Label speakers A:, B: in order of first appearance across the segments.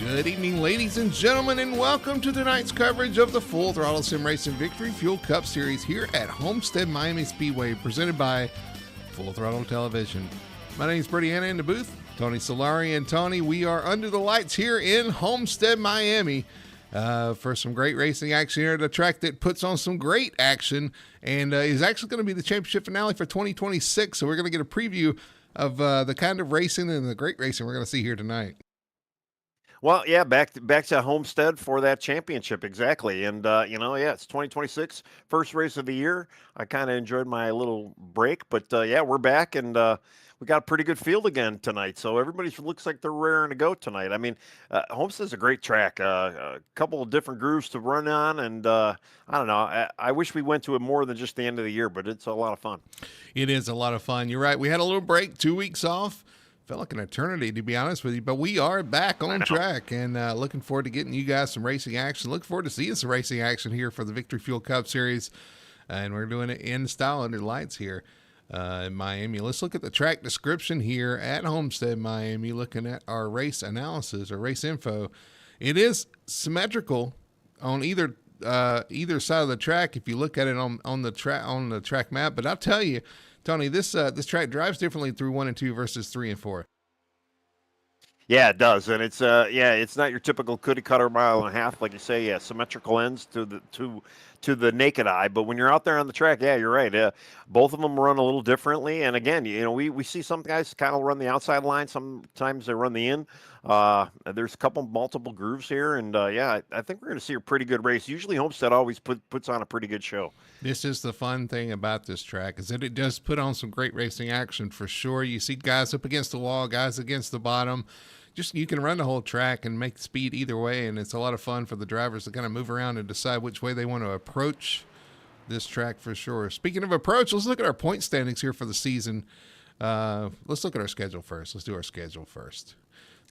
A: Good evening, ladies and gentlemen, and welcome to tonight's coverage of the Full Throttle Sim Racing Victory Fuel Cup Series here at Homestead Miami Speedway, presented by Full Throttle Television. My name is Bertie Anna in the booth. Tony Solari and Tony, we are under the lights here in Homestead, Miami, for some great racing action here at a track that puts on some great action and is actually going to be the championship finale for 2026. So we're going to get a preview of the kind of racing and the great racing we're going to see here tonight.
B: Well, yeah, back to Homestead for that championship, exactly. And it's 2026, first race of the year. I kind of enjoyed my little break, but yeah, we're back, and we got a pretty good field again tonight. So everybody looks like they're raring to go tonight. I mean, Homestead's a great track, a couple of different grooves to run on, and I don't know. I wish we went to it more than just the end of the year, but it's a lot of fun.
A: It is a lot of fun. You're right. We had a little break, 2 weeks off. Felt like an eternity, to be honest with you, but we are back on track and looking forward to getting you guys some racing action. Looking forward to seeing some racing action here for the Victory Fuel Cup Series, and we're doing it in style under the lights here in Miami. Let's look at the track description here at Homestead, Miami, looking at our race analysis or race info. It is symmetrical on either side of the track if you look at it on the track map, but I'll tell you, Tony, this track drives differently through 1 and 2 versus 3 and 4.
B: Yeah, it does, and it's not your typical cookie cutter mile and a half, like you say. Yeah, symmetrical ends to the naked eye. But when you're out there on the track, yeah, you're right. Both of them run a little differently. And again, we see some guys kind of run the outside line. Sometimes they run the in. There's multiple grooves here, and I think we're going to see a pretty good race. Usually, Homestead always puts on a pretty good show.
A: This is the fun thing about this track, is that it does put on some great racing action for sure. You see guys up against the wall, guys against the bottom. Just you can run the whole track and make speed either way, and it's a lot of fun for the drivers to kind of move around and decide which way they want to approach this track for sure. Speaking of approach, let's look at our point standings here for the season. Let's look at our schedule first. Let's do our schedule first.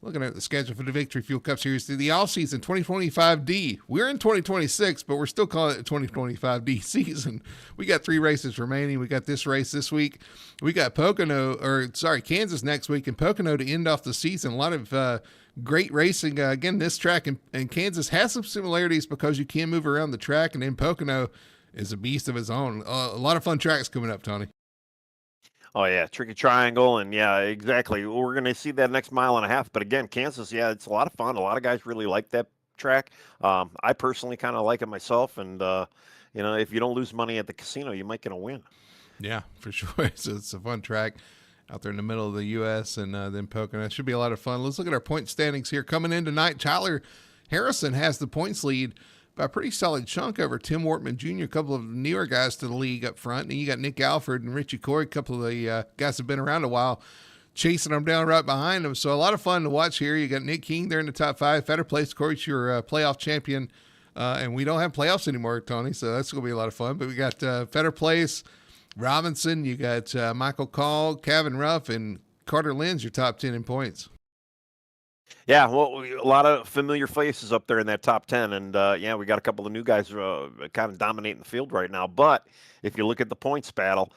A: Looking at the schedule for the Victory Fuel Cup Series through the off-season 2025D. We're in 2026, but we're still calling it the 2025D season. We got 3 races remaining. We got this race this week. We got Kansas next week and Pocono to end off the season. A lot of great racing. Again, this track in Kansas has some similarities because you can move around the track, and then Pocono is a beast of its own. A lot of fun tracks coming up, Tony.
B: Oh, yeah, tricky triangle, and yeah, exactly. We're going to see that next mile and a half. But again, Kansas, yeah, it's a lot of fun. A lot of guys really like that track. I personally kind of like it myself, and, if you don't lose money at the casino, you might get a win.
A: Yeah, for sure. It's a fun track out there in the middle of the U.S., and then Pocono. It should be a lot of fun. Let's look at our point standings here. Coming in tonight, Tyler Harrison has the points lead by a pretty solid chunk over Tim Wortman Jr., a couple of newer guys to the league up front. And you got Nick Alford and Richie Coy, a couple of the guys have been around a while, chasing them down right behind them. So a lot of fun to watch here. You got Nick King there in the top 5. Fetter Place, of course, your playoff champion. And we don't have playoffs anymore, Tony, so that's going to be a lot of fun. But we got Fetter Place, Robinson, you got Michael Call, Kevin Ruff, and Carter Lynn's your top 10 in points.
B: Yeah, well, a lot of familiar faces up there in that top 10. And, we got a couple of new guys kind of dominating the field right now. But if you look at the points battle,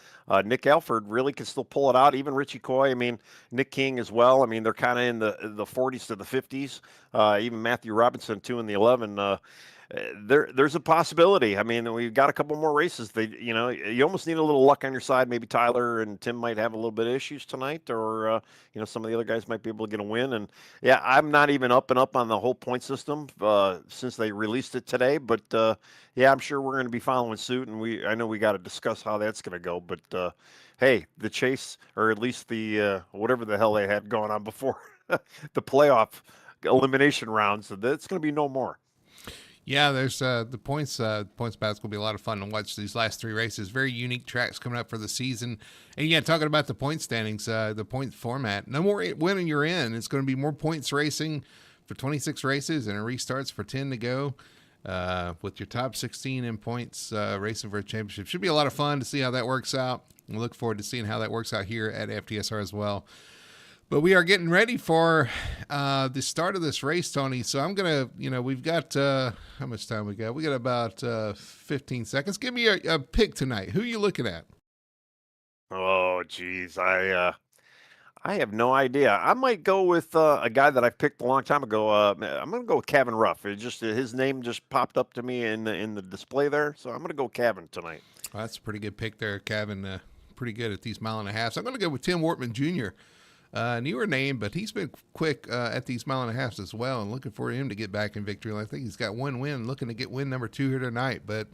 B: Nick Alford really can still pull it out. Even Richie Coy, Nick King as well. They're kind of in the 40s to the 50s. Even Matthew Robinson, 2 in the 11. There's a possibility. We've got a couple more races. You almost need a little luck on your side. Maybe Tyler and Tim might have a little bit of issues tonight, or some of the other guys might be able to get a win. And yeah, I'm not even up on the whole point system since they released it today. But I'm sure we're going to be following suit, and I know we got to discuss how that's going to go. But hey, the chase, or at least the whatever the hell they had going on before the playoff elimination rounds, that's going to be no more.
A: Yeah, there's the points battle's going to be a lot of fun to watch these last 3 races. Very unique tracks coming up for the season. And yeah, talking about the point standings, the point format, no more winning you're in. It's going to be more points racing for 26 races and it restarts for 10 to go with your top 16 in points racing for a championship. Should be a lot of fun to see how that works out. We look forward to seeing how that works out here at FTSR as well. But we are getting ready for the start of this race, Tony. So I'm going to, we've got, how much time we got? We got about 15 seconds. Give me a pick tonight. Who are you looking at?
B: Oh, geez. I I have no idea. I might go with a guy that I picked a long time ago. I'm going to go with Kevin Ruff. It just his name just popped up to me in the display there, so I'm going to go Kevin tonight.
A: Well, that's a pretty good pick there, Kevin. Pretty good at these mile and a half. So I'm going to go with Tim Wortman Jr. Newer name, but he's been quick at these mile and a halves as well, and looking for him to get back in victory. I think he's got one win, looking to get win number 2 here tonight. But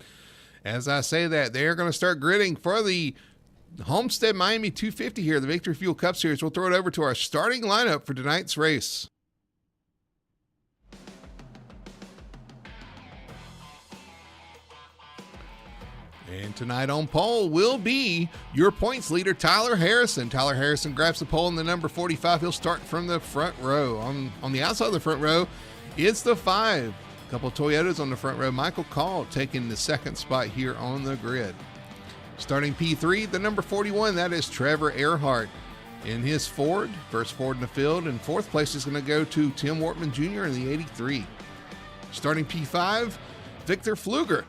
A: as I say that, they're going to start gritting for the Homestead Miami 250 here, the Victory Fuel Cup Series. We'll throw it over to our starting lineup for tonight's race. And tonight on pole will be your points leader, Tyler Harrison. Tyler Harrison grabs the pole in the number 45. He'll start from the front row. On the outside of the front row, it's the 5. A couple of Toyotas on the front row. Michael Call taking the second spot here on the grid. Starting P3, the number 41, that is Trevor Earhart in his Ford. First Ford in the field. And fourth place is going to go to Tim Wortman Jr. in the 83. Starting P5, Victor Pfluger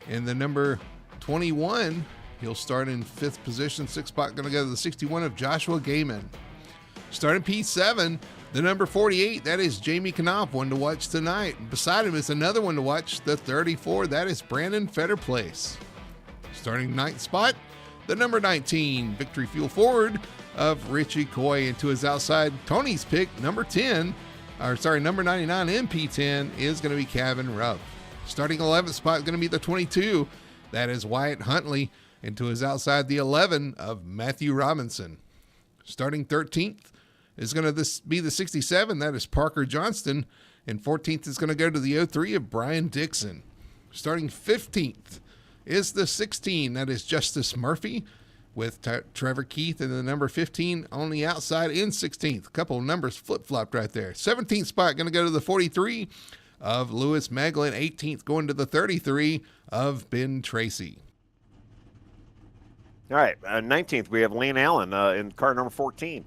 A: in the number 21. He'll start in 5th position. 6th spot going to go to the 61 of Joshua Gaiman. Starting P7, the number 48, that is Jamie Knopf, one to watch tonight. Beside him is another one to watch, the 34, that is Brandon Fetterplace. Starting 9th spot, the number 19, Victory Fuel Forward of Richie Coy. And to his outside, Tony's pick, number 99 MP10 is going to be Kevin Rupp. Starting 11th spot is going to be the 22, that is Wyatt Huntley. And to his outside, the 11 of Matthew Robinson. Starting 13th is going to be the 67, that is Parker Johnston. And 14th is going to go to the 03 of Brian Dixon. Starting 15th is the 16, that is Justice Murphy, with Trevor Keith in the number 15 on the outside in 16th. A couple of numbers flip-flopped right there. 17th spot going to go to the 43 of Lewis Meglin. 18th going to the 33 of Ben Tracy.
B: All right, 19th, we have Lane Allen in car number 14.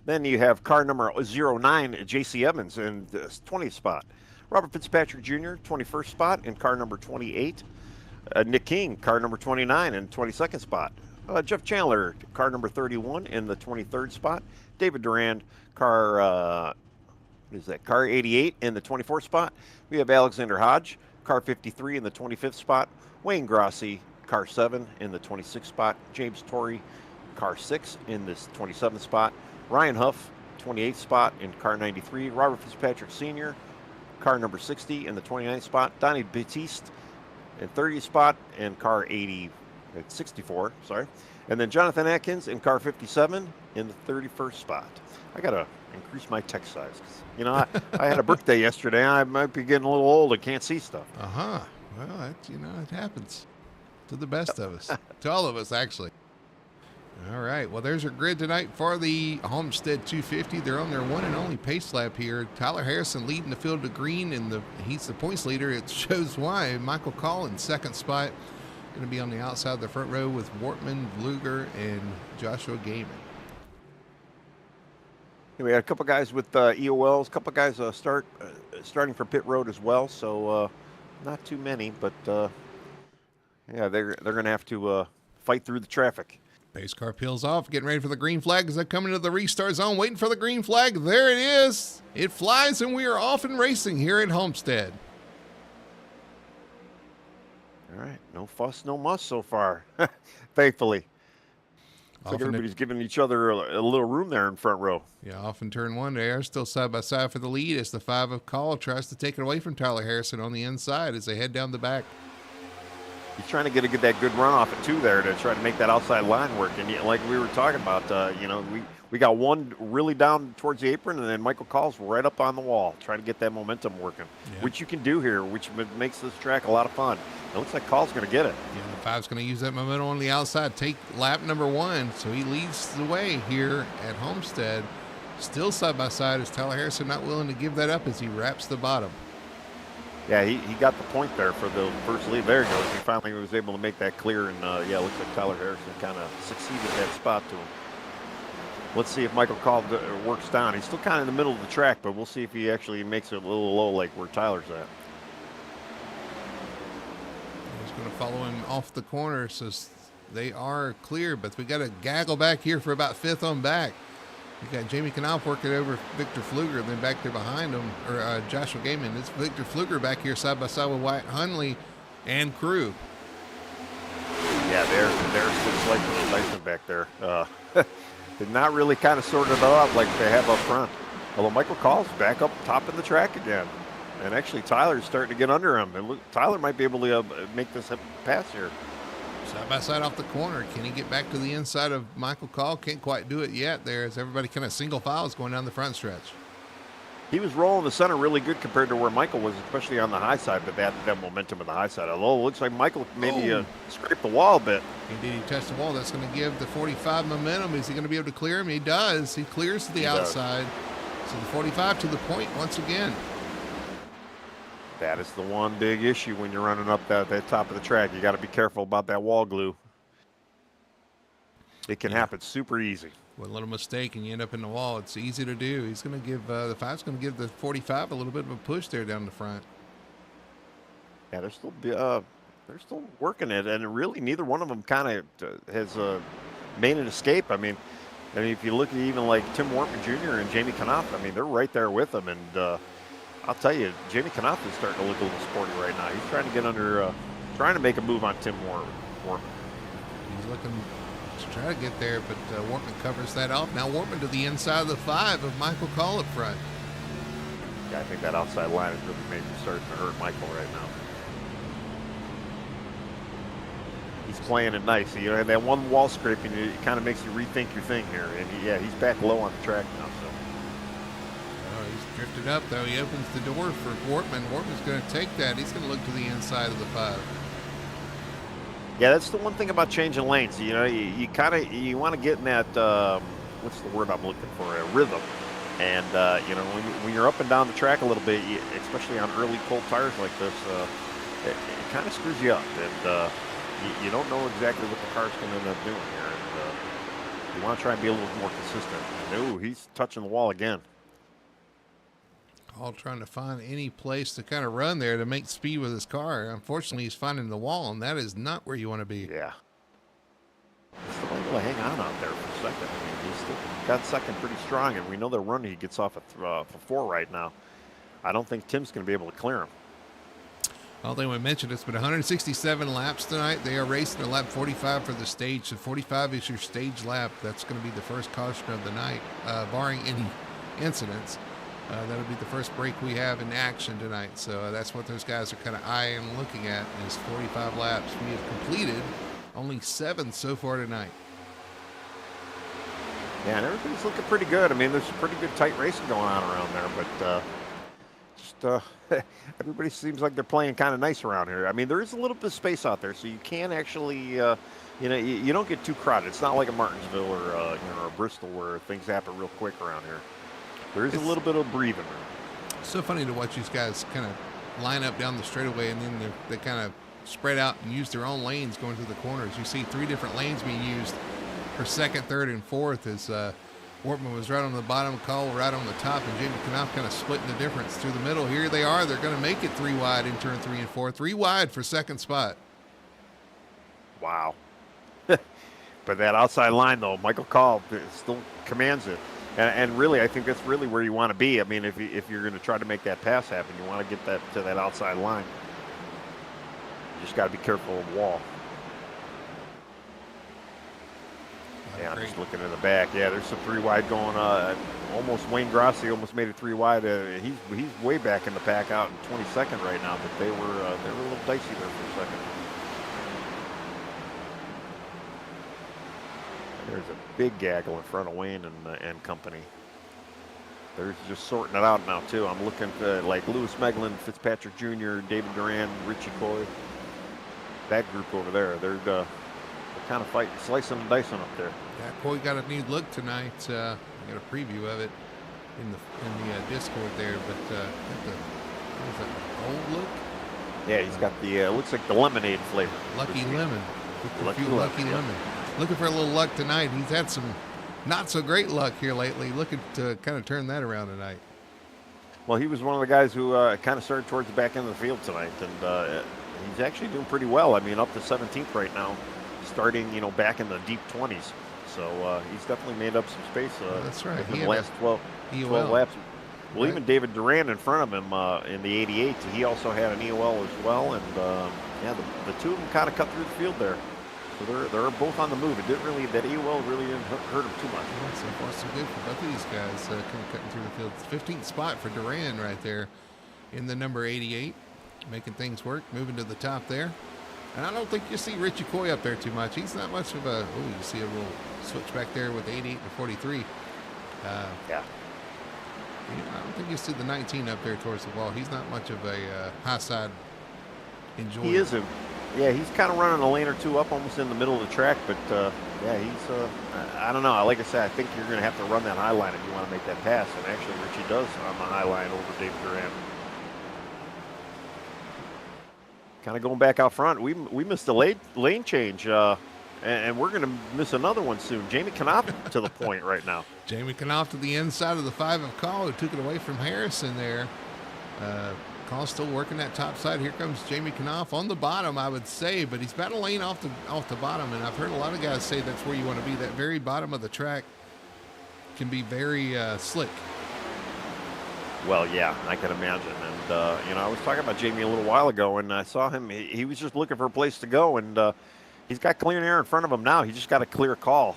B: Then you have car number 09, J.C. Evans in the 20th spot. Robert Fitzpatrick Jr., 21st spot in car number 28. Nick King, car number 29 in 22nd spot. Jeff Chandler, car number 31 in the 23rd spot. David Durand, car 88 in the 24th spot. We have Alexander Hodge, car 53 in the 25th spot. Wayne Grossi, car 7 in the 26th spot. James Torrey, car 6 in this 27th spot. Ryan Huff, 28th spot in car 93. Robert Fitzpatrick Sr., car number 60 in the 29th spot. Donnie Batiste in 30th spot and car 64, sorry. And then Jonathan Atkins in car 57 in the 31st spot. I got to increase my text size. I had a birthday yesterday. I might be getting a little old and can't see stuff.
A: Uh-huh. Well, it happens to the best of us, to all of us, actually. All right. Well, there's our grid tonight for the Homestead 250. They're on their one and only pace lap here. Tyler Harrison leading the field to green, and he's the points leader. It shows why. Michael Call in second spot. Going to be on the outside of the front row with Wortman, Vluger, and Joshua Gaiman.
B: We had a couple guys with EOLs, a couple guys starting for pit road as well. So not too many, but yeah, they're going to have to fight through the traffic.
A: Pace car peels off, getting ready for the green flag as they come into the restart zone, waiting for the green flag. There it is. It flies, and we are off and racing here at Homestead.
B: All right, no fuss, no muss so far, thankfully. Looks like everybody's giving each other a little room there in front row.
A: Yeah, off in turn one there, still side by side for the lead as the 5 of Call tries to take it away from Tyler Harrison on the inside as they head down the back.
B: He's trying to get that good run off at 2 there to try to make that outside line work. And like we were talking about, we got one really down towards the apron, and then Michael Call's right up on the wall, trying to get that momentum working, which you can do here, which makes this track a lot of fun. It looks like Call's going to get it.
A: Yeah, the 5's going to use that momentum on the outside, take lap number 1, so he leads the way here at Homestead. Still side by side as Tyler Harrison not willing to give that up as he wraps the bottom.
B: Yeah, he got the point there for the first lead. There he goes. He finally was able to make that clear, and it looks like Tyler Harrison kind of succeeded that spot to him. Let's see if Michael Call works down. He's still kind of in the middle of the track, but we'll see if he actually makes it a little low like where Tyler's at.
A: He's going to follow him off the corner, so they are clear, but we got to gaggle back here for about 5th on back. You got Jamie Knopf working over Victor Pfluger, then back there behind him, or Joshua Gaiman. It's Victor Pfluger back here side by side with Wyatt Hunley and crew.
B: Yeah, they're slicing and dicing back there. They're not really kind of sorted it out like they have up front. Although Michael Call's back up top of the track again. And actually Tyler's starting to get under him. And Tyler might be able to make this pass here.
A: Side by side off the corner. Can he get back to the inside of Michael Call? Can't quite do it yet there as everybody kind of single files going down the front stretch.
B: He was rolling the center really good compared to where Michael was, especially on the high side, but that momentum on the high side. Although it looks like Michael maybe scraped the wall a bit.
A: Indeed, he touched the wall. That's going to give the 45 momentum. Is he going to be able to clear him? He does. He clears to the outside. So the 45 to the point once again.
B: That is the one big issue when you're running up that top of the track. You got to be careful about that wall glue. It can happen super easy.
A: With a little mistake and you end up in the wall, it's easy to do. He's going to give the 5's going to give the 45 a little bit of a push there down the front.
B: Yeah, they're still working it, and really neither one of them kind of has made an escape. I mean, if you look at even like Tim Wortman Jr. and Jamie Knopf, I mean, they're right there with them. And I'll tell you, Jamie Knopf is starting to look a little sporty right now. He's trying to get under, trying to make a move on Tim Wortman.
A: He's looking to try to get there, but Wortman covers that off. Now Wortman to the inside of the 5 of Michael Call up front.
B: Yeah, I think that outside line is really maybe starting to hurt Michael right now. He's playing it nice. You know, that one wall scraping, it kind of makes you rethink your thing here. And he's back low on the track now. So.
A: Oh, he's drifted up though. He opens the door for Wortman. Wortman's going to take that. He's going to look to the inside of the 5.
B: Yeah, that's the one thing about changing lanes. You know, you want to get in that what's the word I'm looking for? A rhythm. And you know, when you're up and down the track a little bit, especially on early cold tires like this, it kind of screws you up. And you don't know exactly what the car's going to end up doing here. And you want to try and be a little more consistent. And, he's touching the wall again.
A: All trying to find any place to kind of run there to make speed with his car. Unfortunately, he's finding the wall, and that is not where you want to be.
B: Yeah. He's still able to hang on out there for a second. I mean, he's still got second pretty strong, and we know the run he gets off for 4 right now. I don't think Tim's going to be able to clear him.
A: I don't think we mentioned it's been 167 laps tonight. They are racing a lap 45 for the stage. So 45 is your stage lap. That's going to be the first caution of the night, barring any incidents. That'll be the first break we have in action tonight. So that's what those guys are kind of eyeing and looking at is 45 laps. We have completed only 7 so far tonight.
B: Yeah, and everything's looking pretty good. I mean, there's some pretty good tight racing going on around there, but everybody seems like they're playing kind of nice around here. I mean, there is a little bit of space out there, so you can actually, you don't get too crowded. It's not like a Martinsville or a Bristol where things happen real quick around here. There is a little bit of breathing room.
A: It's so funny to watch these guys kind of line up down the straightaway, and then they kind of spread out and use their own lanes going through the corners. You see 3 different lanes being used for second, third, and fourth as Wortman was right on the bottom, Call right on the top, and Jamie Knopf kind of splitting the difference through the middle. Here they are. They're going to make it 3 wide in turn 3 and 4. 3 wide for second spot.
B: Wow. But that outside line, though, Michael Call still commands it. And really, I think that's really where you want to be. I mean, if you're going to try to make that pass happen, you want to get that to that outside line. You just got to be careful of the wall. Yeah, I'm just looking in the back. Yeah, there's some 3 wide going on. Almost Wayne Grossi almost made it 3 wide. He's way back in the pack out in 22nd right now, but they were a little dicey there for a second. There's a big gaggle in front of Wayne and company. They're just sorting it out now too. I'm looking at like Lewis Meglin, Fitzpatrick Jr., David Duran, Richie Coy. That group over there, they're kind of fighting, slicing and dicing up there.
A: Yeah, Coy got a new look tonight. I got a preview of it in the Discord there, but what is that, the gold look?
B: Yeah, he's got the looks like the lemonade flavor.
A: Lucky lemon.
B: Lucky
A: lemon. Looking for a little luck tonight. He's had some not so great luck here lately. Looking to kind of turn that around tonight.
B: Well, he was one of the guys who kind of started towards the back end of the field tonight, and he's actually doing pretty well. I mean, up to 17th right now, starting back in the deep 20s. So he's definitely made up some space
A: That's right.
B: within
A: He
B: the
A: had
B: last 12
A: EOL,
B: laps. Well,
A: right?
B: even David Duran in front of him in the 88, he also had an EOL as well. And yeah, the two of them kind of cut through the field there. So they're both on the move. It didn't really, that EOL really didn't hurt them too much.
A: Well, so far so good for both of these guys, kind of cutting through the field. 15th spot for Duran right there in the number 88, making things work, moving to the top there. And I don't think you see Richie Coy up there too much. He's not much of a, oh, you see a little switch back there with 88 and 43.
B: Yeah.
A: I don't think you see the 19 up there towards the wall. He's not much of a high side enjoyer.
B: He isn't. Yeah, he's kind of running a lane or two up almost in the middle of the track, but yeah, he's, I don't know. Like I said, I think you're going to have to run that high line if you want to make that pass, and actually Richie does on the high line over David Duran. Kind of going back out front, we missed a lane change, and we're going to miss another one soon. Jamie Knopf to the point right now.
A: Jamie Knopf to the inside of the 5 of Call, who took it away from Harrison there. Call's still working that top side. Here comes Jamie Knopf on the bottom, I would say, but he's about a lane off the bottom, and I've heard a lot of guys say that's where you want to be. That very bottom of the track can be very slick.
B: Well, yeah, I can imagine. And, you know, I was talking about Jamie a little while ago, and I saw him. He was just looking for a place to go, and he's got clean air in front of him now. He just got a clear call.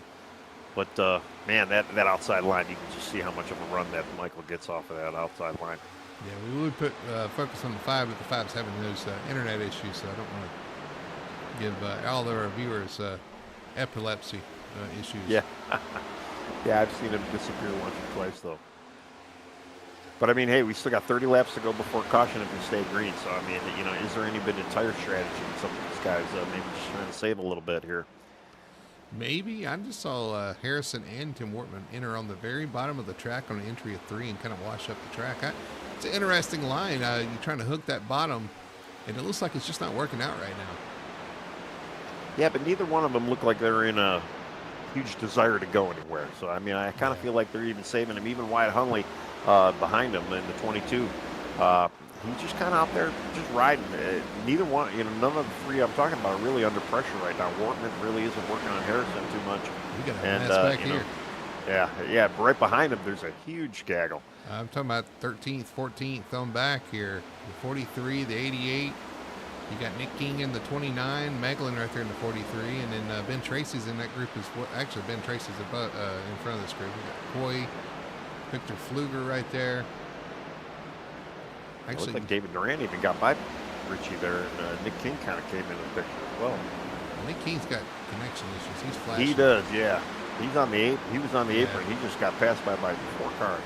B: But, man, that outside line, you can just see how much of a run that Michael gets off of that outside line.
A: Yeah, we would put focus on the 5, but the 5's having those internet issues, so I don't want to give all of our viewers epilepsy issues.
B: Yeah. Yeah, I've seen him disappear once or twice, though. But, I mean, hey, we still got 30 laps to go before caution if we stay green. So, I mean, you know, is there any bit of tire strategy in some of these guys maybe just trying to save a little bit here?
A: Maybe. I just saw Harrison and Tim Wortman enter on the very bottom of the track on an entry of 3 and kind of wash up the track. It's an interesting line. You're trying to hook that bottom, and it looks like it's just not working out right now.
B: Yeah, but neither one of them look like they're in a huge desire to go anywhere. So, I mean, I kind of feel like they're even saving him. Even Wyatt Hunley behind him in the 22. He's just kind of out there just riding. Neither one, you know, none of the three I'm talking about are really under pressure right now. Wortman really isn't working on Harrison too much.
A: We got a mess back here.
B: Yeah, but right behind him, there's a huge gaggle.
A: I'm talking about 13th, 14th on back here. The 43, the 88. You got Nick King in the 29, Meglin right there in the 43, and then Ben Tracy's in that group as well. Actually, Ben Tracy's above, in front of this group. We got Coy, Victor Fluger right there.
B: It looks like David Duran even got by Richie there, and Nick King kind of came in the picture as well.
A: Nick King's got connection issues. He's flashing.
B: He does, yeah. He's on the he was on the apron. He just got passed by 4 cars.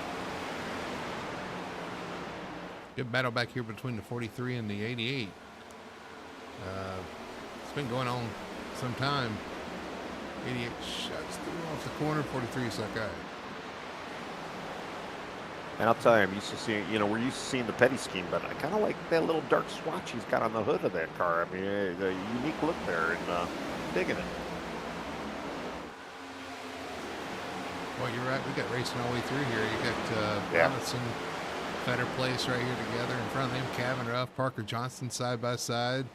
A: Good battle back here between the 43 and the 88. It's been going on some time. 88 shuts through off the corner. 43 is like, all right.
B: And I'll tell you, I'm used to seeing, you know, we're used to seeing the petty scheme, but I kind of like that little dark swatch he's got on the hood of that car. I mean, the unique look there, and digging it.
A: Well, you're right. We got racing all the way through here. You got Robinson, Fetter Place right here together. In front of them, Kevin Ruff, Parker Johnson side by side.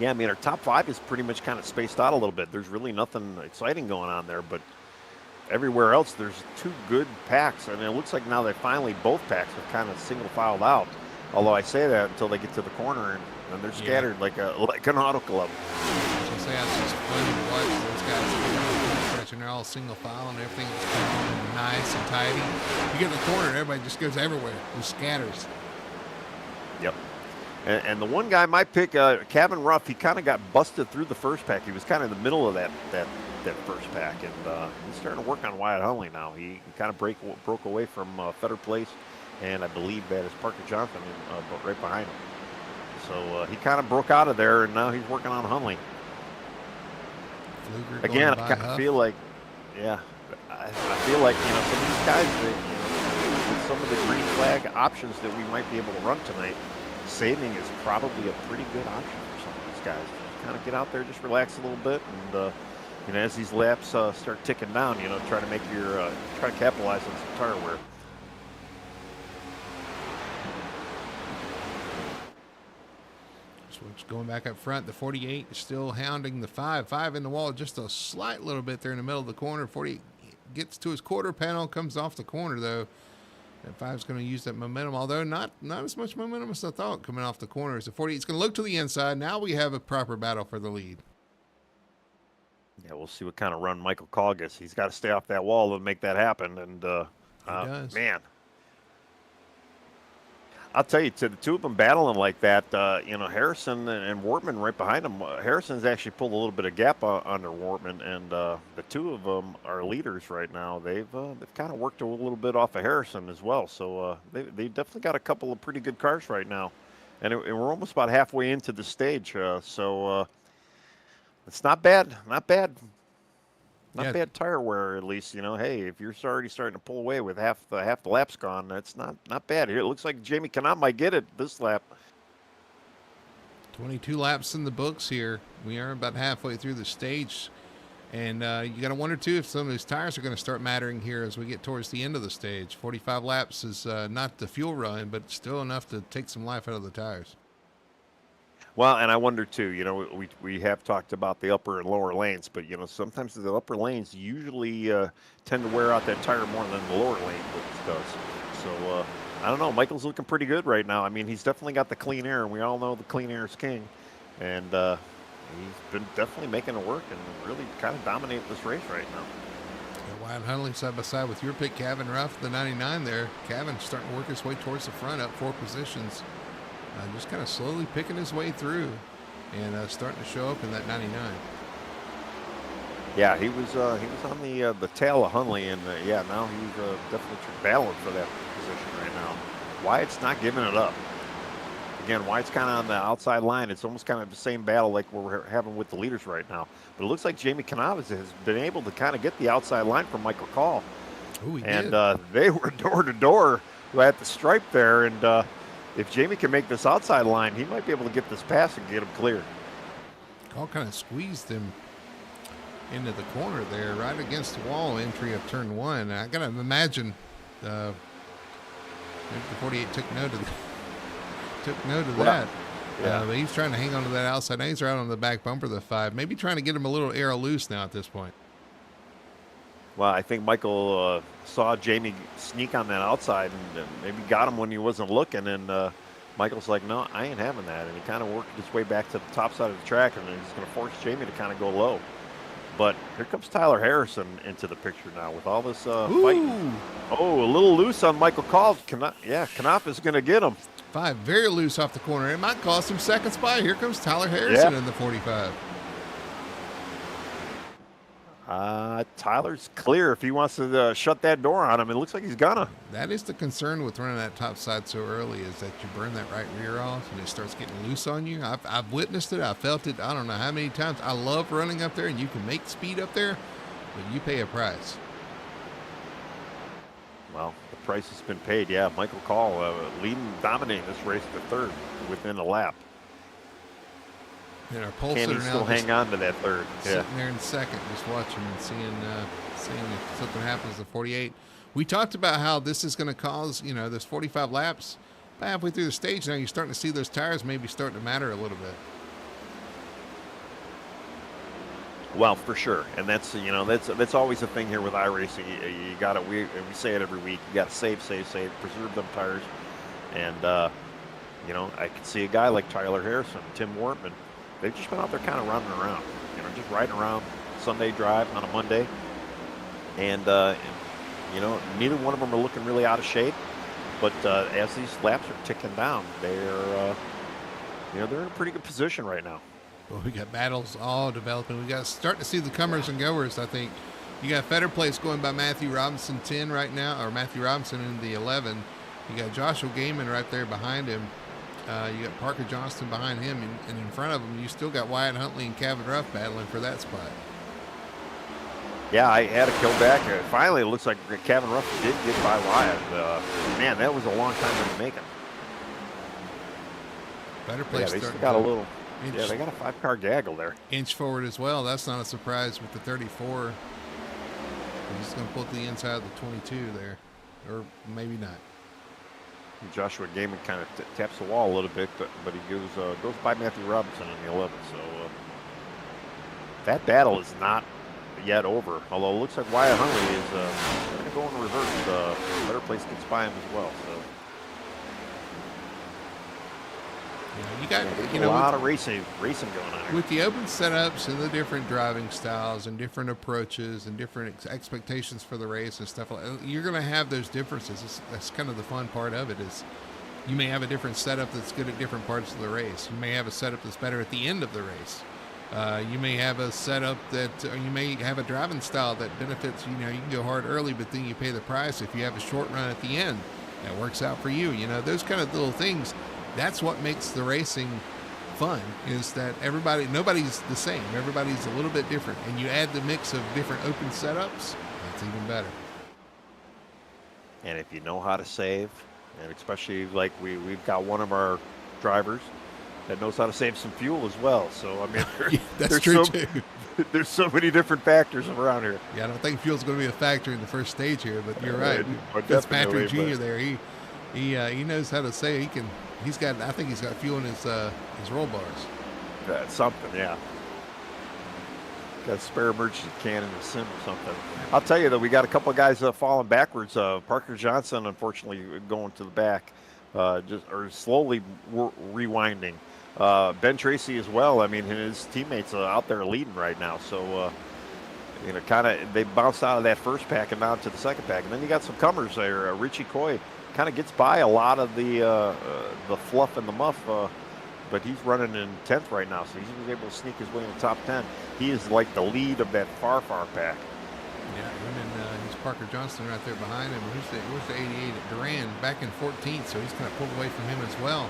B: Yeah, I mean, our top 5 is pretty much kind of spaced out a little bit. There's really nothing exciting going on there, but everywhere else, there's 2 good packs, and it looks like now that finally both packs have kind of single filed out. Although I say that until they get to the corner, and they're scattered like an auto club.
A: I was say, I was just fun to watch those guys stretch, and they're all single file, and everything's calm and nice and tidy. You get in the corner, and everybody just goes everywhere. It scatters.
B: Yep. And the one guy, my pick, Kevin Ruff, he kind of got busted through the first pack. He was kind of in the middle of that first pack, and he's starting to work on Wyatt Hunley now. He kind of broke away from Fetter Place, and I believe that is Parker Johnson right behind him. So he kind of broke out of there, and now he's working on Hunley. Again, I kind of feel like, I feel like, you know, some of these guys, with some of the green flag options that we might be able to run tonight, saving is probably a pretty good option for some of these guys. Just kind of get out there, just relax a little bit, and you know, as these laps start ticking down, you know, try to make try to capitalize on some tire wear.
A: Switch going back up front. The 48 is still hounding the 5. 5 in the wall, just a slight little bit there in the middle of the corner. 48 gets to his quarter panel, comes off the corner though. That 5's going to use that momentum, although not as much momentum as I thought coming off the corners. The 48 is going to look to the inside. Now we have a proper battle for the lead.
B: Yeah, we'll see what kind of run Michael Call gets. He's got to stay off that wall to make that happen. And
A: He does.
B: man, I'll tell you, to the two of them battling like that, Harrison and Wortman right behind them. Harrison's actually pulled a little bit of gap under Wortman, and the two of them are leaders right now. They've kind of worked a little bit off of Harrison as well. So they definitely got a couple of pretty good cars right now, and we're almost about halfway into the stage. So it's not bad, not bad. Not bad tire wear, at least. Hey, if you're already starting to pull away with half the laps gone, that's not bad. Here, it looks like Jamie Canott might get it this lap.
A: 22 laps in the books here. We are about halfway through the stage, and you got to wonder too if some of those tires are going to start mattering here as we get towards the end of the stage. 45 laps is not the fuel run, but still enough to take some life out of the tires.
B: Well, and I wonder too, we have talked about the upper and lower lanes, but sometimes the upper lanes usually tend to wear out that tire more than the lower lane does. So I don't know. Michael's looking pretty good right now. I mean, he's definitely got the clean air, and we all know the clean air is king. And he's been definitely making it work and really kind of dominating this race right now.
A: Wyatt Huntley side by side with your pick, Kevin Ruff, the 99 there. Kevin's starting to work his way towards the front, up 4 positions. Just kind of slowly picking his way through and starting to show up in that 99.
B: Yeah, he was on the tail of Hunley, and now he's definitely battling for that position right now. Wyatt's not giving it up. Again, Wyatt's kind of on the outside line. It's almost kind of the same battle like we're having with the leaders right now. But it looks like Jamie Canavas has been able to kind of get the outside line from Michael Call.
A: Ooh,
B: and they were door to door at the stripe there, and if Jamie can make this outside line, he might be able to get this pass and get him clear.
A: Call kind of squeezed him into the corner there, right against the wall entry of turn 1. I got to imagine maybe the 48 took note of that.
B: Yeah.
A: But he's trying to hang on to that outside. Now he's right on the back bumper of the 5. Maybe trying to get him a little air loose now at this point.
B: Well, I think Michael saw Jamie sneak on that outside and maybe got him when he wasn't looking. And Michael's like, no, I ain't having that. And he kind of worked his way back to the top side of the track, and he's going to force Jamie to kind of go low. But here comes Tyler Harrison into the picture now with all this fighting. Oh, a little loose on Michael Call. Knopf is going to get him.
A: 5 very loose off the corner. It might cost him second spot. Here comes Tyler Harrison in the 45.
B: Tyler's clear if he wants to shut that door on him. It looks like he's gonna.
A: That is the concern with running that top side so early, is that you burn that right rear off and it starts getting loose on you. I've witnessed it. I felt it. I don't know how many times. I love running up there, and you can make speed up there, but you pay a price.
B: Well, the price has been paid. Yeah, Michael Call dominating this race to third within a lap.
A: And our pulse
B: Can he still hang on to that third?
A: Sitting there in second, just watching and seeing if something happens to 48. We talked about how this is going to cause, those 45 laps. About halfway through the stage now, you're starting to see those tires maybe starting to matter a little bit.
B: Well, for sure, and that's always a thing here with iRacing. You got to we say it every week. You got to save, preserve them tires, and I can see a guy like Tyler Harrison, Tim Wortman. They've just been out there kind of running around, just riding around Sunday drive on a Monday. And neither one of them are looking really out of shape. But as these laps are ticking down, they're in a pretty good position right now.
A: Well, we got battles all developing. We got starting to see the comers and goers, I think. You got Fetter Place going by Matthew Robinson 10 right now, or Matthew Robinson in the 11. You got Joshua Gaiman right there behind him. You got Parker Johnston behind him, and in front of him, you still got Wyatt Huntley and Kevin Ruff battling for that spot.
B: Yeah, I had to kill back. Finally, it looks like Kevin Ruff did get by Wyatt. Man, that was a long time in the making.
A: Better place.
B: Yeah, they still got a little. They got a 5-car gaggle there.
A: Inch forward as well. That's not a surprise with the 34. He's going to pull to the inside of the 22 there, or maybe not.
B: Joshua Gaiman kind of taps the wall a little bit, but he goes by Matthew Robinson in the 11th. So that battle is not yet over. Although it looks like Wyatt Huntley is going to go in reverse. Better place gets by him as well. So
A: Yeah, you got
B: a lot of racing going on here.
A: With the open setups and the different driving styles and different approaches and different expectations for the race and stuff, you're going to have those differences. That's kind of the fun part of it. Is you may have a different setup that's good at different parts of the race. You may have a setup that's better at the end of the race. You may have a setup you may have a driving style that benefits. You can go hard early, but then you pay the price if you have a short run at the end. That works out for you. Those kind of little things. That's what makes the racing fun, is that nobody's the same. Everybody's a little bit different. And you add the mix of different open setups, that's even better.
B: And if you know how to save, and especially like we've got one of our drivers that knows how to save some fuel as well. So, I mean,
A: that's true too.
B: There's so many different factors around here.
A: Yeah, I don't think fuel's going to be a factor in the first stage here, but you're right.
B: Fitzpatrick
A: Jr. there, he knows how to save. I think he's got fuel in his roll bars.
B: That's something, yeah. Got a spare emergency can in the sim or something. I'll tell you, though, we got a couple of guys falling backwards. Parker Johnson, unfortunately, going to the back, or slowly rewinding. Ben Tracy as well. I mean, his teammates out there leading right now. So, they bounced out of that first pack and down to the second pack. And then you got some comers there. Richie Coy kind of gets by a lot of the fluff and the muff, but he's running in 10th right now, so he's able to sneak his way in the top 10. He is like the lead of that far pack.
A: Yeah, and he's Parker Johnson right there behind him. Where's the 88 at Duran back in 14th, so he's kind of pulled away from him as well.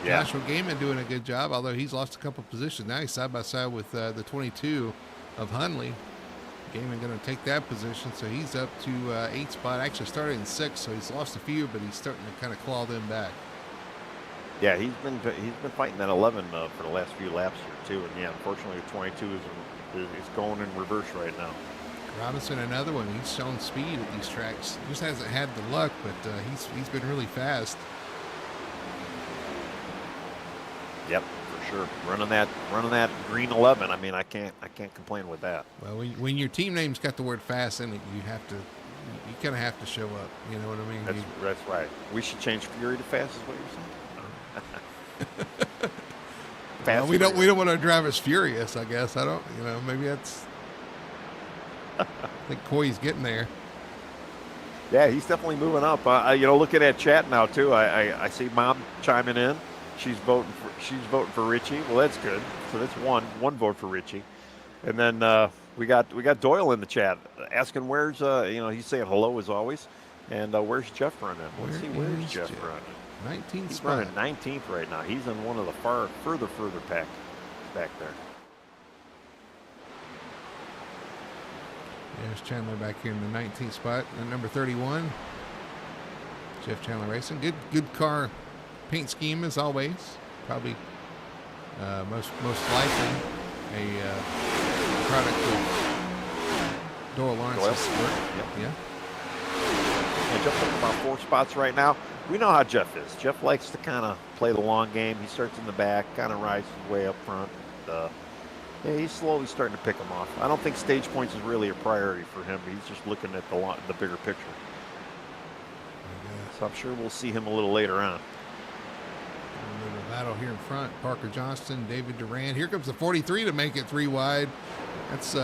A: Yeah. Joshua Gaiman doing a good job, although he's lost a couple positions. Now he's side by side with the 22 of Hundley. Gaiman going to take that position, so he's up to 8th spot. Actually started in 6th, so he's lost a few, but he's starting to kind of claw them back.
B: Yeah, he's been fighting that 11 for the last few laps here too, and yeah, unfortunately, the 22 is going in reverse right now.
A: Robinson, another one. He's shown speed at these tracks. He just hasn't had the luck, but he's been really fast.
B: Yep, for sure. Running that green 11. I mean, I can't complain with that.
A: Well, when your team name's got the word fast in it, you kind of have to show up. You know what I mean?
B: That's right. We should change Fury to fast, is what you're saying?
A: Well, we don't want our drivers furious, I guess. I don't. Maybe that's. I think Coy's getting there.
B: Yeah, he's definitely moving up. Looking at chat now too. I see Mom chiming in. She's voting for Richie. Well, that's good. So that's one vote for Richie. And then we got Doyle in the chat asking where's he's saying hello as always. And where's Jeff running? Let's see, where's Jeff running?
A: 19th
B: He's
A: spot.
B: running 19th right now. He's in one of the further pack back there.
A: There's Chandler back here in the 19th spot. And number 31, Jeff Chandler Racing. Good car paint scheme as always. Probably most likely a product of Doyle Lawrence's work.
B: Yep.
A: Yeah.
B: And Jeff up about 4 spots right now. We know how Jeff is. Jeff likes to kind of play the long game. He starts in the back, kind of rises way up front. He's slowly starting to pick them off. I don't think stage points is really a priority for him. He's just looking at the bigger picture. So I'm sure we'll see him a little later on.
A: A little battle here in front. Parker Johnston, David Duran. Here comes the 43 to make it 3 wide. That's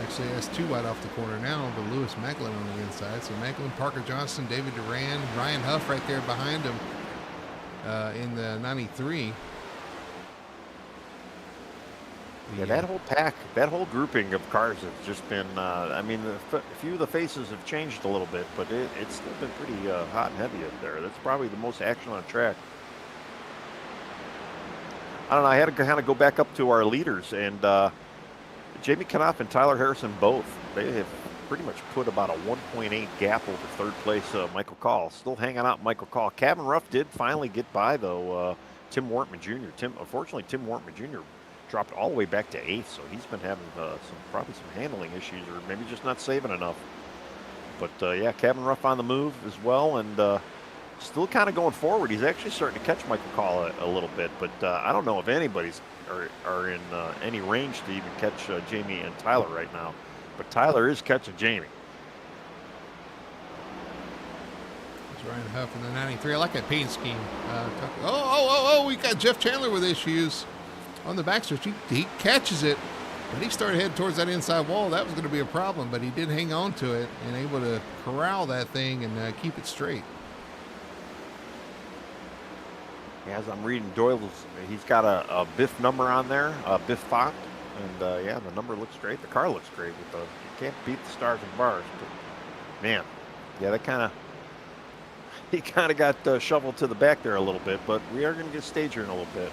A: actually that's 2 wide off the corner now, but Lewis Macklin on the inside. So Macklin, Parker Johnston, David Duran, Ryan Huff right there behind him in the 93.
B: Yeah, that whole pack, that whole grouping of cars has just been, a few of the faces have changed a little bit, but it's still been pretty hot and heavy up there. That's probably the most action on track. I don't know, I had to kind of go back up to our leaders, and Jamie Knopf and Tyler Harrison both, they have pretty much put about a 1.8 gap over third place Michael Call. Still hanging out Michael Call. Kevin Ruff did finally get by, though, Tim Wortman Jr. Unfortunately, Tim Wortman Jr. dropped all the way back to 8th, so he's been having probably some handling issues, or maybe just not saving enough. But yeah, Kevin Ruff on the move as well, and still kind of going forward. He's actually starting to catch Michael Call a little bit, but I don't know if anybody's are in any range to even catch Jamie and Tyler right now. But Tyler is catching Jamie.
A: It's Ryan Huff in the 93. I like that paint scheme. We got Jeff Chandler with issues on the backstretch. He catches it, but he started heading towards that inside wall. That was going to be a problem, but he did hang on to it and able to corral that thing and keep it straight.
B: As I'm reading Doyle's, he's got a Biff number on there, Biff Font, and yeah, the number looks great. The car looks great. With you can't beat the stars and bars, but man, yeah, that he kind of got shoveled to the back there a little bit, but we are going to get staged here in a little bit.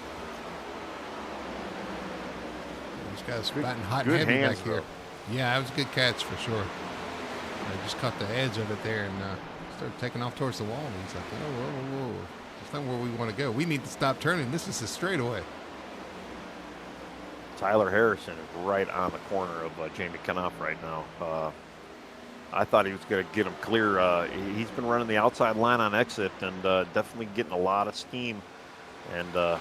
A: These guys batting hot and heavy back here. Yeah, that was a good catch for sure. I just caught the edge of it there and started taking off towards the wall. And he's like, whoa. That's not where we want to go. We need to stop turning. This is a straightaway.
B: Tyler Harrison is right on the corner of Jamie Knopf right now. I thought he was going to get him clear. He's been running the outside line on exit and definitely getting a lot of steam. And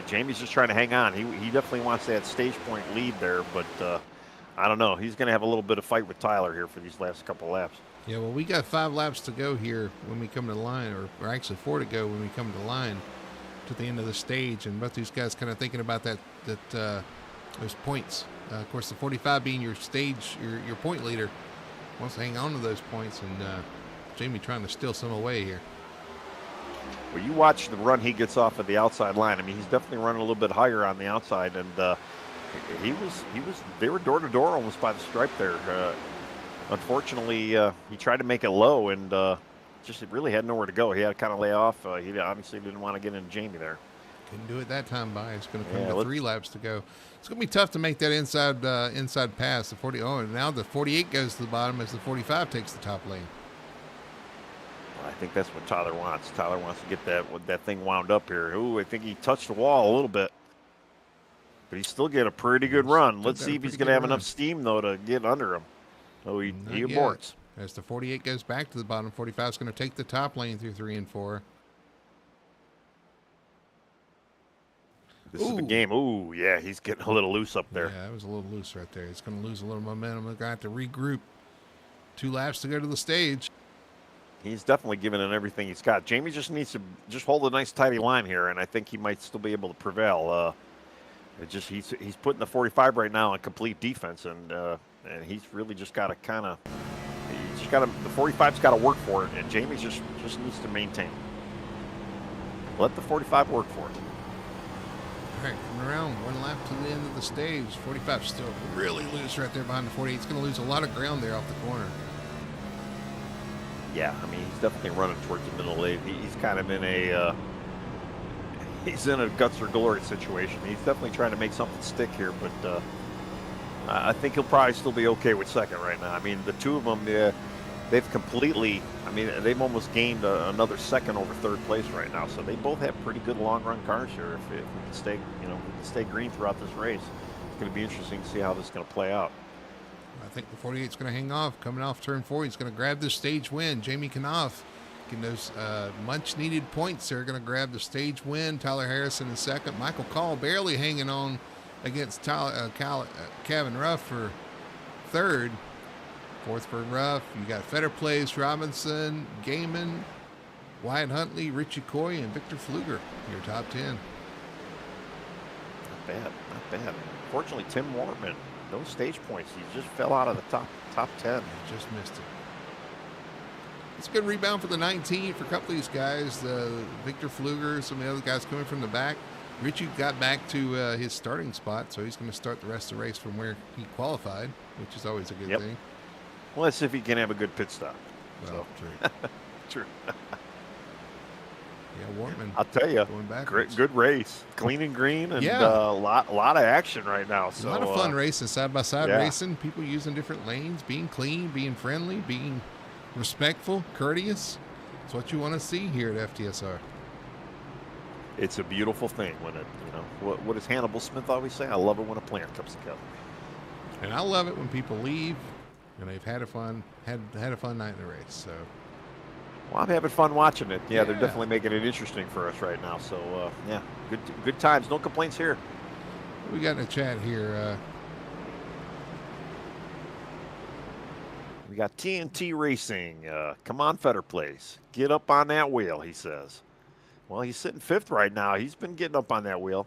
B: Jamie's just trying to hang on. He definitely wants that stage point lead there, but I don't know. He's going to have a little bit of fight with Tyler here for these last couple laps.
A: Yeah, well, we got 5 laps to go here when we come to the line, or actually 4 to go when we come to the line to the end of the stage. And both these guys kind of thinking about those points. Of course, the 45 being your stage, your point leader, wants to hang on to those points, and Jamie trying to steal some away here.
B: Well, you watch the run he gets off of the outside line. I mean, he's definitely running a little bit higher on the outside, and they were door to door almost by the stripe there. Unfortunately, he tried to make it low and just really had nowhere to go. He had to kind of lay off. He obviously didn't want to get into Jamie there.
A: Couldn't do it that time by. It's going to come to 3 laps to go. It's going to be tough to make that inside pass. The 40. Oh, and now the 48 goes to the bottom as the 45 takes the top lane.
B: Well, I think that's what Tyler wants. Tyler wants to get that thing wound up here. Ooh, I think he touched the wall a little bit. But he's still getting a pretty good run. Let's see if he's going to have enough steam, though, to get under him. Oh, he aborts.
A: As the 48 goes back to the bottom, 45 is going to take the top lane through 3 and 4.
B: This is the game. Ooh, yeah, he's getting a little loose up there.
A: Yeah, that was a little loose right there. He's going to lose a little momentum. They're going to have to regroup. 2 laps to go to the stage.
B: He's definitely giving it everything he's got. Jamie just needs to just hold a nice, tidy line here, and I think he might still be able to prevail. He's putting the 45 right now in complete defense, and he's really just got to the 45's got to work for it, and Jamie just needs to maintain. Let the 45 work for it.
A: All right, coming around 1 lap to the end of the stage. 45 still really loose right there behind the 48. He's going to lose a lot of ground there off the corner.
B: Yeah, I mean, he's definitely running towards the middle lane. He's kind of in a guts or glory situation. He's definitely trying to make something stick here, but I think he'll probably still be okay with second right now. I mean, the two of them, they've almost gained another second over third place right now. So they both have pretty good long run cars here. If we can stay green throughout this race, it's going to be interesting to see how this is going to play out.
A: I think the 48 is going to hang off. Coming off turn 4, he's going to grab this stage win. Jamie Knopf getting those much-needed points. They're going to grab the stage win. Tyler Harrison in second. Michael Call barely hanging on against Kevin Ruff for third. Fourth for Ruff. You got Fetter Plays, Robinson, Gaiman, Wyatt Huntley, Richie Coy, and Victor Fluger. Your top 10.
B: Not bad. Fortunately, Tim Mortman, no stage points. He just fell out of the top 10.
A: He just missed it. It's a good rebound for the 19 for a couple of these guys. Victor Fluger, some of the other guys coming from the back. Richie got back to his starting spot, so he's going to start the rest of the race from where he qualified, which is always a good thing.
B: Well, let's see if he can have a good pit stop.
A: Well,
B: true. True.
A: Yeah, Wortman.
B: I'll tell you,
A: great,
B: good race, clean and green, and a lot of action right now. So
A: a lot of fun racing, side by side racing. People using different lanes, being clean, being friendly, being respectful, courteous. It's what you want to see here at FTSR.
B: It's a beautiful thing when it, what does Hannibal Smith always say? I love it when a plan comes together.
A: And I love it when people leave and they've had a fun night in the race. So
B: Well, I'm having fun watching it. Yeah, they're
A: yeah,
B: definitely making it interesting for us right now. So yeah, good times. No complaints here.
A: we got in a chat here.
B: We got TNT Racing. Come on, Fetter Place. Get up on that wheel, he says. Well, he's sitting fifth right now. He's been getting up on that wheel.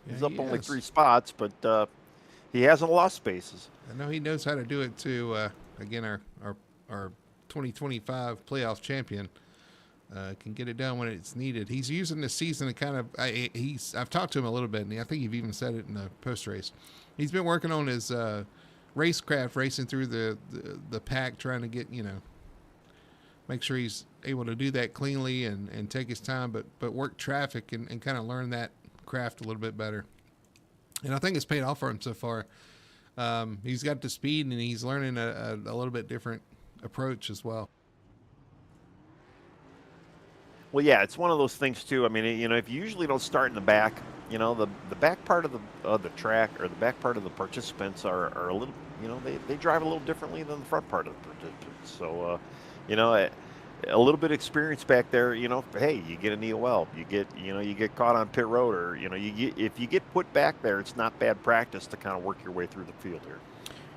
B: He's
A: Yeah,
B: up
A: he
B: only
A: is.
B: 3 spots, but he hasn't lost spaces.
A: I know he knows how to do it too. Again, our 2025 playoff champion can get it done when it's needed. He's using this season to kind of. I've talked to him a little bit, and I think you've even said it in the post race. He's been working on his racecraft, racing through the pack, trying to get make sure he's able to do that cleanly and take his time, but work traffic and kind of learn that craft a little bit better. And I think it's paid off for him so far. He's got the speed, and he's learning a little bit different approach as well.
B: Well, yeah, it's one of those things too. I mean, if you usually don't start in the back, the back part of the track or the back part of the participants are a little, they drive a little differently than the front part of the participants. So, a little bit of experience back there, hey, you get an EOL, you get caught on pit road, or if you get put back there, it's not bad practice to kind of work your way through the field here.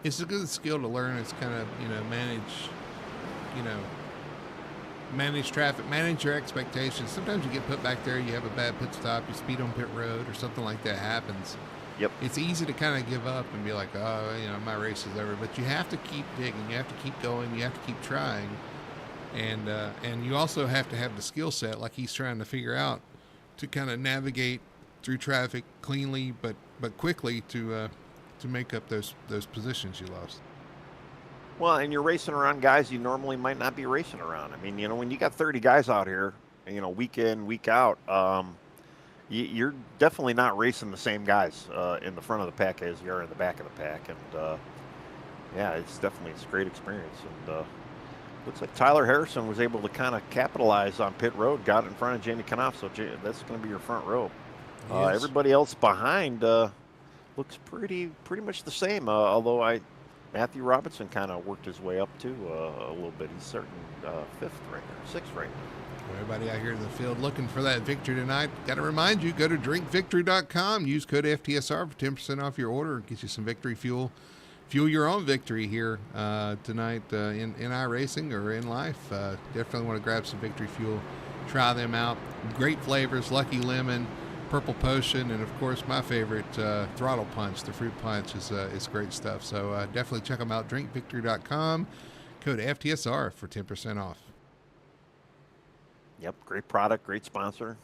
A: It's a good skill to learn. It's kind of manage traffic, manage your expectations. Sometimes you get put back there, you have a bad pit stop, you speed on pit road, or something like that happens.
B: Yep.
A: It's easy to kind of give up and be like, oh, my race is over. But you have to keep digging. You have to keep going. You have to keep trying. And you also have to have the skill set, like he's trying to figure out, to kind of navigate through traffic cleanly but quickly to make up those positions you lost.
B: Well, and you're racing around guys you normally might not be racing around. I mean, when you got 30 guys out here, week in, week out, you're definitely not racing the same guys in the front of the pack as you are in the back of the pack. And yeah, it's a great experience. And looks like Tyler Harrison was able to kind of capitalize on pit road, got in front of Jamie Knopf, so that's going to be your front row.
A: Yes.
B: Everybody else behind looks pretty much the same, although Matthew Robinson kind of worked his way up too a little bit. He's starting fifth right now, sixth right now.
A: Everybody out here in the field looking for that victory tonight. Got to remind you, go to drinkvictory.com. Use code FTSR for 10% off your order. Get you some victory fuel. Fuel your own victory here tonight in iRacing or in life. Definitely want to grab some victory fuel. Try them out. Great flavors, Lucky Lemon, Purple Potion, and of course my favorite, Throttle Punch. The fruit punch is great stuff. So definitely check them out. drinkvictory.com. Code FTSR for 10% off.
B: Yep, great product, great sponsor.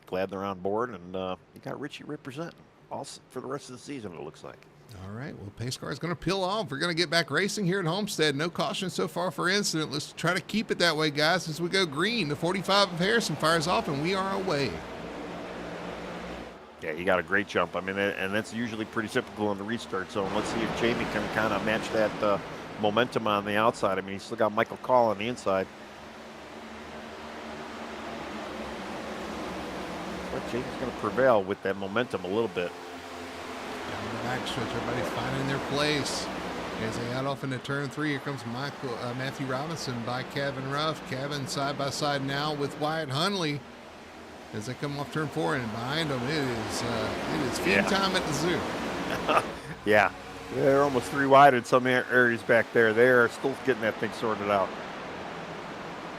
B: Glad they're on board, and you got Richie representing all for the rest of the season, it looks like.
A: All right, well, pace car is going to peel off. We're going to get back racing here at Homestead. No caution so far for incident. Let's try to keep it that way, guys, as we go green. The 45 of Harrison fires off, and we are away.
B: Yeah, he got a great jump. I mean, and that's usually pretty typical in the restart zone. Let's see if Jamie can kind of match that momentum on the outside. I mean, he's still got Michael Call on the inside. But Jamie's going to prevail with that momentum a little bit.
A: Down the back stretch, everybody's finding their place. As they head off into turn 3, here comes Matthew Robinson by Kevin Ruff. Kevin side by side now with Wyatt Hunley. As they come off turn 4, and behind them, it is feed time at the zoo.
B: Yeah, they're almost 3 wide in some areas back there. They are still getting that thing sorted out.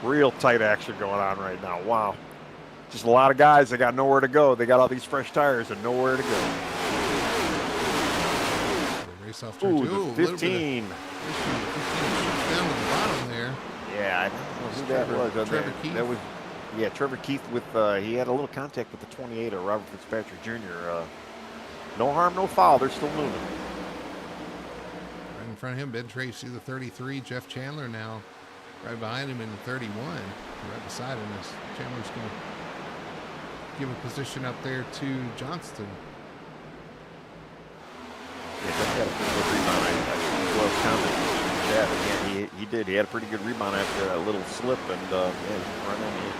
B: Real tight action going on right now. Wow. Just a lot of guys. They got nowhere to go. They got all these fresh tires and nowhere to go.
A: Race off turn 2.
B: 15.
A: Down to the bottom there.
B: Yeah, I don't know who that was.
A: Trevor Keith.
B: That was, Trevor Keith with, he had a little contact with the 28 of Robert Fitzpatrick Jr. No harm, no foul. They're still moving.
A: Right in front of him, Ben Tracy, the 33. Jeff Chandler now right behind him in the 31. Right beside him is Chandler's going to give a position up there to Johnston.
B: Yeah, Jeff had a pretty good rebound. I well commented in the chat. Again, he did. He had a pretty good rebound after that little slip, and he's running in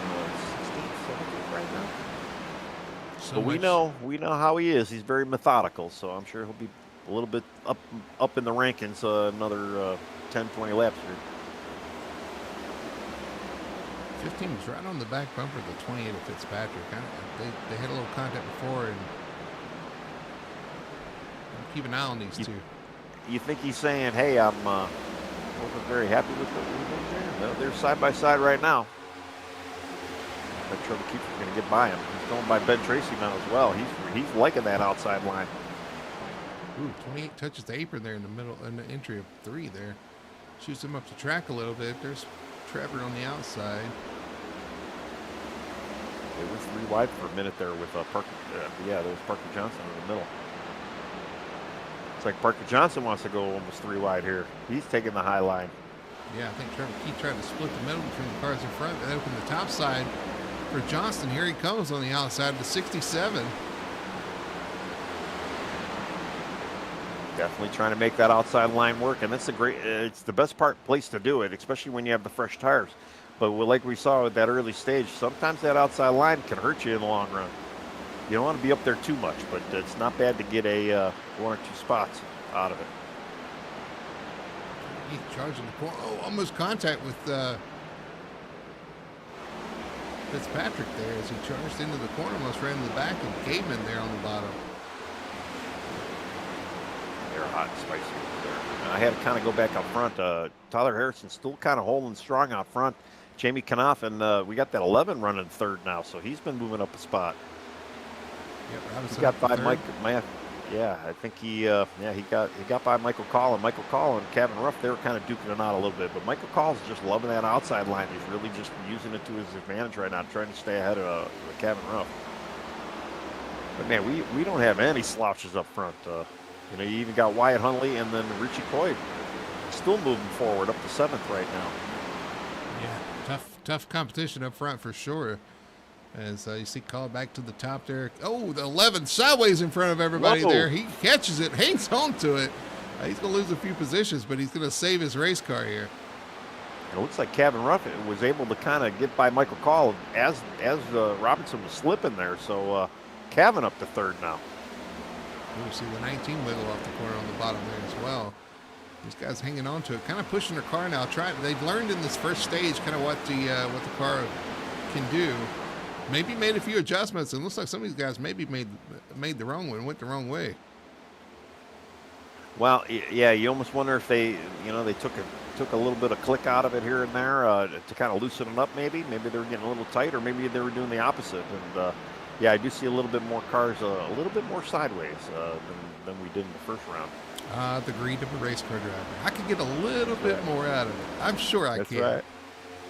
B: 16th, 17th right now. But we know how he is. He's very methodical, so I'm sure he'll be a little bit up in the rankings another 10, 20 laps here.
A: 15 was right on the back bumper of the 28 of Fitzpatrick. They had a little contact before, and keep an eye on these two.
B: You think he's saying, hey, I wasn't very happy with what we did there? No, they're side by side right now. But Trevor Keefer's going to get by him. He's going by Ben Tracy now as well. He's liking that outside line.
A: Ooh, 28 touches the apron there in the middle, in the entry of 3 there. Shoots him up the track a little bit. There's Trevor on the outside.
B: It was 3 wide for a minute there with Parker. Yeah, there's Parker Johnson in the middle. It's like Parker Johnson wants to go almost 3 wide here. He's taking the high line.
A: Yeah, I think Trevor Keith tried to split the middle between the cars in front and open the top side for Johnston. Here he comes on the outside to 67.
B: Definitely trying to make that outside line work, and that's it's the best place to do it, especially when you have the fresh tires. But like we saw at that early stage, sometimes that outside line can hurt you in the long run. You don't want to be up there too much, but it's not bad to get a 1 or 2 spots out of it.
A: He's charging the corner. Oh, almost contact with Fitzpatrick there as he charged into the corner, almost ran in the back of Gateman there on the bottom.
B: They're hot and spicy there. And I had to kind of go back up front. Tyler Harrison still kind of holding strong out front. Jamie Knopf, and we got that 11 running third now, so he's been moving up a spot.
A: Yep,
B: he got by Mike. Yeah, I think he got by Michael Call, and Michael Call and Kevin Ruff, they were kind of duking it out a little bit, but Michael Call's just loving that outside line. He's really just using it to his advantage right now, trying to stay ahead of Kevin Ruff. But man, we don't have any slouches up front. You even got Wyatt Hunley and then Richie Coy still moving forward up to 7th right now.
A: Yeah, tough competition up front for sure. As you see, call back to the top there. Oh, the 11 sideways in front of everybody. Whoa. There. He catches it, hangs on to it. He's going to lose a few positions, but he's going to save his race car here.
B: It looks like Kevin Ruff was able to kind of get by Michael Call as Robinson was slipping there. So Kevin up to 3rd now.
A: You see the 19 wiggle off the corner on the bottom there as well. These guys hanging on to it, kind of pushing their car now. They've learned in this first stage kind of what the car can do. Maybe made a few adjustments, and looks like some of these guys maybe made the wrong one, went the wrong way.
B: Well, yeah, you almost wonder if they took a little bit of click out of it here and there to kind of loosen it up. Maybe they were getting a little tight, or maybe they were doing the opposite. And yeah, I do see a little bit more cars, a little bit more sideways than we did in the first round.
A: The greed of a race car driver. I could get a little bit more out of it. I'm sure I can.
B: Right.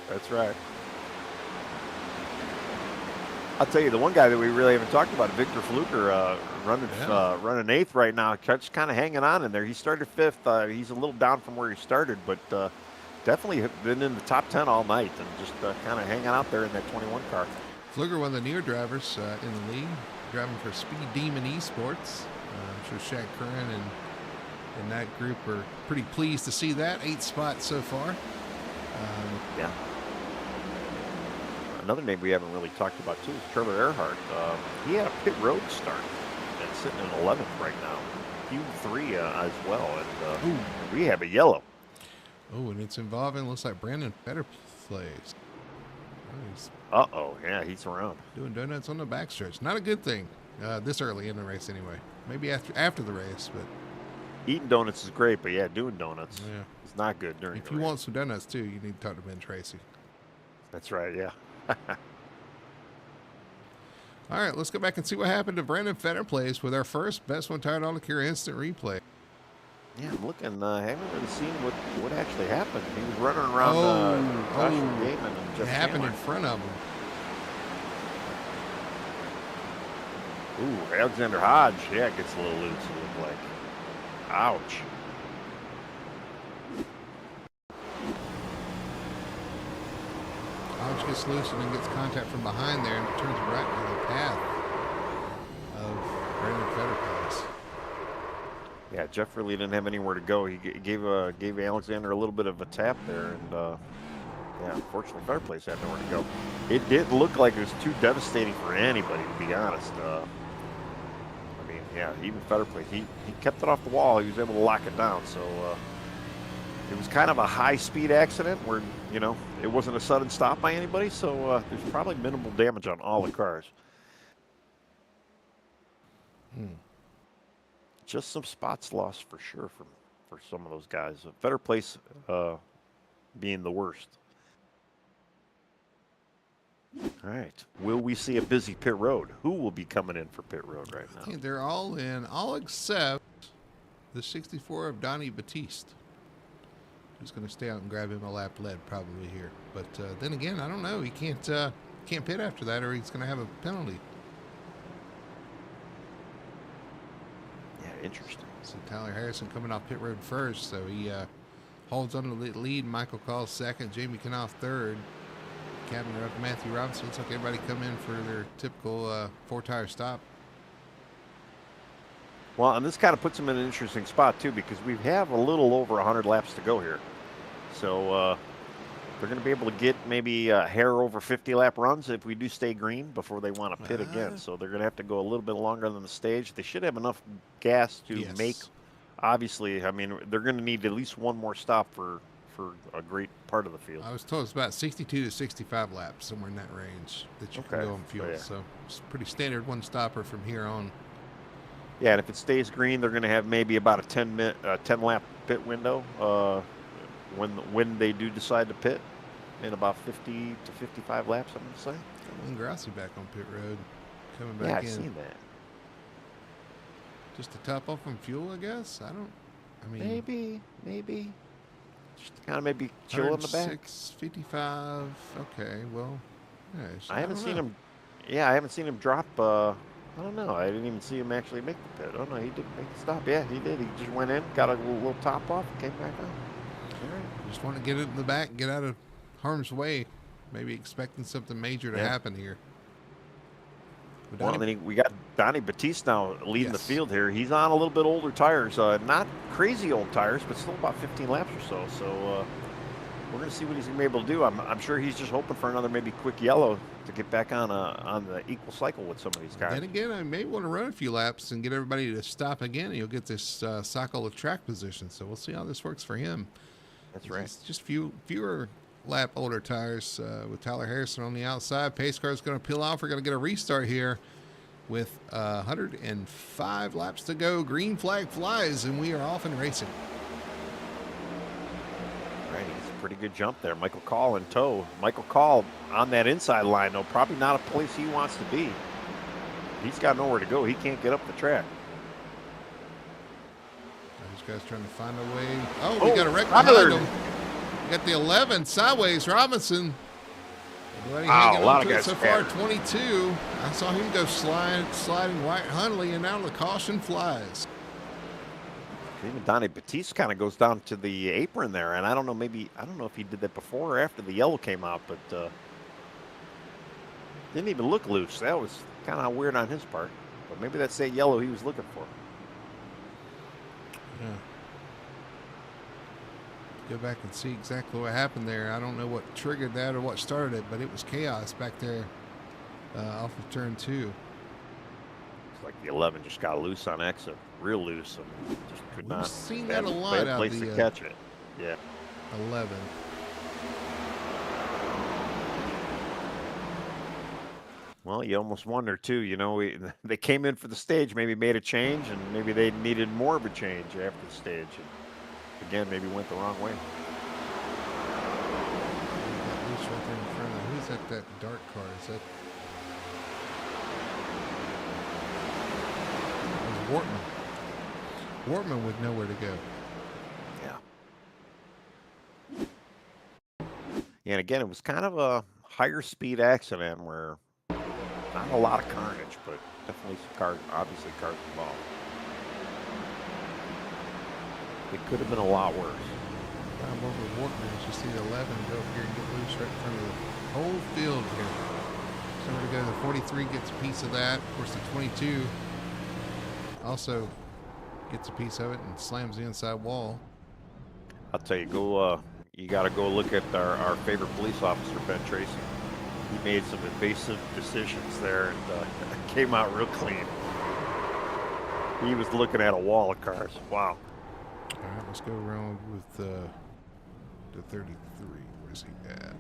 B: That's right. I'll tell you, the one guy that we really haven't talked about, Victor Fluker, running 8th right now. Just kind of hanging on in there. He started 5th. He's a little down from where he started, but definitely been in the top 10 all night and just kind of hanging out there in that 21 car.
A: Fluker, one of the newer drivers in the league, driving for Speed Demon Esports. I'm sure Shaq Curran and that group are pretty pleased to see that. 8th spot so far.
B: Yeah. Another name we haven't really talked about too is Trevor Earhart. He had a pit road start and sitting in 11th right now. Q3 as well, and we have a yellow.
A: Oh, and it's involving, looks like Brandon Fetter plays.
B: Yeah, he's around.
A: Doing donuts on the backstretch. Not a good thing this early in the race anyway. Maybe after the race, but.
B: Eating donuts is great, but yeah, doing donuts is not good during the race.
A: If you want some donuts too, you need to talk to Ben Tracy.
B: That's right, yeah.
A: All right, let's go back and see what happened to Brandon Fetter plays with our first Best One Tire All Cure instant replay.
B: Yeah, I'm looking. Haven't really seen what actually happened. He was running around Joshua Gateman and Jeff
A: It happened
B: Chandler.
A: in front of him.
B: Ooh, Alexander Hodge. Yeah, it gets a little loose, it looked like. Ouch.
A: Hodge gets loose and then gets contact from behind there and turns right into the path of Brandon Fetter plays.
B: Yeah, Jeff really didn't have anywhere to go. He gave Alexander a little bit of a tap there, and yeah, unfortunately, Fireplace had nowhere to go. It didn't look like it was too devastating for anybody, to be honest. I mean, yeah, even Fireplace, he kept it off the wall. He was able to lock it down. So, it was kind of a high-speed accident where, it wasn't a sudden stop by anybody, so there's probably minimal damage on all the cars. Just some spots lost for sure for some of those guys. A better place being the worst. All right. Will we see a busy pit road? Who will be coming in for pit road right now?
A: I think they're all in, all except the 64 of Donnie Batiste. He's going to stay out and grab him a lap lead probably here. But then again, I don't know. He can't pit after that, or he's going to have a penalty.
B: Yeah, interesting.
A: So Tyler Harrison coming off pit road first, so he holds on to the lead. Michael Call second, Jamie Knauf third. Captain up Matthew Robinson. Looks like everybody come in for their typical 4-tire stop.
B: Well, and this kind of puts them in an interesting spot too, because we have a little over 100 laps to go here. So they're going to be able to get maybe a hair over 50 lap runs if we do stay green before they want to pit again. So they're going to have to go a little bit longer than the stage. They should have enough gas to make, obviously, I mean, they're going to need at least one more stop for a great part of the field.
A: I was told it's about 62 to 65 laps, somewhere in that range that you can go on fuel. So it's pretty standard one stopper from here on.
B: Yeah, and if it stays green, they're going to have maybe about a 10 lap pit window when they do decide to pit, in about 50 to 55 laps, I'm going to say.
A: Lynn Grassi back on pit road, coming back in.
B: Yeah, I've seen that.
A: Just to top off on fuel, I guess. I mean,
B: maybe. Just kind of maybe chill in the back.
A: 55. Okay, well, yeah,
B: I haven't seen him. Yeah, I haven't seen him drop. I don't know. I didn't even see him actually make the pit. Oh no, he didn't make the stop. Yeah, he did. He just went in, got a little top off, and came back on. All right.
A: Just want to get it in the back, get out of harm's way. Maybe expecting something major to happen here.
B: Well, then we got Donnie Batiste now leading the field here. He's on a little bit older tires, not crazy old tires, but still about 15 laps or so. So we're going to see what he's going to be able to do. I'm sure he's just hoping for another maybe quick yellow to get back on the equal cycle with some of these cars.
A: Then again, I may want to run a few laps and get everybody to stop again, and you'll get this cycle of track position. So we'll see how this works for him.
B: That's right.
A: It's just fewer lap older tires with Tyler Harrison on the outside. Pace car is going to peel off. We're going to get a restart here with 105 laps to go. Green flag flies, and we are off and racing.
B: Right, it's a pretty good jump there. Michael Call in tow. Michael Call on that inside line, though, probably not a place he wants to be. He's got nowhere to go. He can't get up the track.
A: These guys trying to find a way. Oh, we got a wreck behind him. Got the 11 sideways. Robinson.
B: Wow, a lot of guys
A: so far. 22. I saw him go sliding right Hundley, and now the caution flies.
B: Even Donnie Batiste kind of goes down to the apron there, and I don't know if he did that before or after the yellow came out, but didn't even look loose. That was kind of weird on his part, but maybe that's that yellow he was looking for.
A: Yeah. Go back and see exactly what happened there. I don't know what triggered that or what started it, but it was chaos back there off of turn 2.
B: It's like the 11 just got loose on exit, real loose, and just could not.
A: We've seen that a lot out
B: place
A: the
B: to catch it. Yeah.
A: 11.
B: Well, you almost wonder too. They came in for the stage, maybe made a change, and maybe they needed more of a change after the stage. And again, maybe went the wrong way.
A: Loose right there in front of them. Who's at that dark car? Is that Wortman? Wortman with nowhere to go.
B: Yeah. And again, it was kind of a higher speed accident where not a lot of carnage, but definitely some cars, obviously cars involved. It could have been a lot worse.
A: I'm over Wortman. As you see the 11 go up here and get loose right in front of the whole field here. Somewhere to go. The 43 gets a piece of that. Of course, the 22 also gets a piece of it and slams the inside wall.
B: I'll tell you, you got to go look at our favorite police officer, Ben Tracy. He made some evasive decisions there and came out real clean. He was looking at a wall of cars. Wow.
A: All right, let's go around with to 33. Where's he at?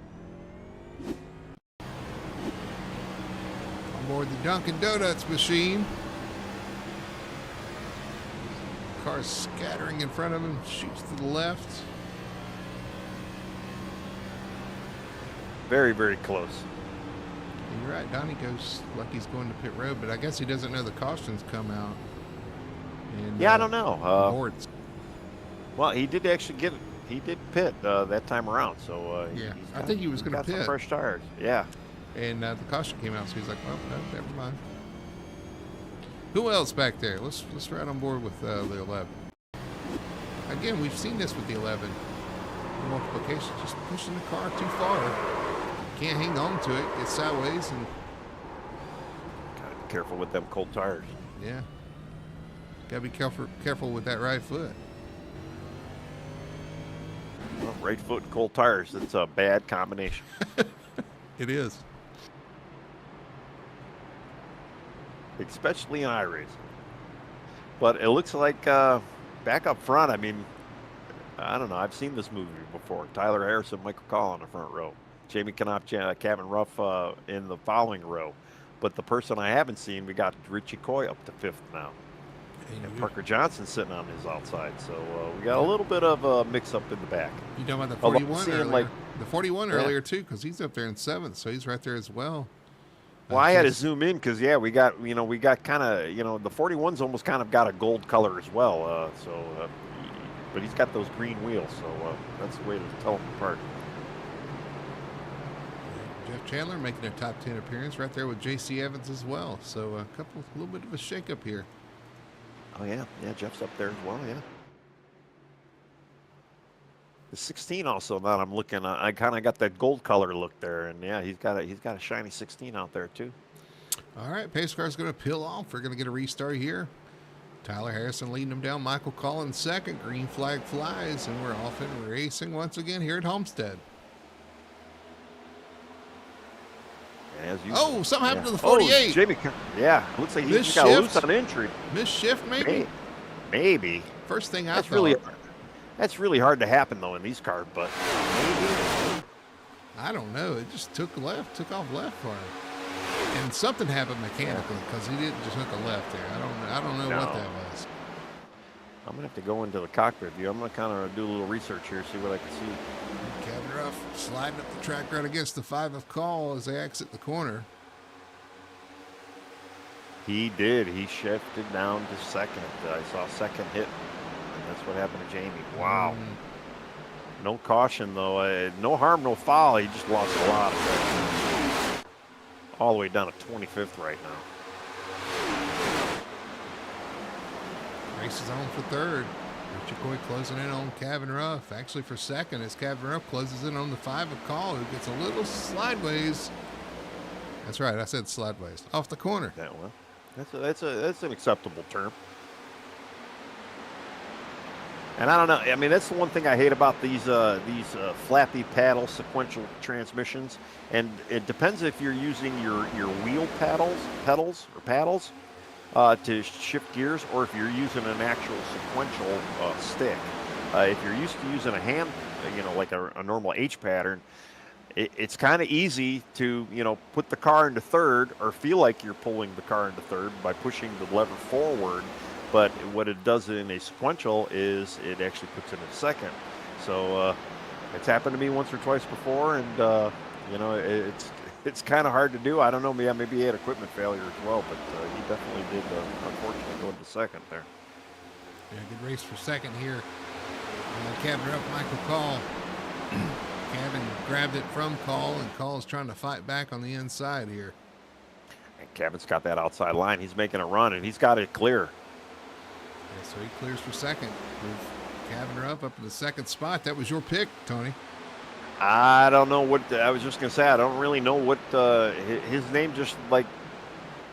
A: On board the Dunkin' Donuts machine. Car's scattering in front of him, shoots to the left.
B: Very, very close.
A: And you're right, Donnie goes like he's going to pit road, but I guess he doesn't know the cautions come out. And,
B: yeah, I don't know.
A: Boards.
B: Well, he did actually get it. He did pit that time around, so
A: yeah, I think he was going to pit.
B: Some fresh tires, yeah.
A: And the caution came out, so he's like, "Well, no, never mind." Who else back there? Let's ride on board with the 11. Again, we've seen this with the 11. Multiplication, just pushing the car too far. Can't hang on to it. It's sideways, and
B: gotta be careful with them cold tires.
A: Yeah, gotta be careful with that right foot.
B: Well, right foot and cold tires, it's a bad combination.
A: It is.
B: Especially in iRacing. But it looks like back up front, I mean, I don't know. I've seen this movie before. Tyler Harrison, Michael Call in the front row. Jamie Knopf, Kevin Ruff in the following row. But the person I haven't seen, we got Richie Coy up to 5th now. And Parker Johnson sitting on his outside. So we got a little bit of a mix-up in the back.
A: You talking about the 41 earlier?
B: Like,
A: the 41 earlier, too, because he's up there in 7th, so he's right there as well.
B: Well, I had to zoom in because, yeah, we got kind of, the 41's almost kind of got a gold color as well. But he's got those green wheels, so that's the way to tell them apart.
A: Jeff Chandler making a top 10 appearance right there with J.C. Evans as well. So a little bit of a shakeup here.
B: Oh, yeah. Yeah, Jeff's up there as well, yeah. The 16 also, that I'm looking at, I kind of got that gold color look there. And, yeah, he's got a shiny 16 out there, too.
A: All right, pace car's going to peel off. We're going to get a restart here. Tyler Harrison leading them down. Michael Collins second. Green flag flies, and we're off and racing once again here at Homestead. Oh, something happened to the 48.
B: Oh, Jamie, yeah, looks like he just got loose on entry.
A: Misshift, maybe?
B: Maybe.
A: First thing I thought.
B: That's really hard to happen, though, in these cars, but maybe.
A: I don't know. It just took off left for him. And something happened mechanically because he didn't just hook a left there. I don't know what that was.
B: I'm going to have to go into the cockpit view. I'm going to kind of do a little research here, see what I can see.
A: Kevin Ruff sliding up the track right against the 5 of call as they exit the corner.
B: He did. He shifted down to second. I saw second hit, and that's what happened to Jamie. Wow. No caution, though. No harm, no foul. He just lost a lot of time. All the way down to 25th right now.
A: Race is on for third. Richie Coy closing in on Kevin Ruff. Actually for second as Kevin Ruff closes in on the 5 of call, who gets a little slideways. That's right, I said slideways. Off the corner.
B: That one. That's an acceptable term. And I don't know. I mean, that's the one thing I hate about these flappy paddle sequential transmissions. And it depends if you're using your wheel pedals to shift gears, or if you're using an actual sequential stick. If you're used to using a hand, like a normal H pattern, it's kind of easy to, put the car into third or feel like you're pulling the car into third by pushing the lever forward. But what it does in a sequential is it actually puts it in second. So it's happened to me once or twice before, and it's kind of hard to do. I don't know, maybe he had equipment failure as well, but he definitely did, unfortunately, go into second there.
A: Yeah, good race for second here. Kevin Ruff, Michael Call. Kevin grabbed it from Call, and Call's trying to fight back on the inside here.
B: And Kevin's got that outside line. He's making a run, and he's got it clear.
A: Yeah, so he clears for second. With Kevin Ruff up in the second spot. That was your pick, Tony.
B: I don't know what I was just gonna say. I don't really know what his name. Just like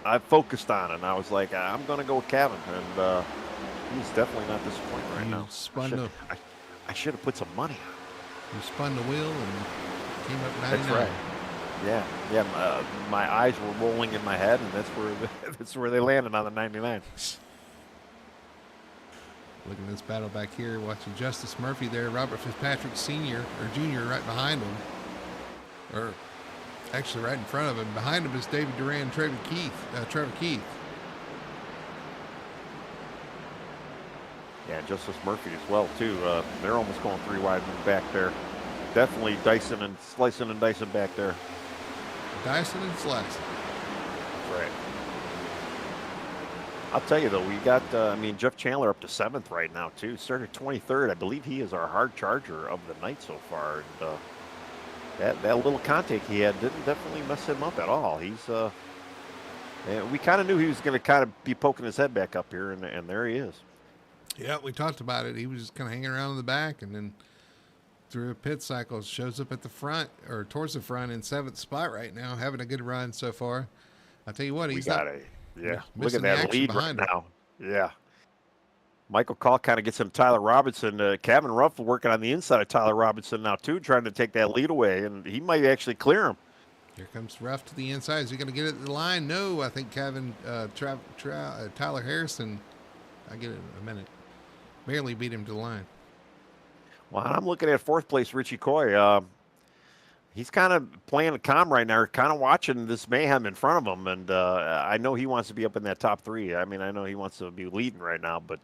B: I focused on it, and I was like, I'm gonna go with Kevin, and he's definitely not disappointing right now. I should have put some money on.
A: You spun the wheel and came up 99.
B: That's right. Yeah. My eyes were rolling in my head, and that's where they landed on the 99.
A: Looking at this battle back here, watching Justice Murphy there, Robert Fitzpatrick Sr. or Jr. right behind him. Or actually right in front of him. Behind him is David Duran, Trevor Keith.
B: Yeah, Justice Murphy as well, too. They're almost going 3 wide back there. Definitely dicing and slicing and dicing back there.
A: Dicing and slicing.
B: That's right. I'll tell you, though, we got, Jeff Chandler up to 7th right now, too. Started 23rd. I believe he is our hard charger of the night so far. And, that little contact he had didn't definitely mess him up at all. He's, we kind of knew he was going to kind of be poking his head back up here, and there he is.
A: Yeah, we talked about it. He was just kind of hanging around in the back, and then through a pit cycle, shows up at the front, or towards the front in 7th spot right now, having a good run so far. I'll tell you what, he's
B: look at that lead right now. Yeah. Michael Call kind of gets him Tyler Robinson. Kevin Ruff working on the inside of Tyler Robinson now, too, trying to take that lead away, and he might actually clear him.
A: Here comes Ruff to the inside. Is he going to get it at the line? No, I think Tyler Harrison, I'll get it in a minute, barely beat him to the line.
B: Well, I'm looking at 4th place, Richie Coy. He's kind of playing a calm right now, kind of watching this mayhem in front of him, and I know he wants to be up in that top 3. I know he wants to be leading right now, but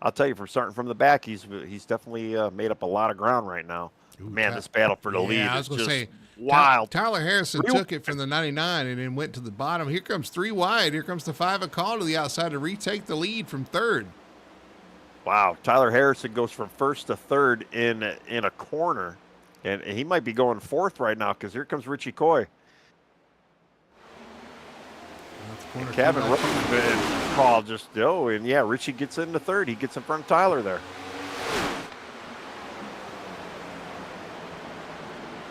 B: I'll tell you, from starting from the back, he's definitely made up a lot of ground right now. Ooh, man, this battle for the lead is just wild.
A: Tyler Harrison took it from the 99 and then went to the bottom. Here comes 3 wide. Here comes the 5 a call to the outside to retake the lead from 3rd.
B: Wow, Tyler Harrison goes from 1st to 3rd in a corner, and he might be going 4th right now because here comes Richie Coy. Kevin Ruff call just and yeah, Richie gets into 3rd. He gets in front of Tyler there.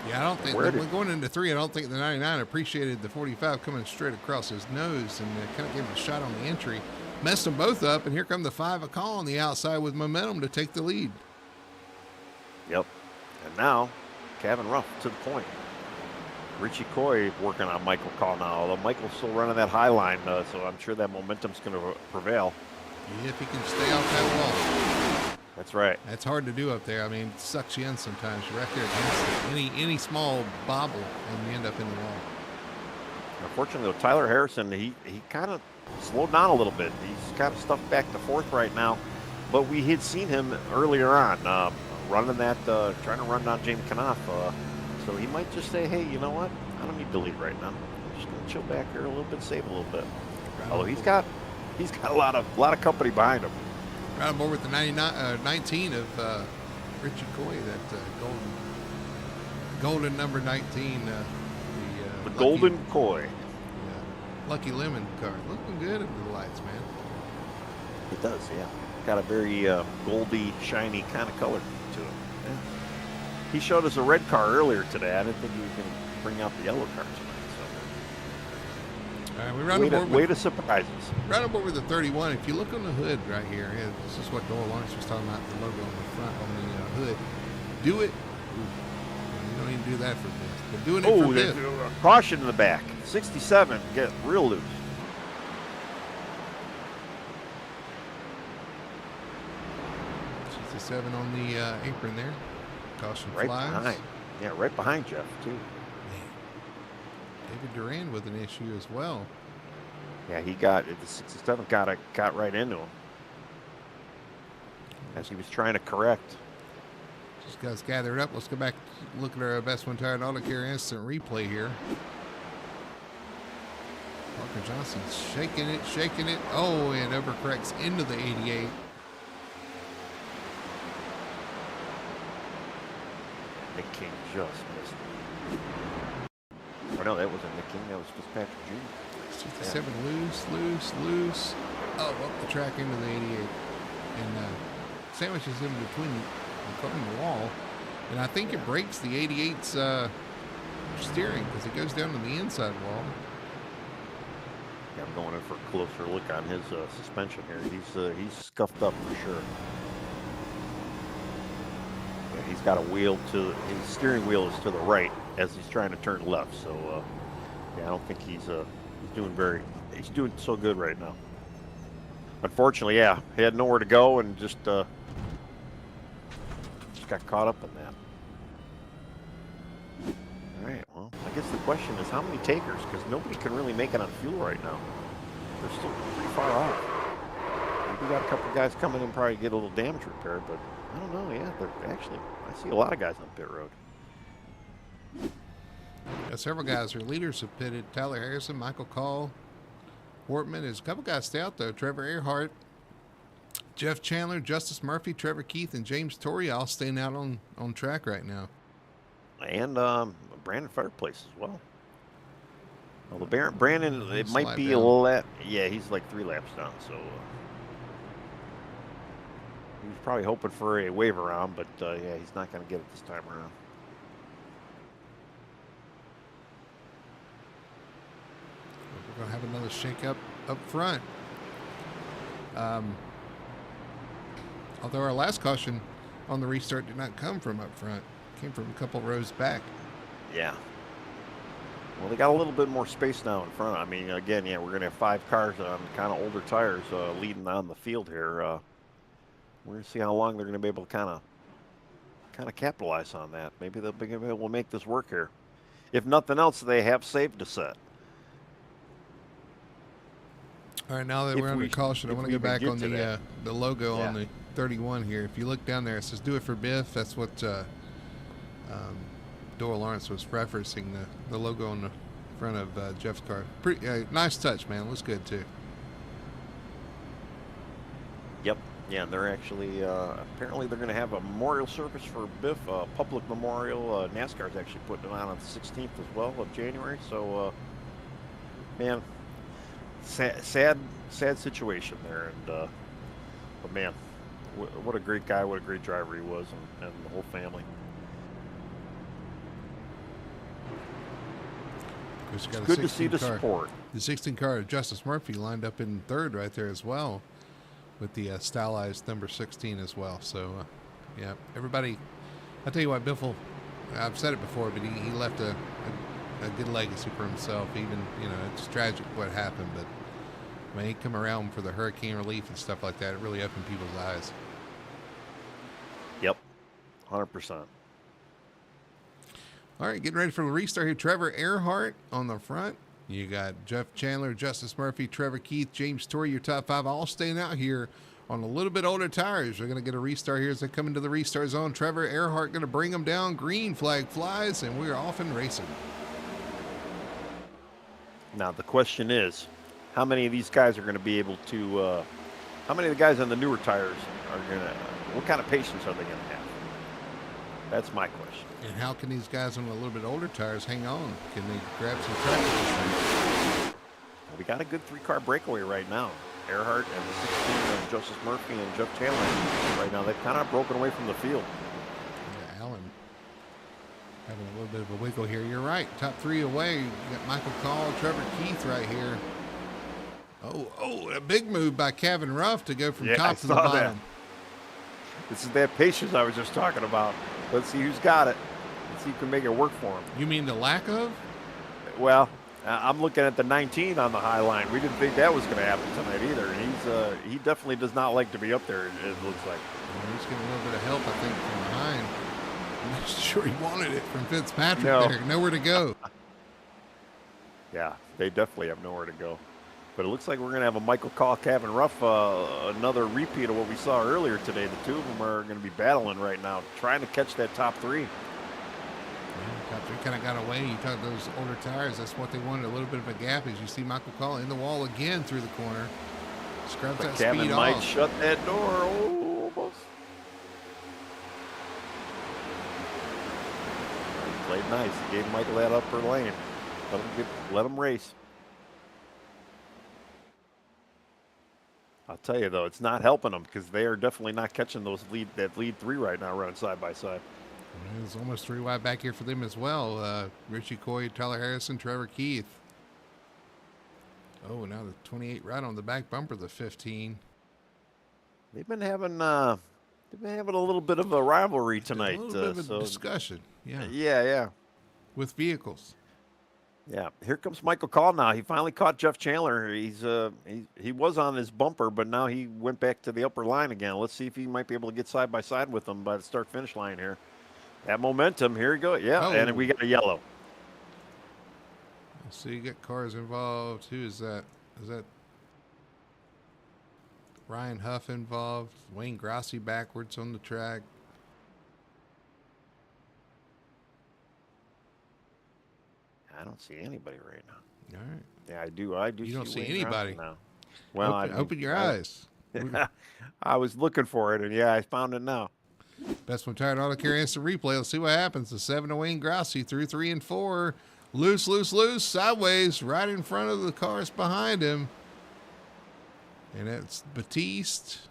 A: Yeah, I don't think going into 3. I don't think the 99 appreciated the 45 coming straight across his nose and kind of gave him a shot on the entry. Messed them both up, and here come the 5 a call on the outside with momentum to take the lead.
B: Yep. And now, Kevin Ruff to the point. Richie Coy working on Michael Call now, although Michael's still running that high line, so I'm sure that momentum's going to prevail.
A: If he can stay off that wall.
B: That's right.
A: That's hard to do up there. It sucks you in sometimes. You're right there against it. Any small bobble, and you end up in the wall.
B: Unfortunately, though, Tyler Harrison, he kind of slowed down a little bit. He's kind of stuffed back to 4th right now, but we had seen him earlier on running that, trying to run down James Knopf. So he might just say, hey, you know what? I don't need to lead right now. I'm just going to chill back here a little bit, save a little bit. Although he's got a lot of company behind him.
A: Right on board with the 19 of Richie Coy, that golden number 19.
B: The golden Coy.
A: Lucky Lemon card. Looking good under the lights, man.
B: It does, yeah. Got a very goldy, shiny kind of color to it. Yeah. He showed us a red car earlier today. I didn't think he was going to bring out the yellow car tonight. So.
A: All right, we run aboard.
B: Way to surprise us.
A: Right aboard with the 31. If you look on the hood right here, this is what Doyle Lawrence was talking about, the logo on the front on the hood. Do it. You don't even do that for this. But doing it for this.
B: Caution in the back. 67, get real loose.
A: Seven on the apron there. Caution
B: right
A: flies.
B: Behind. Yeah, right behind Jeff, too. Man.
A: David Duran with an issue as well.
B: Yeah, he got the 67 got right into him as he was trying to correct.
A: Just guys gathered up. Let's go back, look at our best one tired auto care instant replay here. Parker Johnson's shaking it. Oh, and overcorrects into the 88.
B: Nick King just missed it. Oh, no, that wasn't Nick King. That was Fitzpatrick Jr.
A: 67 loose. Oh, up the track into the 88. And sandwiches in between the wall. And I think it breaks the 88's steering because it goes down to the inside wall.
B: Yeah, I'm going in for a closer look on his suspension here. He's scuffed up for sure. He's got a wheel his steering wheel is to the right as he's trying to turn left. So, yeah, I don't think he's doing so good right now. Unfortunately, yeah, he had nowhere to go and just got caught up in that. All right, well, I guess the question is how many takers, because nobody can really make it on fuel right now. They're still pretty far off. We got a couple guys coming in probably get a little damage repaired, but I don't know. Yeah, they're actually, I see a lot of guys on pit road.
A: Several guys are leaders have pitted. Tyler Harrison, Michael Call, Wortman. There's a couple guys stay out though. Trevor Earhart, Jeff Chandler, Justice Murphy, Trevor Keith, and James Torrey all staying out on track right now.
B: And Brandon Fireplace as well. Well, the Brandon, it might be a lap. Yeah, he's like 3 laps down, so he was probably hoping for a wave around, but yeah, he's not going to get it this time around.
A: We're going to have another shake-up up front. Although our last caution on the restart did not come from up front. It came from a couple rows back.
B: Yeah. Well, they got a little bit more space now in front. I mean, again, yeah, we're going to have 5 cars on kind of older tires leading on the field here. We're going to see how long they're going to be able to kind of capitalize on that. Maybe they'll be able to make this work here. If nothing else, they have saved a set.
A: All right, now that we're under caution, I want to go back on the logo on the 31 here. If you look down there, it says "Do It for Biff." That's what Doyle Lawrence was referencing, the logo on the front of Jeff's car. Pretty nice touch, man. Looks good too.
B: Yep. Yeah, they're actually apparently they're going to have a memorial service for Biff, public memorial. NASCAR's actually putting it on the 16th as well of January. So, man. Sad situation there, and but man, what a great guy, what a great driver he was, and the whole family. It's good to see the support.
A: The 16 car of Justice Murphy lined up in third right there as well, with the stylized number 16 as well. So, yeah, everybody. I tell you what, Biffle, I've said it before, but he left a good legacy for himself. Even, it's tragic what happened, but when he come around for the hurricane relief and stuff like that, it really opened people's eyes.
B: Yep, 100%.
A: All right, getting ready for the restart here. Trevor Earhart on the front. You got Jeff Chandler, Justice Murphy, Trevor Keith, James Torrey, your top 5, all staying out here on a little bit older tires. They're going to get a restart here as they come into the restart zone. Trevor Earhart going to bring them down. Green flag flies, and we're off and racing.
B: Now, the question is, how many of these guys are going to be able to, how many of the guys on the newer tires are going to, what kind of patience are they going to have? That's my question.
A: And how can these guys on a little bit older tires hang on? Can they grab some traction?
B: We got a good 3-car breakaway right now. Earhart and the 16 and Justice Murphy and Jeff Chandler. Right now, they've kind of broken away from the field.
A: Yeah, Allen having a little bit of a wiggle here. You're right. Top 3 away. You got Michael Call, Trevor Keith right here. Oh, a big move by Kevin Ruff to go from top to the bottom. That.
B: This is that patience I was just talking about. Let's see who's got it. Let's see who can make it work for him.
A: You mean the lack of?
B: Well, I'm looking at the 19 on the high line. We didn't think that was going to happen tonight either. He definitely does not like to be up there, it looks like.
A: Well, he's getting a little bit of help, I think, from behind. I'm not sure he wanted it from Fitzpatrick there. Nowhere to go.
B: Yeah, they definitely have nowhere to go. But it looks like we're going to have a Michael Call, Kevin Ruff, another repeat of what we saw earlier today. The two of them are going to be battling right now, trying to catch that top 3.
A: Yeah, top 3 kind of got away. You talk those older tires. That's what they wanted, a little bit of a gap. As you see Michael Call in the wall again through the corner. Scrubs that
B: Kevin
A: speed
B: might
A: off.
B: shut that door. Oh, almost. He played nice. He gave Michael that upper lane. Let him race. I'll tell you though, it's not helping them because they are definitely not catching that lead 3 right now, running side by side.
A: It's almost 3 wide back here for them as well. Richie Coy, Tyler Harrison, Trevor Keith. Oh, now the 28 right on the back bumper, the 15.
B: They've been having a little bit of a rivalry tonight.
A: A little bit of a discussion. Yeah.
B: Yeah.
A: With vehicles.
B: Yeah, here comes Michael Call now. He finally caught Jeff Chandler. He was on his bumper, but now he went back to the upper line again. Let's see if he might be able to get side by side with him by the start finish line here. That momentum, here we go. Yeah, and
A: Oh,
B: we got a yellow.
A: so you get cars involved. Who is that? Is that Ryan Huff involved? Wayne Grossi backwards on the track.
B: I don't see anybody right now.
A: All right.
B: Yeah, I do. I do.
A: You don't see
B: Wayne
A: anybody.
B: Grossi now. Well,
A: Open your eyes.
B: I was looking for it, and yeah, I found it now.
A: Best one tired auto carry instant replay. Let's see what happens. The 7 to Wayne Grossi through 3 and 4. Loose, sideways, right in front of the cars behind him. And that's Batiste.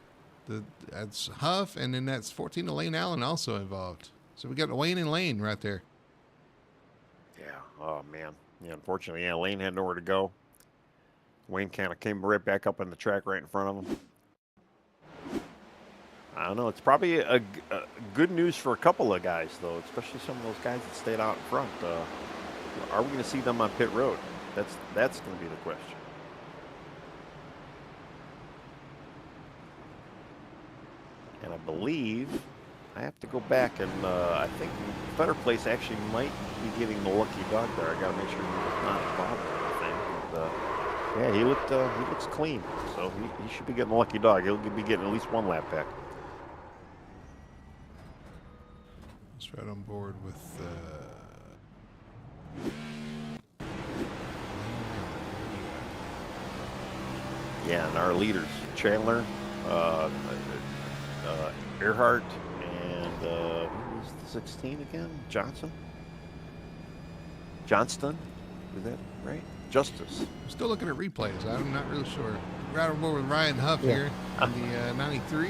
A: That's Huff, and then that's 14 to Lane Allen also involved. So we got Wayne and Lane right there.
B: Yeah. Oh man. Yeah. Unfortunately, yeah. Lane had nowhere to go. Wayne kind of came right back up on the track right in front of him. I don't know. It's probably a good news for a couple of guys, though, especially some of those guys that stayed out in front. Are we going to see them on pit road? That's going to be the question. And I believe I have to go back and I think Better Place actually might be getting the lucky dog there. I got to make sure he's not involved in anything. But, yeah, he looks clean, so he should be getting the lucky dog. He'll be getting at least one lap back.
A: It's right on board with.
B: Yeah, and our leaders, Chandler, Earhart, and who's the 16 again? Johnston? Is that right? Justice.
A: I'm still looking at replays. I'm not really sure. Right on board with Ryan Huff here in the 93.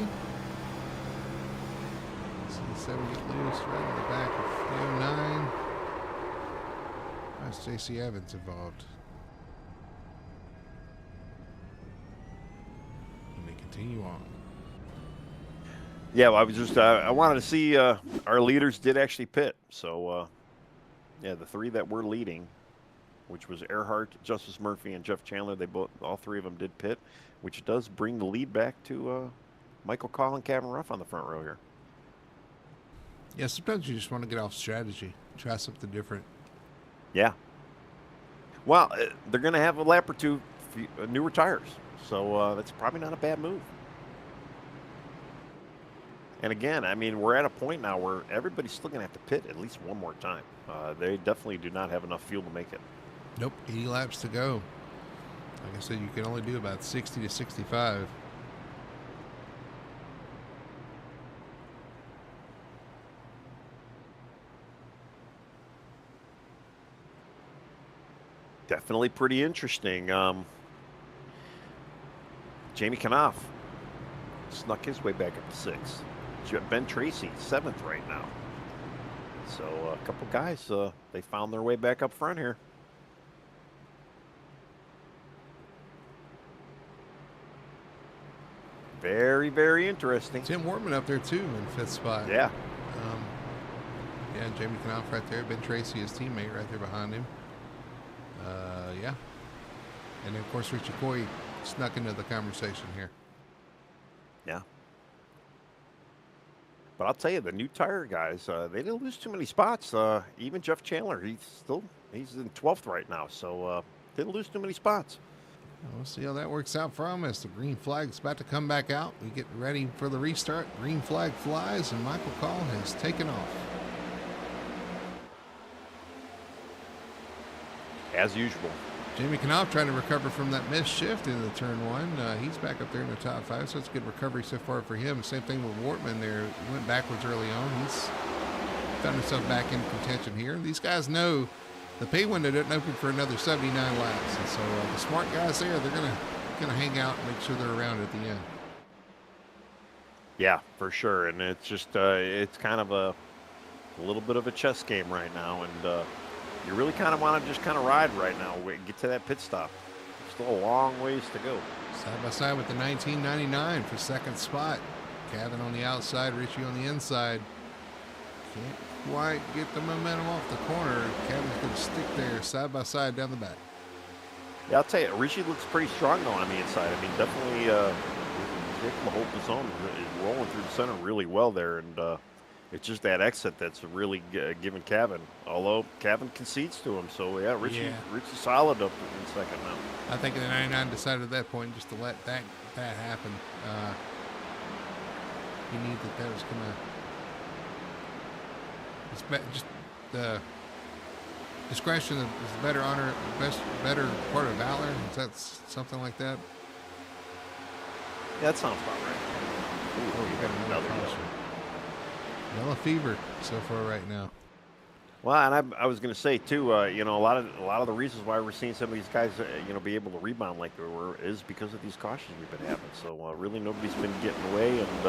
A: See the 7 get loose right in the back of the 09. That's J.C. Evans involved. And they continue on.
B: Yeah, well, I was just I wanted to see our leaders did actually pit. So yeah, the 3 that were leading, which was Earhart, Justice Murphy, and Jeff Chandler, all 3 of them did pit, which does bring the lead back to Michael Call and Kevin Ruff on the front row here.
A: Yeah, sometimes you just want to get off strategy, try something different.
B: Yeah. Well, they're going to have a lap or 2 newer tires, so that's probably not a bad move. And again, I mean, we're at a point now where everybody's still going to have to pit at least one more time. They definitely do not have enough fuel to make it.
A: Nope, 80 laps to go. Like I said, you can only do about 60 to 65.
B: Definitely pretty interesting. Jamie Knopf snuck his way back up to 6th. Ben Tracy, 7th right now. So a couple guys, they found their way back up front here. Very, very interesting.
A: Tim Wortman up there too in 5th spot.
B: Yeah.
A: Yeah, Jamie Knopf right there. Ben Tracy, his teammate, right there behind him. Yeah. And then, of course, Richie Coy snuck into the conversation here.
B: Yeah. But I'll tell you, the new tire guys, they didn't lose too many spots. Even Jeff Chandler, he's in 12th right now, so didn't lose too many spots.
A: We'll see how that works out for him as the green flag's about to come back out. We get ready for the restart. Green flag flies, and Michael Call has taken off.
B: As usual.
A: Jamie Knopf trying to recover from that missed shift into turn 1. He's back up there in the top 5, so it's a good recovery so far for him. Same thing with Wortman there. He went backwards early on. He's found himself back in contention here. These guys know the pay window doesn't open for another 79 laps. And so the smart guys there, they're gonna hang out and make sure they're around at the end.
B: Yeah, for sure. And it's just it's kind of a little bit of a chess game right now, and you really kind of want to just kind of ride right now. Get to that pit stop. Still a long ways to go.
A: Side by side with the 1999 for 2nd spot. Kevin on the outside, Richie on the inside. quite get the momentum off the corner. Kevin's going to stick there side by side down the back.
B: Yeah, I'll tell you, Rishi looks pretty strong though on the inside. I mean, definitely he's able to hold his own, is rolling through the center really well there, and it's just that exit that's really giving Cavan. Although Cavan concedes to him, so yeah, Richie's solid up in second now.
A: I think the 99 decided at that point just to let that happen. He knew that was gonna. Just the discretion is better honor, better part of valor. Is that something like that?
B: Yeah, that sounds about right.
A: Ooh, you got another caution. Yellow fever so far right now.
B: Well, and I was going to say too, you know, a lot of the reasons why we're seeing some of these guys, you know, be able to rebound like they were is because of these cautions we've been having. So really, nobody's been getting away, and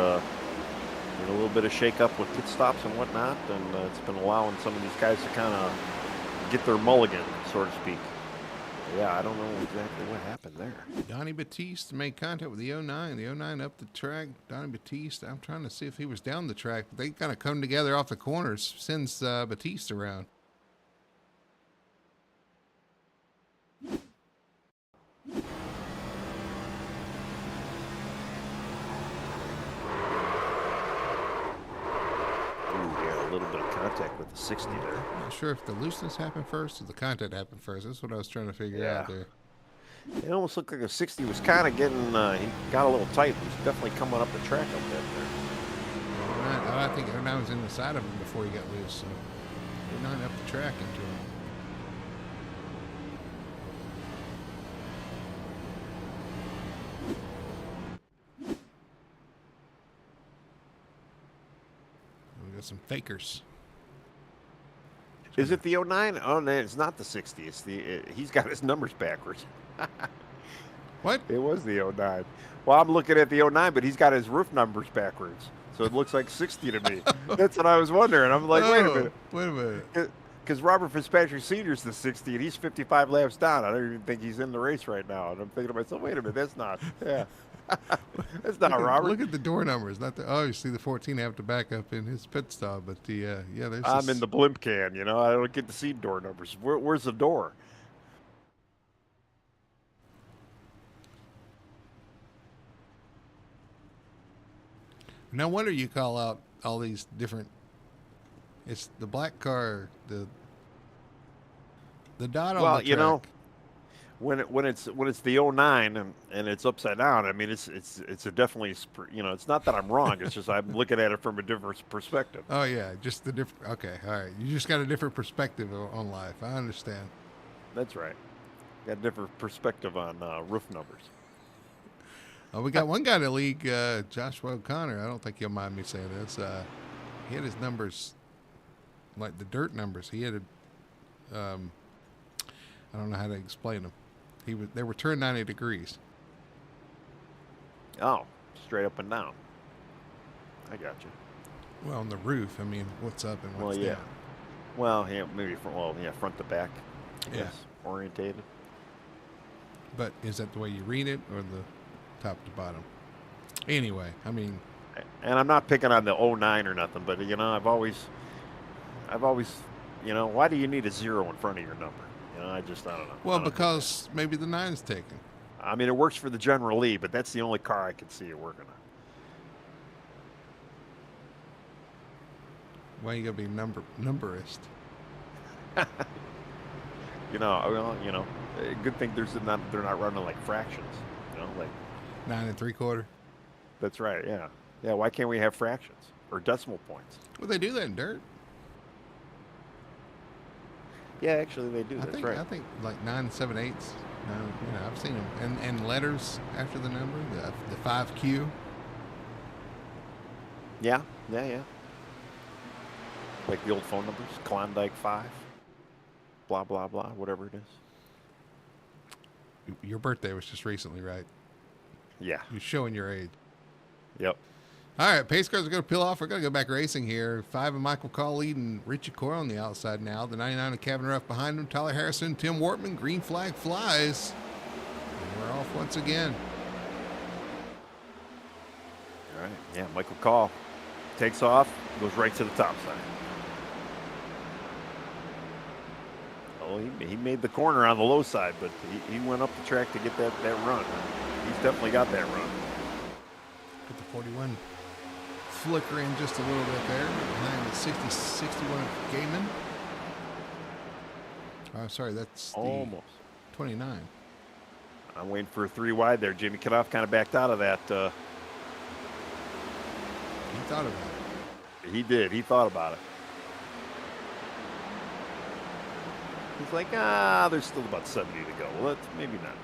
B: you know, a little bit of shake up with pit stops and whatnot, and it's been allowing some of these guys to kind of get their mulligan, so to speak. Yeah, I don't know exactly what happened there.
A: Donnie Batiste made contact with the 09. The 09 up the track. Donnie Batiste, I'm trying to see if he was down the track, but they kind of come together off the corners, sends Batiste around.
B: A little bit of contact with the 60 there.
A: I'm not sure if the looseness happened first or the contact happened first. That's what I was trying to figure out there.
B: It almost looked like a 60 was kind of getting, he got a little tight. He was definitely coming up the track a bit there.
A: I think 09 was in the side of him before he got loose. So 09 up the track into him. We got some fakers.
B: Is it the 09? Oh, no, it's not the 60. It's he's got his numbers backwards.
A: What?
B: It was the 09. Well, I'm looking at the 09, but he's got his roof numbers backwards. So it looks like 60 to me. That's what I was wondering. I'm like, wait a minute. Because Robert Fitzpatrick Sr.'s the 60, and he's 55 laps down. I don't even think he's in the race right now. And I'm thinking to myself, wait a minute, that's not. Yeah. That's not Robert.
A: Look at the door numbers. Not the. Oh, you see the 14 have to back up in his pit stop, but the there's.
B: I'm in the blimp can, you know. I don't get to see door numbers. Where's the door?
A: No wonder you call out all these different. It's the black car, the dot on the track.
B: Well, you know, when it's the 09 and it's upside down, I mean it's a definitely, you know, it's not that I'm wrong. It's just I'm looking at it from a different perspective.
A: Oh yeah, just the different. Okay, all right. You just got a different perspective on life. I understand.
B: That's right. Got a different perspective on roof numbers.
A: Oh, we got one guy in the league, Joshua O'Connor. I don't think you'll mind me saying this. He had his numbers, like the dirt numbers. He had I don't know how to explain them. They were turned 90 degrees.
B: Oh, straight up and down. I got you.
A: Well, on the roof. I mean, what's up and what's down.
B: Well, yeah, maybe front to back.
A: Yeah.
B: Orientated.
A: But is that the way you read it, or the top to bottom? Anyway, I mean,
B: and I'm not picking on the 09 or nothing, but you know, I've always, you know, why do you need a 0 in front of your number? You know, I don't know.
A: Well, because maybe the 9's taken.
B: I mean, it works for the General Lee, but that's the only car I can see it working on.
A: Why you gotta be numberist?
B: You know, good thing they're not running like fractions. You know, like
A: 9 3/4.
B: That's right. Yeah. Yeah. Why can't we have fractions or decimal points?
A: Well, they do that in dirt.
B: Yeah, actually they do. That's right.
A: I think like 9 7/8. No, I've seen them, and letters after the number, the 5Q.
B: Yeah. Like the old phone numbers, Klondike 5, blah blah blah, whatever it is.
A: Your birthday was just recently, right?
B: Yeah.
A: You're showing your age.
B: Yep.
A: All right, pace cars are going to peel off. We're going to go back racing here. 5 and Michael Call leading Richie Coyle on the outside now. The 99 of Kevin Ruff behind him. Tyler Harrison, Tim Wortman. Green flag flies. And we're off once again.
B: All right. Yeah, Michael Call takes off, goes right to the top side. Well, he made the corner on the low side, but he went up the track to get that run. He's definitely got that run.
A: Put the 41 flickering just a little bit there behind the 61 of Gaiman. Oh, sorry, that's
B: almost
A: 29.
B: I'm waiting for a 3 wide there. Jamie Kanoff kind of backed out of that.
A: He thought about it.
B: He did. He thought about it. He's like, there's still about 70 to go. Well, maybe not.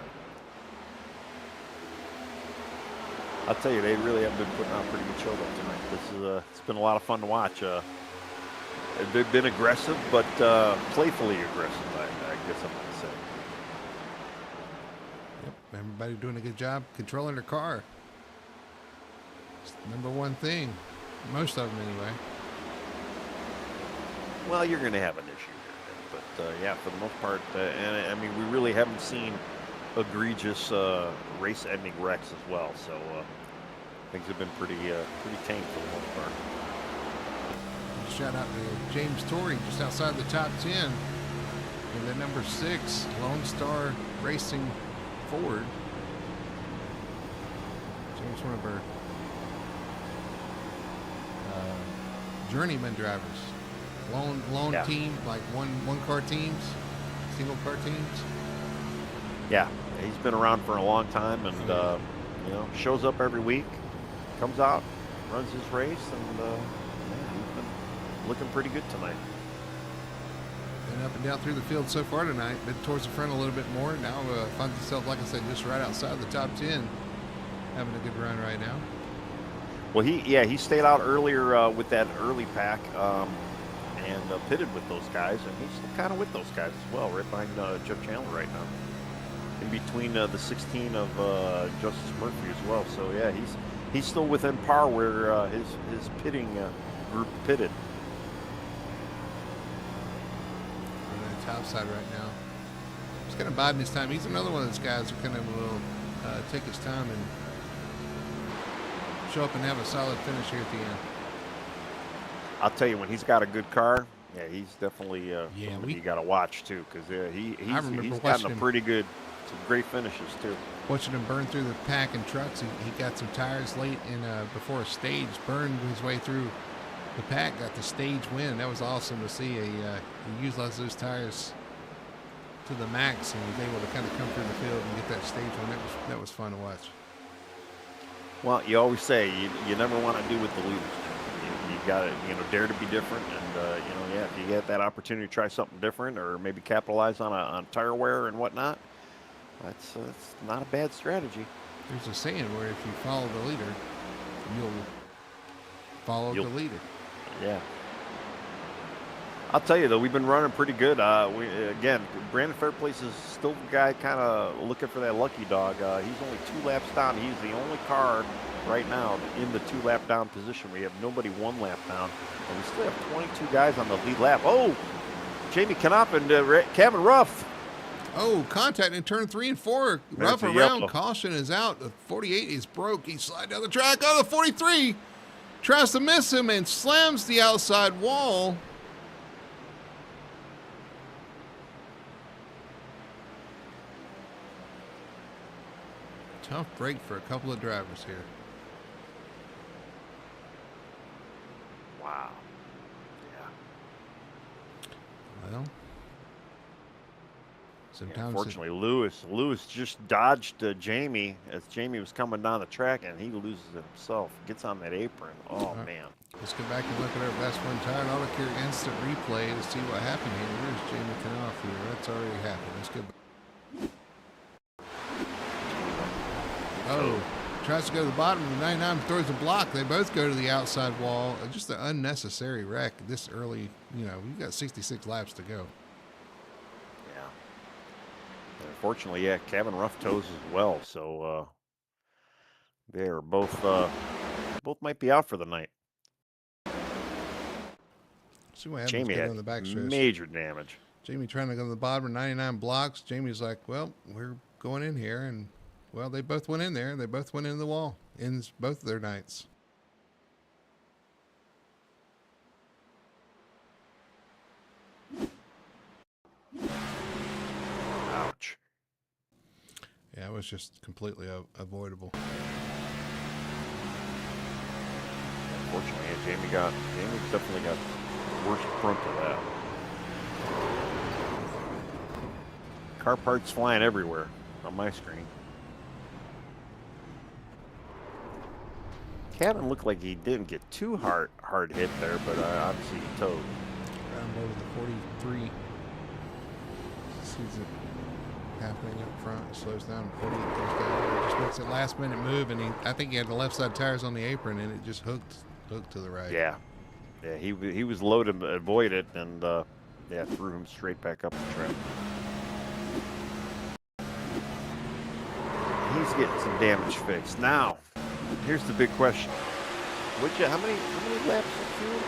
B: I'll tell you, they really have been putting out pretty good shows up tonight. This is it's been a lot of fun to watch. They've been aggressive, but playfully aggressive, I guess I'm going to say.
A: Yep, everybody doing a good job controlling their car. It's the number one thing. Most of them, anyway.
B: Well, you're going to have an issue here, but yeah, for the most part, and I mean, we really haven't seen egregious race-ending wrecks as well. So things have been pretty tame for the most part.
A: Shout out to James Torrey just outside the top 10 in the number 6 Lone Star Racing Ford. James, one of our journeyman drivers. Lone
B: Yeah.
A: team, like one car teams, single car teams.
B: Yeah, he's been around for a long time, and you know, shows up every week, comes out, runs his race, and he's been looking pretty good tonight.
A: Been up and down through the field so far tonight, been towards the front a little bit more. Now finds himself, like I said, just right outside the top 10, having a good run right now.
B: Well, he stayed out earlier with that early pack and pitted with those guys, and he's kind of with those guys as well, right behind Jeff Chandler right now. In between the 16 of Justice Murphy as well. So yeah, he's still within par where his pitting group pitted.
A: On the top side right now. He's kind of biding his time. He's another one of those guys who kind of will take his time and show up and have a solid finish here at the end.
B: I'll tell you, when he's got a good car, yeah, he's definitely somebody you got to watch too, because he's gotten a pretty good, some great finishes too.
A: Watching him burn through the pack and trucks, he got some tires late in before a stage, burned his way through the pack, got the stage win. That was awesome to see. He utilized those tires to the max and was able to kind of come through the field and get that stage win. That was fun to watch.
B: Well, you always say you never want to do with the leaders. You got to dare to be different, and if you get that opportunity to try something different or maybe capitalize on tire wear and whatnot, that's not a bad strategy.
A: There's a saying where if you follow the leader, you'll follow the leader.
B: Yeah. I'll tell you though, we've been running pretty good. Brandon Fairplace is still the guy kind of looking for that lucky dog. He's only 2 laps down. He's the only car right now in the 2 lap down position. We have nobody 1 lap down, and we still have 22 guys on the lead lap. Oh, Jamie Kanopp and Kevin Ruff.
A: Oh, contact in turn 3 and 4. Ruff around. Yellow. Caution is out. The 48 is broke. He slides down the track. Oh, the 43 tries to miss him and slams the outside wall. Tough break for a couple of drivers here.
B: Wow. Yeah.
A: Well, sometimes
B: unfortunately, Lewis just dodged Jamie as Jamie was coming down the track, and he loses himself. Gets on that apron. Oh, man.
A: Let's go back and look at our best one tire. I'll look here instant replay to see what happened here. Where's Jamie Kanoff here? That's already happened. Let's go back. Oh, tries to go to the bottom of the 99, throws a block. They both go to the outside wall. Just an unnecessary wreck this early. We've got 66 laps to go.
B: Yeah. Unfortunately, Kevin Ruff toes as well. So they are both might be out for the night.
A: See what happens.
B: Jamie had
A: on the back stretch.
B: Major damage.
A: Jamie trying to go to the bottom of 99 blocks. Jamie's like, well, we're going in here, and well, they both went in there. They both went in the wall in both of their nights. Yeah, it was just completely avoidable.
B: Unfortunately, Jamie definitely got worst front of that. Car parts flying everywhere on my screen. Kevin looked like he didn't get too hard hit there, but obviously he towed.
A: Around over the 43. Sees it happening up front. Slows down. 48 goes down. Just makes a last minute move, and I think he had the left side tires on the apron, and it just hooked to the right.
B: Yeah, he was low to avoid it, and threw him straight back up the track. He's getting some damage fixed. Now, here's the big question. How many laps of fuel?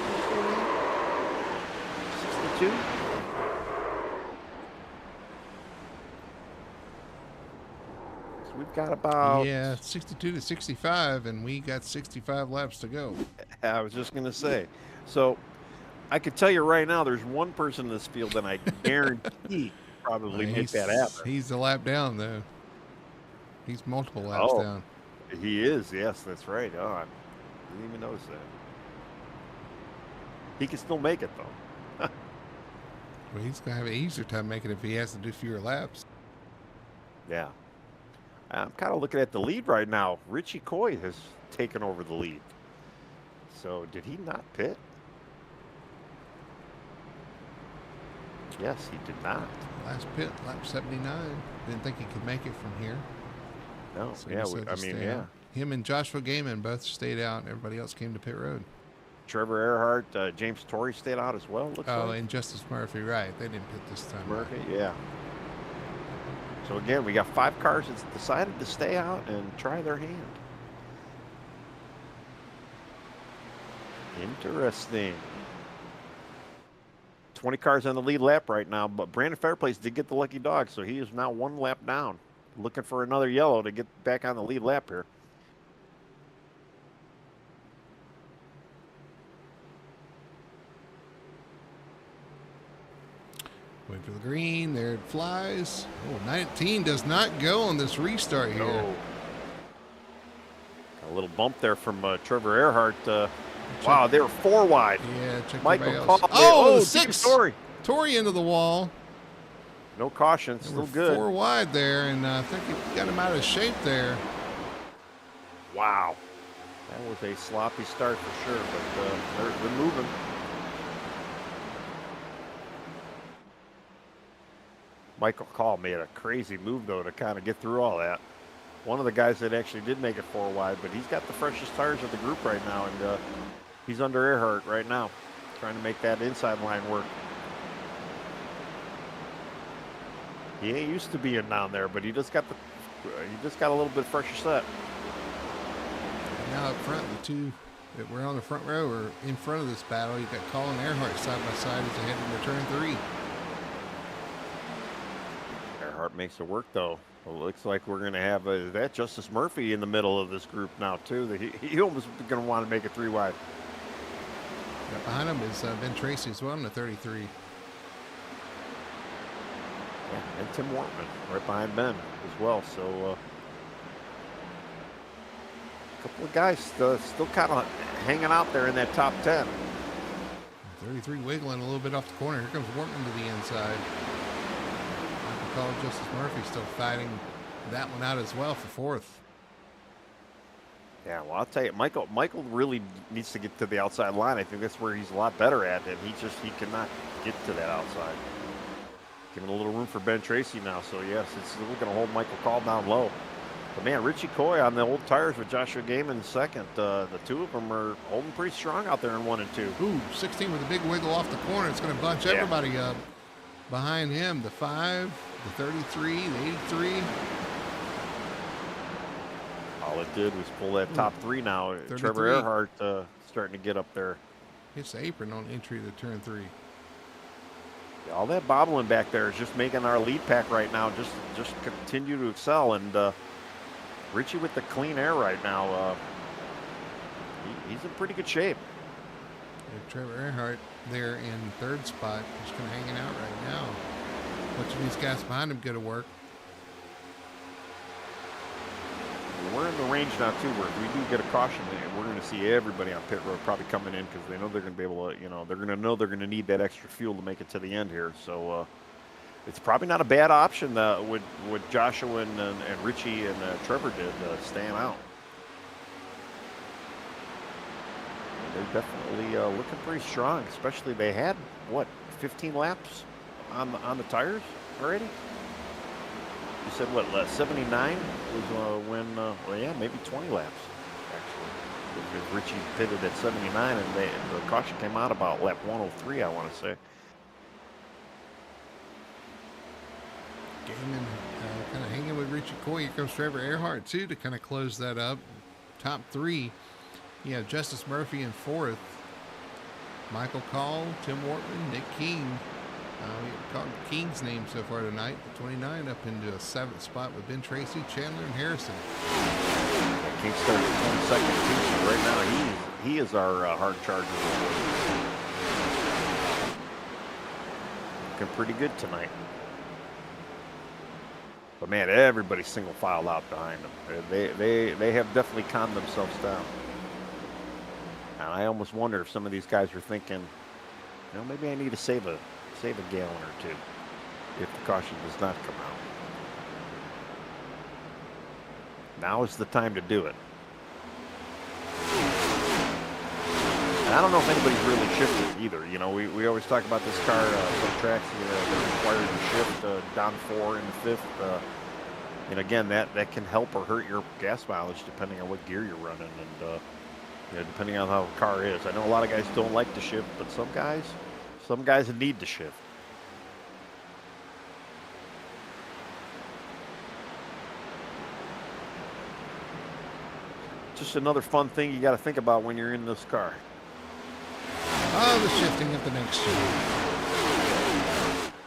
B: 62? So we've got about
A: 62 to 65, and we got 65 laps to go.
B: I was just gonna say. So I could tell you right now, there's one person in this field that I guarantee probably make that happen.
A: He's a lap down though. He's multiple laps down.
B: He is, yes, that's right. Oh, I didn't even notice that. He can still make it, though.
A: Well, he's going to have an easier time making it if he has to do fewer laps.
B: Yeah. I'm kind of looking at the lead right now. Richie Coy has taken over the lead. So, did he not pit? Yes, he did not.
A: Last pit, lap 79. Didn't think he could make it from here.
B: No,
A: So him and Joshua Gaiman both stayed out. Everybody else came to pit road.
B: Trevor Earhart, James Torrey stayed out as well. Looks like.
A: And Justice Murphy, right? They didn't pit this time.
B: Murphy, yeah. So again, we got 5 cars that decided to stay out and try their hand. Interesting. 20 cars on the lead lap right now, but Brandon Fairplace did get the lucky dog, so he is now 1 lap down. Looking for another yellow to get back on the lead lap here.
A: Wait for the green. There it flies. Oh, 19 does not go on this restart here.
B: No. A little bump there from Trevor Earhart. Wow, they were 4 wide.
A: Yeah, check
B: Michael
A: Paul.
B: Oh,
A: 6. Torrey into the wall.
B: No caution, still good.
A: 4 wide there, and I think he got him out of shape there.
B: Wow. That was a sloppy start for sure, but they're moving. Michael Call made a crazy move, though, to kind of get through all that. One of the guys that actually did make it 4 wide, but he's got the freshest tires of the group right now, and he's under Earhart right now, trying to make that inside line work. He ain't used to being down there, but he just got a little bit fresher set.
A: Now up front, the two that were on the front row are in front of this battle. You got Colin Earhart side by side as they head into turn 3.
B: Earhart makes it work, though. Well, it looks like we're going to have that Justice Murphy in the middle of this group now, too. He almost going to want to make it 3 wide.
A: Right behind him is Ben Tracy as well in the 33.
B: Yeah, and Tim Wortman right behind Ben as well. So a couple of guys still kind of hanging out there in that top 10.
A: 33 wiggling a little bit off the corner. Here comes Wortman to the inside. Michael Call, Justice Murphy still fighting that one out as well for 4th.
B: Yeah, well, I'll tell you, Michael really needs to get to the outside line. I think that's where he's a lot better at, and he cannot get to that outside. Giving a little room for Ben Tracy now, so yes, it's still going to hold Michael Call down low. But man, Richie Coy on the old tires with Joshua Gaiman second. The two of them are holding pretty strong out there in 1 and 2.
A: Ooh, 16 with a big wiggle off the corner. It's going to bunch everybody up. Behind him, the 5, the 33, the 83.
B: All it did was pull that top 3 now.
A: 33.
B: Trevor Earhart starting to get up there.
A: Hits the apron on entry to turn 3.
B: All that bobbling back there is just making our lead pack right now just continue to excel. And Richie with the clean air right now, he's in pretty good shape.
A: Trevor Earhart there in 3rd spot, just kind of hanging out right now. Watching these guys behind him go to work.
B: we're in the range now too, where if we do get a caution, we're going to see everybody on pit road probably coming in because they know they're going to be able to, they're going to know they're going to need that extra fuel to make it to the end here. So it's probably not a bad option what Joshua and Richie and Trevor did staying out. They're definitely looking pretty strong, especially they had, 15 laps on the tires already? You said, 79 was when, maybe 20 laps, actually. Because Richie pitted at 79, and the caution came out about lap 103, I want to say.
A: Gaiman kind of hanging with Richie Coy. Here comes Trevor Earhart, too, to kind of close that up. Top three. You have Justice Murphy in fourth. Michael Call, Tim Wortman, Nick King. We called King's name so far tonight. The 29 up into a 7th spot with Ben Tracy, Chandler, and Harrison.
B: King started 22nd too. Right now, he is our hard charger. Looking pretty good tonight. But man, everybody's single filed out behind them. They have definitely calmed themselves down. And I almost wonder if some of these guys are thinking, maybe I need to save a gallon or two if the caution does not come out. Now is the time to do it. And I don't know if anybody's really shifted either. We always talk about this car, some tracks they're required to shift down 4 in the 5th. And again, that can help or hurt your gas mileage depending on what gear you're running and depending on how the car is. I know a lot of guys don't like to shift, but some guys need to shift. Just another fun thing you got to think about when you're in this car.
A: Oh, the shifting of the next year.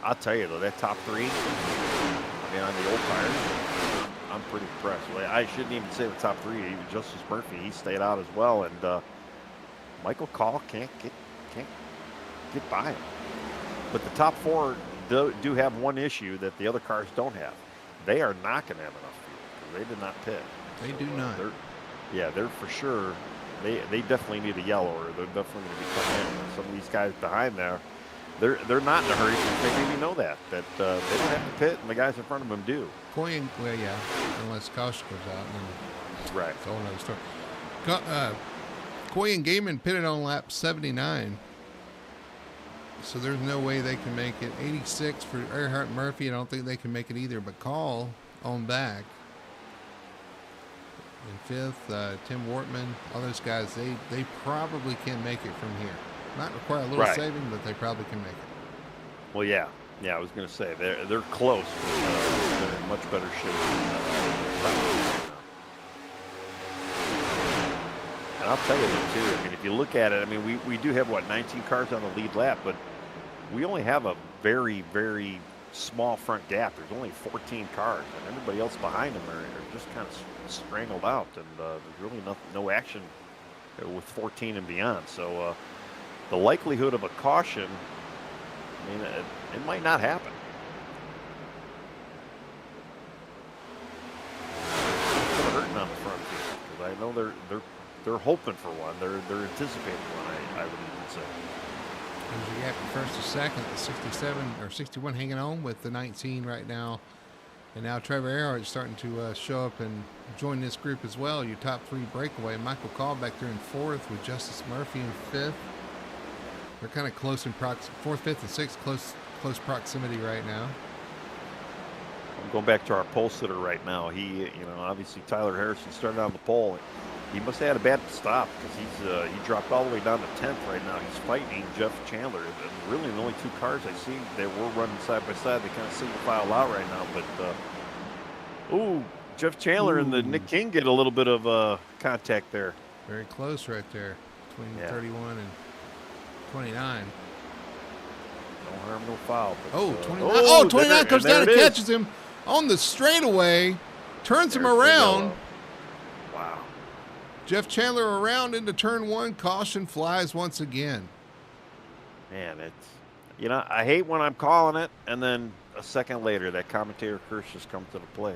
B: I'll tell you though, that top three, on the old tires, I'm pretty impressed. I shouldn't even say the top three. Even Justice Murphy, he stayed out as well, and Michael Call can't get by him. But the top four do have one issue that the other cars don't have. They are not going to have enough fuel. They did not pit.
A: They do not.
B: They're for sure. They definitely need a yellow, or they're definitely going to be coming in. Some of these guys behind there, they're not in a hurry because they maybe know that they don't have to pit, and the guys in front of them do.
A: Unless caution goes out, and then
B: right.
A: It's a whole other story. Coy and Gaiman pitted on lap 79, so there's no way they can make it. 86 for Earhart and Murphy. I don't think they can make it either. But Call on back. In 5th, Tim Wortman, all those guys, they probably can make it from here. Might require a little saving, but they probably can make it.
B: Well, yeah, I was going to say they're close. But, they're in much better shape. And I'll tell you too. If you look at it, we do have 19 cars on the lead lap, but we only have a very, very small front gap. There's only 14 cars, and everybody else behind them are just kind of strangled out, and there's really no action with 14 and beyond. So the likelihood of a caution, it might not happen. It's kind of hurting on the front because I know they're hoping for one. They're anticipating one. I would even say.
A: There's a gap from first to second, the 67 or 61 hanging on with the 19 right now. And now Trevor Earhart is starting to show up and join this group as well. Your top three breakaway. Michael Call back there in 4th with Justice Murphy in 5th. They're kind of close in 4th, 5th, and 6th, close proximity right now.
B: I'm going back to our pole sitter right now. He, obviously Tyler Harrison started on the pole. He must have had a bad stop because he dropped all the way down to 10th right now. He's fighting Jeff Chandler. And really, the only two cars I see that were running side by side, they kind of single file out right now. But, Jeff Chandler and the Nick King get a little bit of contact there.
A: Very close right there between 31 and 29.
B: No harm, no foul. But,
A: 29. 29 comes down and catches him on the straightaway, turns him around.
B: Wow.
A: Jeff Chandler around into turn 1. Caution flies once again.
B: Man, it's, I hate when I'm calling it, and then a second later, that commentator curse just comes to the play.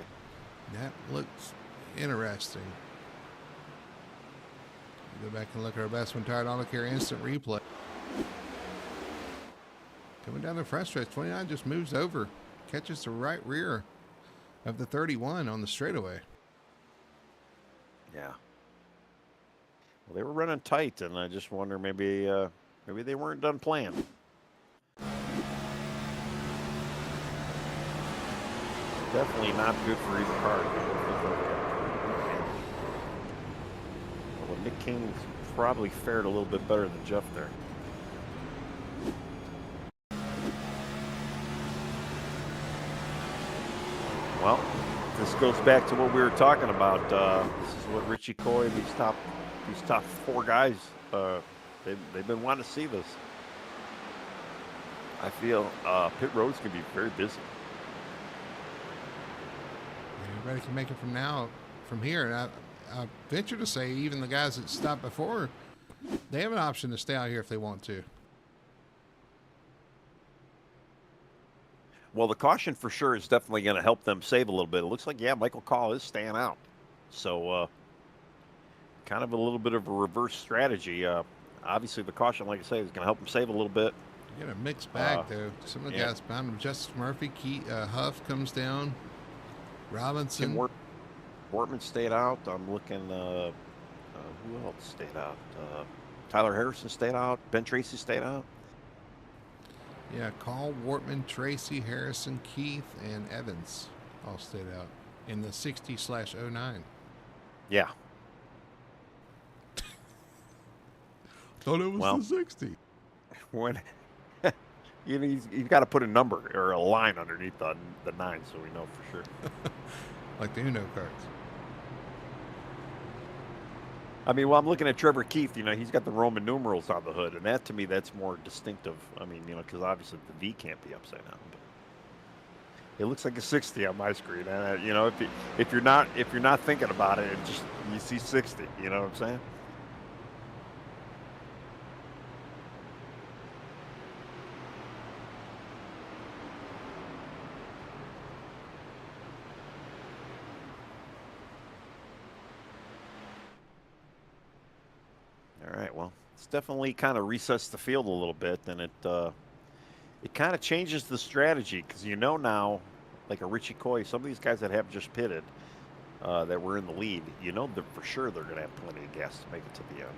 A: That looks, Interesting. Go back and look at our best when tired. I'll look here. Instant replay. Coming down the front stretch, 29 just moves over, catches the right rear of the 31 on the straightaway.
B: Yeah. Well, they were running tight, and I just wonder maybe they weren't done playing. Definitely not good for either car. Well, Nick King probably fared a little bit better than Jeff there. Well, this goes back to what we were talking about. This is what Richie Coy, these top four guys, they've been wanting to see this. I feel pit road's gonna be very busy.
A: Everybody can make it from here. And I venture to say even the guys that stopped before, they have an option to stay out here if they want to.
B: Well, the caution for sure is definitely going to help them save a little bit. It looks like, yeah, Michael Call is staying out. So kind of a little bit of a reverse strategy. Obviously, the caution, like I say, is going to help them save a little bit.
A: You got a mixed bag, though. Some of the guys behind him, Justice Murphy, Huff comes down. Robinson.
B: Tim Wortman stayed out. I'm looking, who else stayed out? Tyler Harrison stayed out. Ben Tracy stayed out.
A: Yeah, Call, Wortman, Tracy, Harrison, Keith, and Evans all stayed out in the 60/09.
B: Yeah.
A: Thought it was the 60.
B: When you've got to put a number or a line underneath the 9 so we know for sure.
A: Like the Uno cards.
B: I mean, well, I'm looking at Trevor Keith. He's got the Roman numerals on the hood, and that to me, that's more distinctive. I mean, because obviously the V can't be upside down. But it looks like a 60 on my screen. And if you're not thinking about it, you see 60. You know what I'm saying? All right, well, it's definitely kind of resets the field a little bit, and it kind of changes the strategy because now, like a Richie Coy, some of these guys that have just pitted that were in the lead, that for sure they're going to have plenty of gas to make it to the end.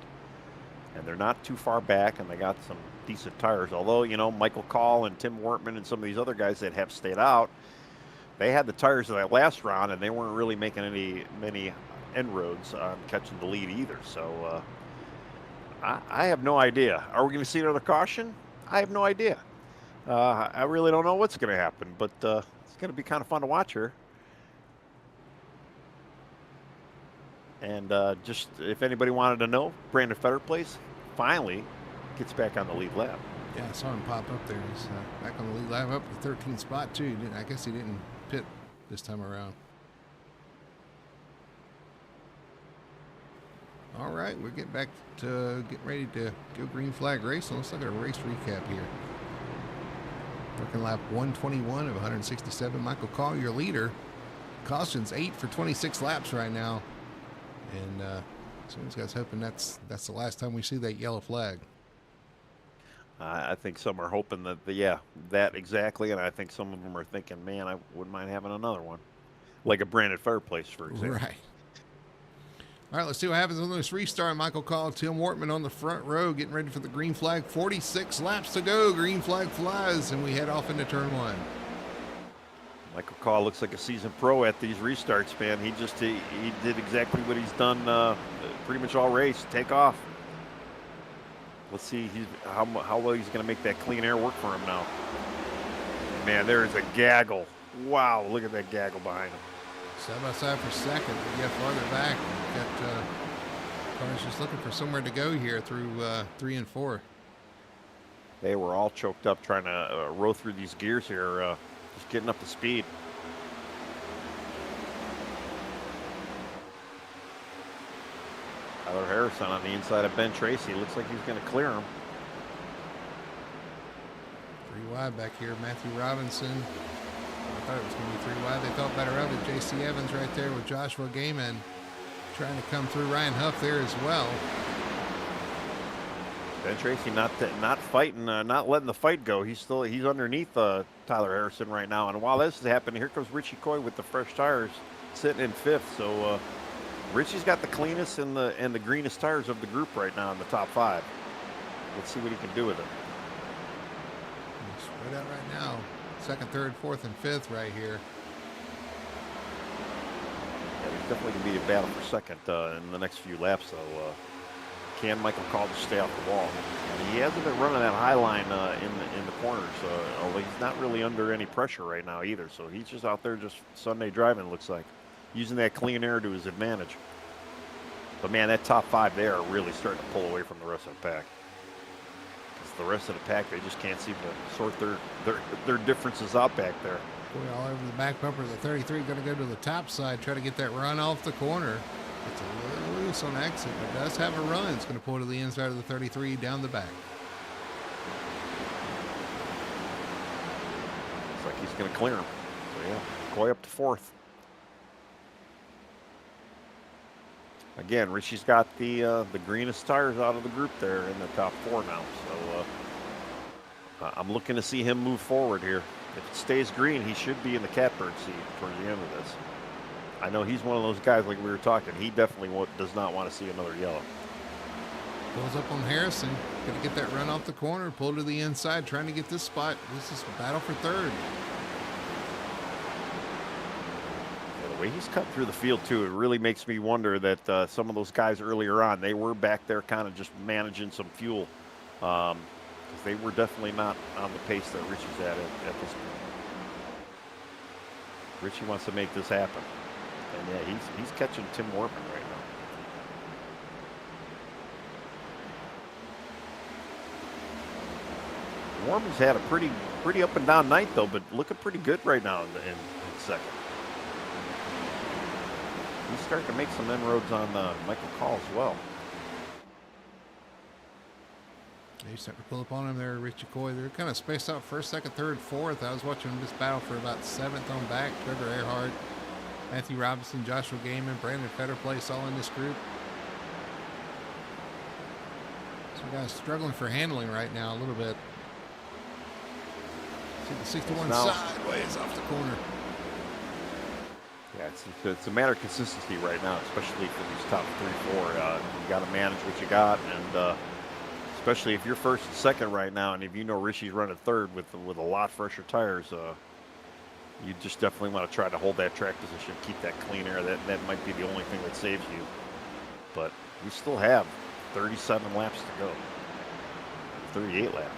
B: And they're not too far back, and they got some decent tires. Although, Michael Call and Tim Wortman and some of these other guys that have stayed out, they had the tires of that last round, and they weren't really making many inroads on catching the lead either. So, I have no idea. Are we going to see another caution? I have no idea. I really don't know what's going to happen, but it's going to be kind of fun to watch here. And just if anybody wanted to know, Brandon Fetterplace finally gets back on the lead lap.
A: Yeah, I saw him pop up there. He's back on the lead lap, up to the 13th spot too. I guess he didn't pit this time around. All right, we're getting back to getting ready to go green flag racing. Let's look at a race recap here. Working lap 121 of 167. Michael Call, your leader. Caution's 8 for 26 laps right now. And some of these guys hoping that's the last time we see that yellow flag.
B: I think some are hoping that, that exactly. And I think some of them are thinking, man, I wouldn't mind having another one. Like a Brandon Fairplace, for example.
A: Right. All right, let's see what happens on this restart. Michael Call, Tim Wortman on the front row, getting ready for the green flag. 46 laps to go. Green flag flies, and we head off into turn 1.
B: Michael Call looks like a seasoned pro at these restarts, man. He did exactly what he's done pretty much all race. Take off. Let's see how well he's going to make that clean air work for him now. Man, there is a gaggle. Wow, look at that gaggle behind him.
A: Side by side for second, but yeah, farther back. Got cars just looking for somewhere to go here through 3 and 4.
B: They were all choked up trying to row through these gears here, just getting up to speed. Tyler Harrison on the inside of Ben Tracy. Looks like he's going to clear him.
A: 3 wide back here. Matthew Robinson, I thought it was going to be 3 wide. They thought better of it. J.C. Evans right there with Joshua Gaiman trying to come through. Ryan Huff there as well.
B: Ben Tracy not fighting, not letting the fight go. He's underneath Tyler Harrison right now. And while this is happening, here comes Richie Coy with the fresh tires, sitting in 5th. So Richie's got the cleanest and the greenest tires of the group right now in the top 5. Let's see what he can do with it.
A: Spread out right now. 2nd, 3rd, 4th, and 5th right here.
B: Yeah, there's definitely going to be a battle for 2nd in the next few laps, though. Can Michael Calder stay off the wall? And he hasn't been running that high line in the corners, although he's not really under any pressure right now either. So he's just out there just Sunday driving, looks like, using that clean air to his advantage. But man, that top 5 there are really starting to pull away from the rest of the pack. Because the rest of the pack, they just can't seem to sort their differences out back there.
A: Boy, all over the back bumper of the 33, going to go to the top side, try to get that run off the corner. It's a little loose on exit, but does have a run. It's going to pull to the inside of the 33 down the back.
B: Looks like he's going to clear him. So yeah, Coy up to 4th. Again, Richie's got the greenest tires out of the group there in the top 4 now. So I'm looking to see him move forward here. If it stays green, he should be in the catbird seat towards the end of this. I know he's one of those guys, like we were talking, he definitely does not want to see another yellow.
A: Pulls up on Harrison. Going to get that run off the corner, pull to the inside, trying to get this spot. This is a battle for 3rd.
B: Yeah, the way he's cut through the field, too, it really makes me wonder that some of those guys earlier on, they were back there kind of just managing some fuel. Because they were definitely not on the pace that Richie's at this point. Richie wants to make this happen. And yeah, he's catching Tim Wortman right now. Wortman's had a pretty up and down night though, but looking pretty good right now in 2nd. He's starting to make some inroads on Michael Call as well.
A: He's starting to pull up on him there, Richie Coy. They're kind of spaced out 1st, 2nd, 3rd, 4th. I was watching this battle for about 7th on back. Trevor Earhart, Matthew Robinson, Joshua Gaiman, Brandon Fetterplace all in this group. Some guys struggling for handling right now a little bit. See the 61 sideways off the corner.
B: Yeah, it's a matter of consistency right now, especially for these top 3, 4. You got to manage what you got, and especially if you're 1st and 2nd right now, and if you know Richie's running 3rd with a lot fresher tires, you just definitely want to try to hold that track position, keep that clean air. That might be the only thing that saves you. But we still have 37 laps to go. 38 laps.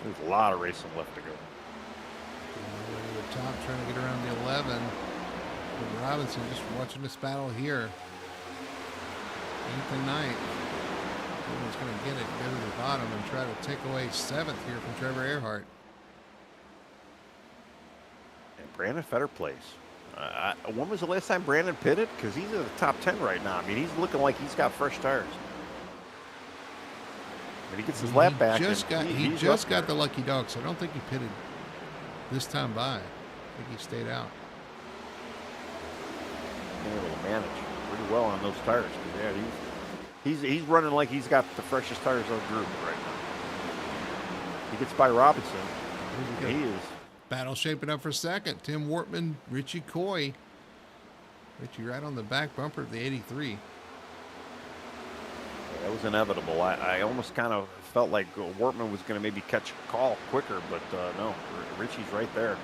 B: There's a lot of racing left to go.
A: The top trying to get around the 11. But Robinson just watching this battle here. 8th and 9th. He's going to get it, go to the bottom, and try to take away 7th here from Trevor Earhart.
B: And Brandon Fetterplace. When was the last time Brandon pitted? Because he's in the top 10 right now. I mean, he's looking like he's got fresh tires. But he gets his lap back.
A: He just got the lucky dog, so I don't think he pitted this time by. I think he stayed out.
B: Been able to manage pretty well on those tires. Yeah, he's running like he's got the freshest tires of the group right now. He gets by Robinson. He is.
A: Battle shaping up for 2nd. Tim Wortman, Richie Coy. Richie right on the back bumper of the 83.
B: Yeah, that was inevitable. I almost kind of felt like Wortman was going to maybe catch a call quicker, but no, Richie's right there.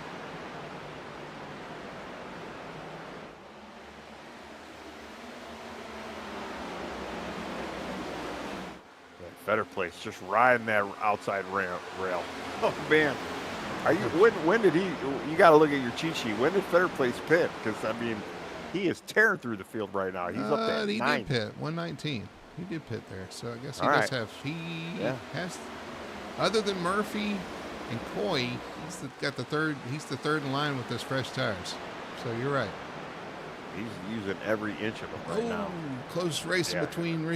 B: Fetterplace just riding that outside rail. Oh man, when did he? You got to look at your cheat sheet. When did Fetterplace pit? Because I mean, he is tearing through the field right now. He's up there.
A: He
B: 9.
A: did pit 119. He did pit there, so I guess he
B: All
A: does
B: right.
A: have. He has, other than Murphy and Coy, got the 3rd. He's the 3rd in line with those fresh tires. So you're right.
B: He's using every inch of them right now.
A: Close race between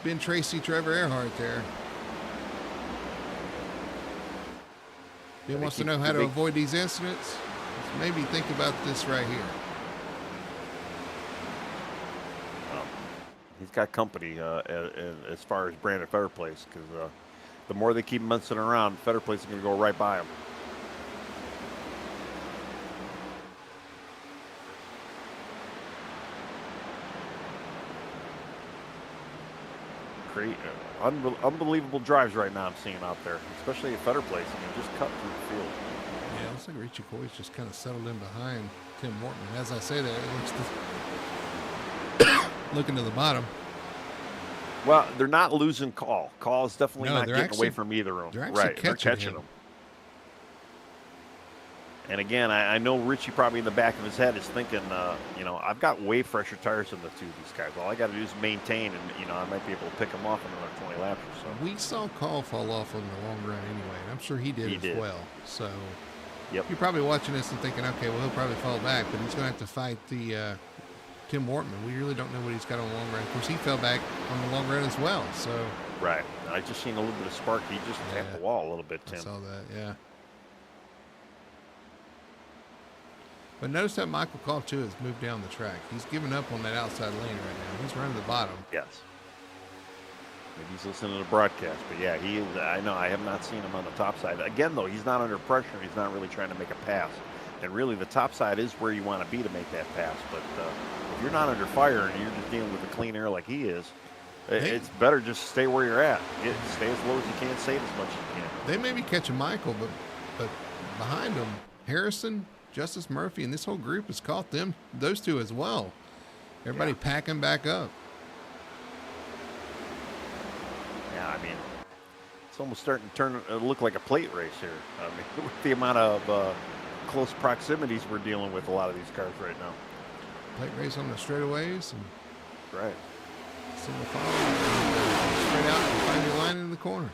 A: Ben Tracy, Trevor Earhart there. He
B: And
A: wants to know how to avoid these incidents. Maybe think about this right here.
B: He's got company as far as Brandon Fetterplace, because the more they keep him sitting around, Fetterplace is going to go right by him. Great, unbelievable drives right now I'm seeing out there, especially at Fetterplace. I mean, just cut through the field.
A: Yeah, it looks like Richie Coy's just kind of settled in behind Tim Wortman. As I say that, it looks looking to the bottom.
B: Well, they're not losing Call. Call is definitely not getting
A: actually,
B: away from either of them.
A: They're actually catching
B: him. And again, I know Richie probably in the back of his head is thinking, I've got way fresher tires than the two of these guys. All I got to do is maintain, and, I might be able to pick them off in another 20 laps or so.
A: We saw Call fall off on the long run anyway, and I'm sure he did as well. So
B: yep.
A: You're probably watching this and thinking, okay, well, he'll probably fall back, but he's going to have to fight the Tim Wortman. We really don't know what he's got on the long run. Of course, he fell back on the long run as well. So
B: right. I just seen a little bit of spark. He just tapped the wall a little bit, Tim.
A: I saw that, yeah. But notice that Michael Call, too, has moved down the track. He's giving up on that outside lane right now. He's running the bottom.
B: Yes. Maybe he's listening to the broadcast. But, yeah, he is. I know. I have not seen him on the top side. Again, though, he's not under pressure. He's not really trying to make a pass. And really, the top side is where you want to be to make that pass. But if you're not under fire and you're just dealing with the clean air like he is, it's better just stay where you're at. Stay as low as you can, save as much as you can.
A: They may be catching Michael, but behind them, Harrison, Justice Murphy, and this whole group has caught those two as well. Everybody packing back up.
B: Yeah, I mean, it's almost starting to look like a plate race here. I mean, with the amount of close proximities we're dealing with a lot of these cars right now.
A: Plate race on the straightaways. And
B: right.
A: Single file, straight out and find your line in the corner.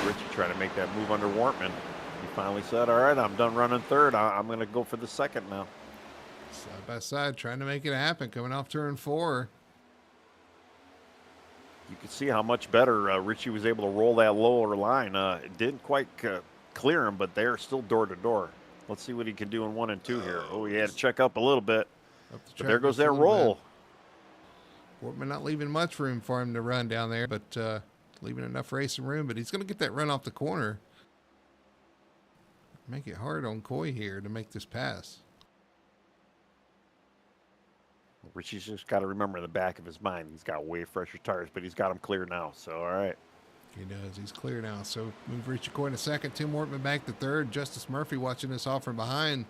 B: Richie trying to make that move under Wortman. He finally said, all right, I'm done running third. I'm going to go for the second now.
A: Side by side, trying to make it happen, coming off turn 4.
B: You can see how much better Richie was able to roll that lower line. It didn't quite clear him, but they're still door to door. Let's see what he can do in 1 and 2 here. Oh, he had to check up a little bit. But there goes that roll.
A: Wortman not leaving much room for him to run down there, but leaving enough racing room. But he's going to get that run off the corner. Make it hard on Coy here to make this pass.
B: Richie's just got to remember in the back of his mind, he's got way fresher tires, but he's got them clear now. So, all right.
A: He does. He's clear now. So, move Richie Coy in a second. Tim Wortman back to third. Justice Murphy watching this off from behind.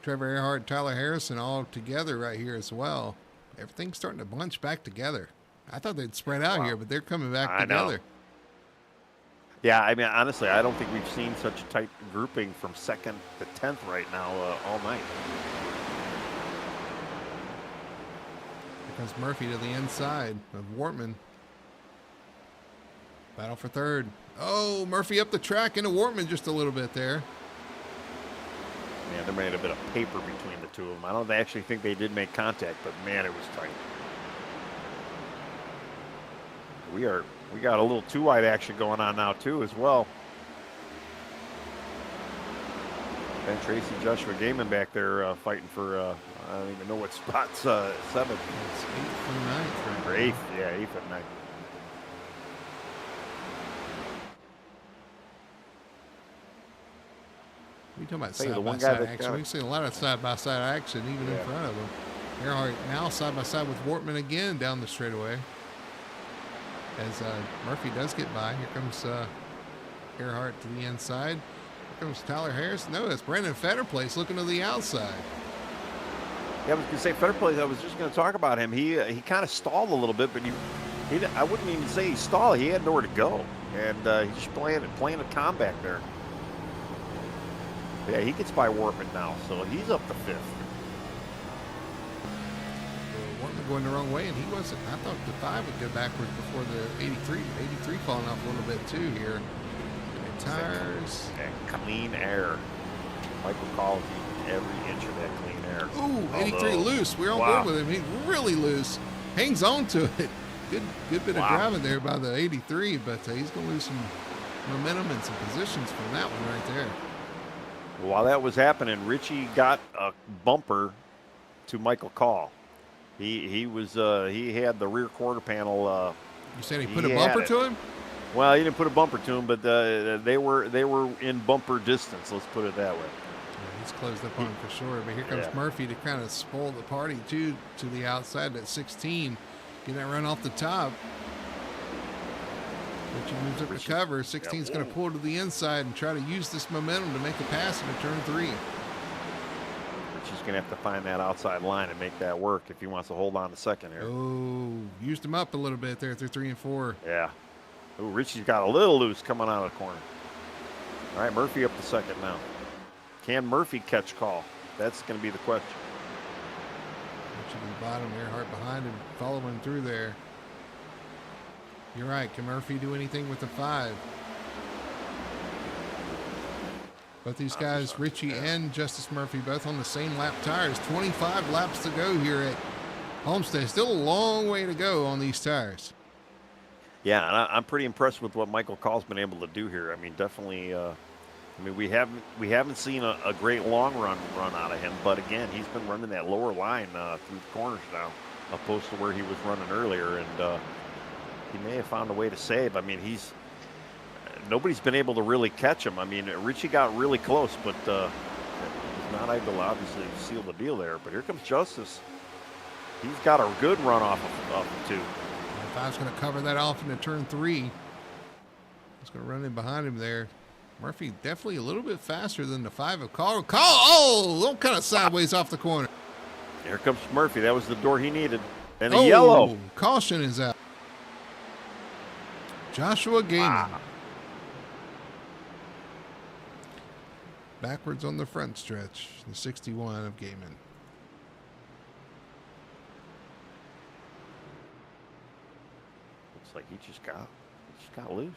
A: Trevor Earhart, Tyler Harrison all together right here as well. Everything's starting to bunch back together. I thought they'd spread out here, but they're coming back together.
B: Know. Yeah, I mean, honestly, I don't think we've seen such a tight grouping from 2nd to 10th right now all night.
A: Here comes Murphy to the inside of Wortman. Battle for third. Oh, Murphy up the track into Wortman just a little bit there.
B: Man, there made a bit of paper between the two of them. I don't actually think they did make contact, but man, it was tight. We got a little too wide action going on now too as well. Ben Tracy, Joshua Gaiman back there fighting for I don't even know what spot's 7th.
A: It's 8th and 9th.
B: Or 8th, yeah, 8th and 9th.
A: We talking about side-by-side action. We've seen a lot of side-by-side action even in front of them. Earhart now side-by-side with Wortman again down the straightaway. As Murphy does get by. Here comes Earhart to the inside. Here comes Tyler Harris. No, that's Brandon Fetterplace looking to the outside.
B: Yeah, I was going to say Fetterplace. I was just going to talk about him. He kind of stalled a little bit, but I wouldn't even say he stalled. He had nowhere to go. And he's just playing a combat there. Yeah, he gets by Wortman now, so he's up to 5th.
A: Wortman going the wrong way, and he wasn't. I thought the 5 would go backwards before the 83. 83 falling off a little bit too here. And tires.
B: And clean air. Michael calls every inch of that clean air.
A: Ooh, 83 loose. We're on board with him. He's really loose. Hangs on to it. Good bit of driving there by the 83, but he's going to lose momentum and some positions from that one right there.
B: While that was happening, Richie got a bumper to Michael Call. He had the rear quarter panel.
A: You said he put a bumper to him?
B: Well, he didn't put a bumper to him, but they were in bumper distance. Let's put it that way.
A: Yeah, he's closed up on him for sure. But here comes Murphy to kind of spoil the party too, to the outside at 16. Get that run off the top. Richie moves up to cover. 16 is going to pull to the inside and try to use this momentum to make a pass into turn 3.
B: Richie's going to have to find that outside line and make that work if he wants to hold on to second here.
A: Oh, used him up a little bit there through 3 and 4.
B: Yeah. Oh, Richie's got a little loose coming out of the corner. All right, Murphy up to second now. Can Murphy catch Call? That's going to be the question.
A: Richie to the bottom, Earhart behind him, following through there. You're right. Can Murphy do anything with the 5? Both these guys, Richie and Justice Murphy, both on the same lap tires. 25 laps to go here at Homestead. Still a long way to go on these tires.
B: Yeah, and I'm pretty impressed with what Michael Call's been able to do here. I mean, definitely. We haven't seen a great long run out of him, but again, he's been running that lower line through the corners now, opposed to where he was running earlier, and he may have found a way to save. I mean, nobody's been able to really catch him. I mean, Richie got really close, but was not able to obviously seal the deal there. But here comes Justice. He's got a good run off of 2.
A: 5's going to cover that off into turn 3. He's going to run in behind him there. Murphy definitely a little bit faster than the 5 of Call. Oh, don't kind of sideways off the corner.
B: Here comes Murphy. That was the door he needed. And a yellow.
A: Caution is out. Joshua Gaiman. Wow. Backwards on the front stretch. The 61 of Gaiman.
B: Looks like he just got loose.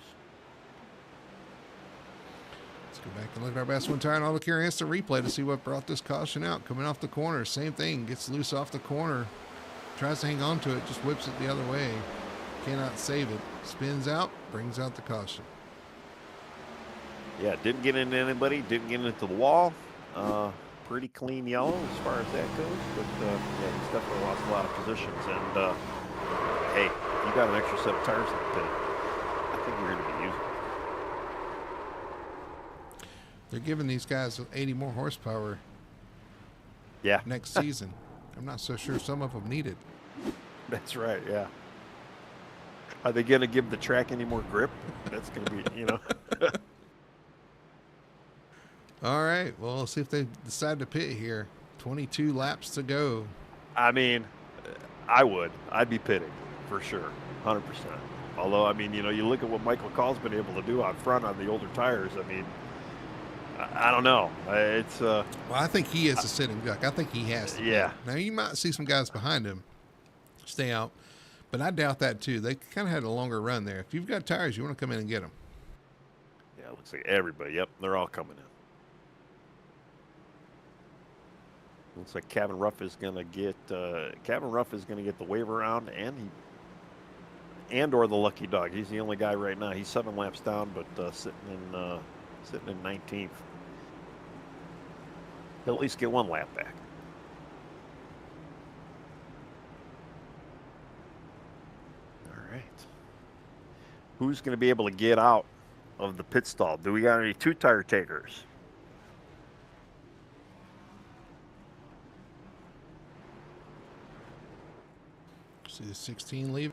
A: Let's go back and look at our best one tire and I'll look here and instant replay to see what brought this caution out. Coming off the corner, same thing. Gets loose off the corner. Tries to hang on to it, just whips it the other way. Cannot save it. Spins out, brings out the caution.
B: Yeah, didn't get into anybody, didn't get into the wall. Pretty clean yellow as far as that goes, but yeah, he's definitely lost a lot of positions. And hey, you got an extra set of tires in the pit. I think you're going to be using it.
A: They're giving these guys 80 more horsepower.
B: Yeah.
A: Next season. I'm not so sure some of them need it.
B: That's right. Yeah. Are they going to give the track any more grip? That's going to be,
A: All right. Well, let's see if they decide to pit here. 22 laps to go.
B: I mean, I'd be pitting for sure. 100%. Although, I mean, you look at what Michael Call's been able to do out front on the older tires. I mean, I don't know. It's
A: well, I think he is a sitting duck. I think he has to.
B: Yeah.
A: Now you might see some guys behind him stay out, but I doubt that too. They kind of had a longer run there. If you've got tires, you want to come in and get them.
B: Yeah, it looks like everybody. Yep, they're all coming in. Looks like Kevin Ruff is going to get the waiver round, and or the lucky dog. He's the only guy right now. He's 7 laps down, but sitting in 19th. He'll at least get 1 lap back. All right. Who's going to be able to get out of the pit stall? Do we got any 2-tire takers?
A: See the 16 leave?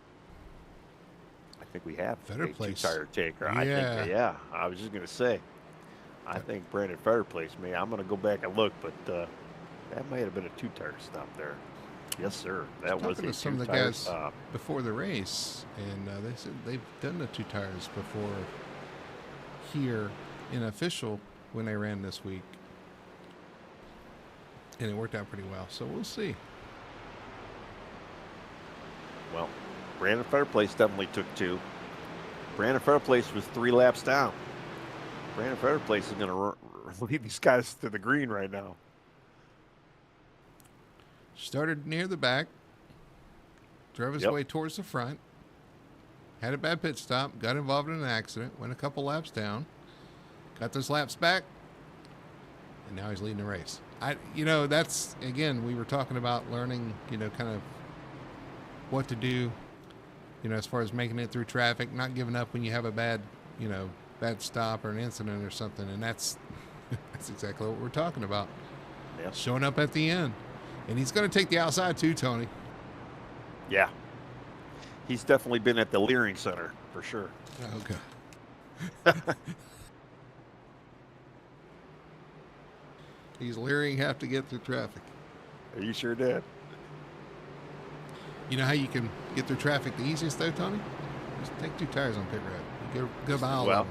B: I think we have
A: Better
B: a
A: place.
B: 2-tire taker.
A: Yeah.
B: I was just going to say. I think Brandon Fetterplace may. I'm going to go back and look, but that might have been a 2-tire stop there. Yes, sir. That was a 2-tire
A: some of the guys
B: stop.
A: before the race, and they said they've done the 2 tires before here in official when they ran this week, and it worked out pretty well. So we'll see.
B: Well, Brandon Fetterplace definitely took 2. Brandon Fetterplace was 3 laps down. Brandon Fetterplace is going to lead these guys to the green right now.
A: Started near the back, drove his way towards the front. had a bad pit stop, got involved in an accident, went a couple laps down, got those laps back, and now he's leading the race. That's, again, we were talking about learning, kind of what to do, as far as making it through traffic, not giving up when you have a bad stop or an incident or something. And that's exactly what we're talking about.
B: Yep.
A: Showing up at the end. And he's going to take the outside too, Tony.
B: Yeah. He's definitely been at the Leering Center for sure.
A: Okay. He's leering half to get through traffic.
B: You sure did.
A: You know how you can get through traffic the easiest though, Tony? Just take 2 tires on pit road. You go by all of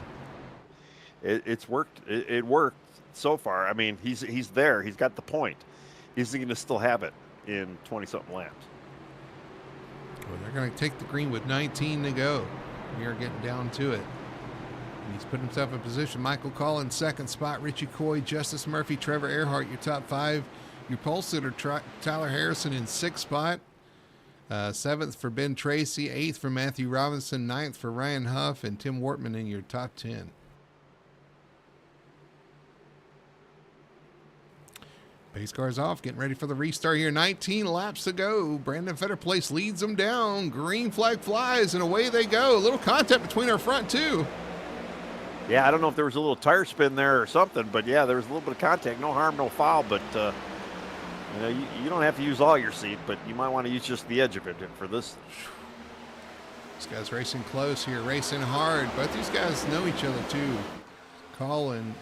A: them.
B: It's worked. It worked so far. I mean, he's there. He's got the point. Is he going to still have it in 20-something laps?
A: Well, they're going to take the green with 19 to go. We are getting down to it. And he's put himself in position. Michael Collins, second spot. Richie Coy, Justice Murphy, Trevor Earhart, your top 5. Your pole sitter, Tyler Harrison, in 6th spot. 7th for Ben Tracy. 8th for Matthew Robinson. 9th for Ryan Huff. And Tim Wortman in your top 10. Pace car's off, getting ready for the restart here. 19 laps to go. Brandon Fetterplace leads them down. Green flag flies, and away they go. A little contact between our front two.
B: Yeah, I don't know if there was a little tire spin there or something, but yeah, there was a little bit of contact. No harm, no foul, but you don't have to use all your seat, but you might want to use just the edge of it for this.
A: This guy's racing close here, racing hard. Both these guys know each other too. Call and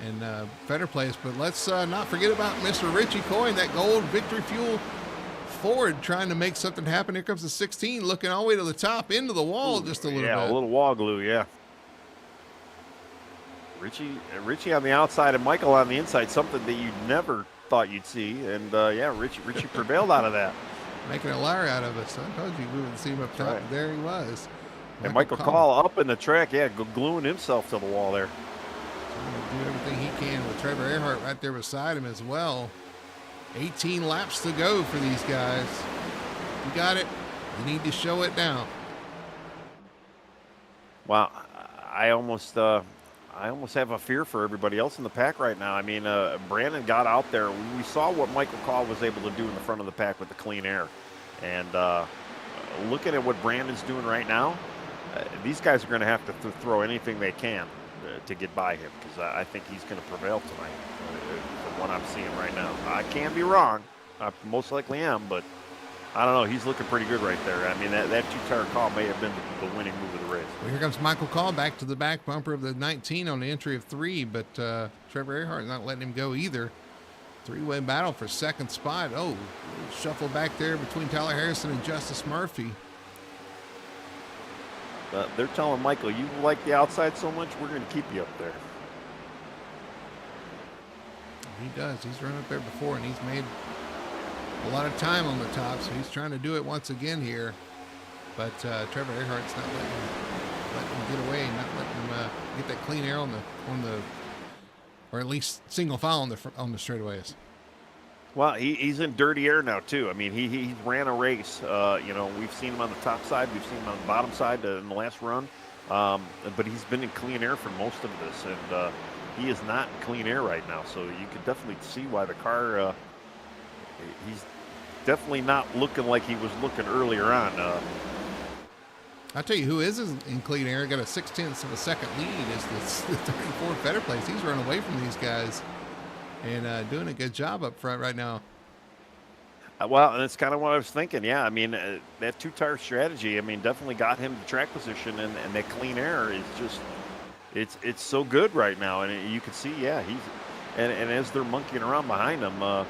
A: Fetterplace, but let's not forget about Mr. Richie Coy, that gold Victory Fuel Ford, trying to make something happen. Here comes the 16, looking all the way to the top, into the wall. Just a little bit.
B: Yeah, a little wall glue, yeah. Richie on the outside and Michael on the inside, something that you never thought you'd see, and Richie prevailed out of that.
A: Making a liar out of us. I told you we wouldn't see him up top. Right. There he was.
B: And Michael Call up in the track, gluing himself to the wall there.
A: Do everything he can with Trevor Earhart right there beside him as well. 18 laps to go for these guys. You got it. You need to show it now.
B: Wow, I almost have a fear for everybody else in the pack right now. I mean, Brandon got out there. We saw what Michael Call was able to do in the front of the pack with the clean air. And looking at what Brandon's doing right now, these guys are going to have to throw anything they can to get by him, because I think he's going to prevail tonight from what I'm seeing right now. I can be wrong. I most likely am, but I don't know. He's looking pretty good right there. I mean, that 2-tire call may have been the winning move of the race.
A: Well, here comes Michael Call back to the back bumper of the 19 on the entry of 3, but Trevor Earhart not letting him go either. 3-way battle for second spot. Oh, shuffle back there between Tyler Harrison and Justice Murphy.
B: They're telling Michael, you like the outside so much, we're going to keep you up there.
A: He does. He's run up there before, and he's made a lot of time on the top, so he's trying to do it once again here. But Trevor Earhart's not letting him get away, not letting him get that clean air on the, or at least single file on the straightaways.
B: Well, he's in dirty air now too. I mean, he ran a race. We've seen him on the top side, we've seen him on the bottom side in the last run, but he's been in clean air for most of this, and he is not in clean air right now. So you can definitely see why the car. He's definitely not looking like he was looking earlier on.
A: I'll tell you who is in clean air. Got a 0.6 of a second lead. Is the 34 Fetterplace. He's running away from these guys. And doing a good job up front right now.
B: Well, and it's kind of what I was thinking. Yeah, I mean, that 2-tire strategy, I mean, definitely got him to track position, and that clean air is just, it's so good right now. And you can see, and as they're monkeying around behind him,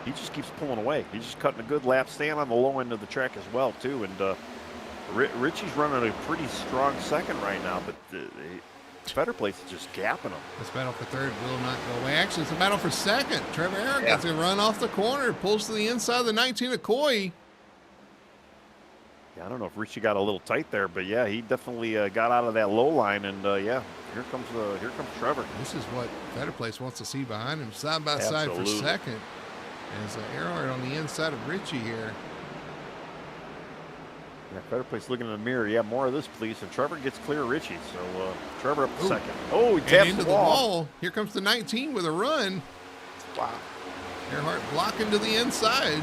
B: he just keeps pulling away. He's just cutting a good lap, staying on the low end of the track as well, too. And Richie's running a pretty strong second right now, but Fetterplace is just gapping him.
A: This battle for third will not go away. Actually, it's a battle for second. Trevor Earhart gets a run off the corner, pulls to the inside of the 19 of Coy.
B: Yeah, I don't know if Richie got a little tight there, but yeah, he definitely got out of that low line, and here comes Trevor.
A: This is what Fetterplace wants to see behind him, side by side for second. As Earhart on the inside of Richie here.
B: Yeah, Better Place looking in the mirror. Yeah, more of this, please. And Trevor gets clear Richie. So Trevor up to
A: Ooh.
B: second. Oh, he
A: And
B: taps
A: into
B: the wall.
A: Here comes the 19 with a run.
B: Wow.
A: Earhart blocking to the inside.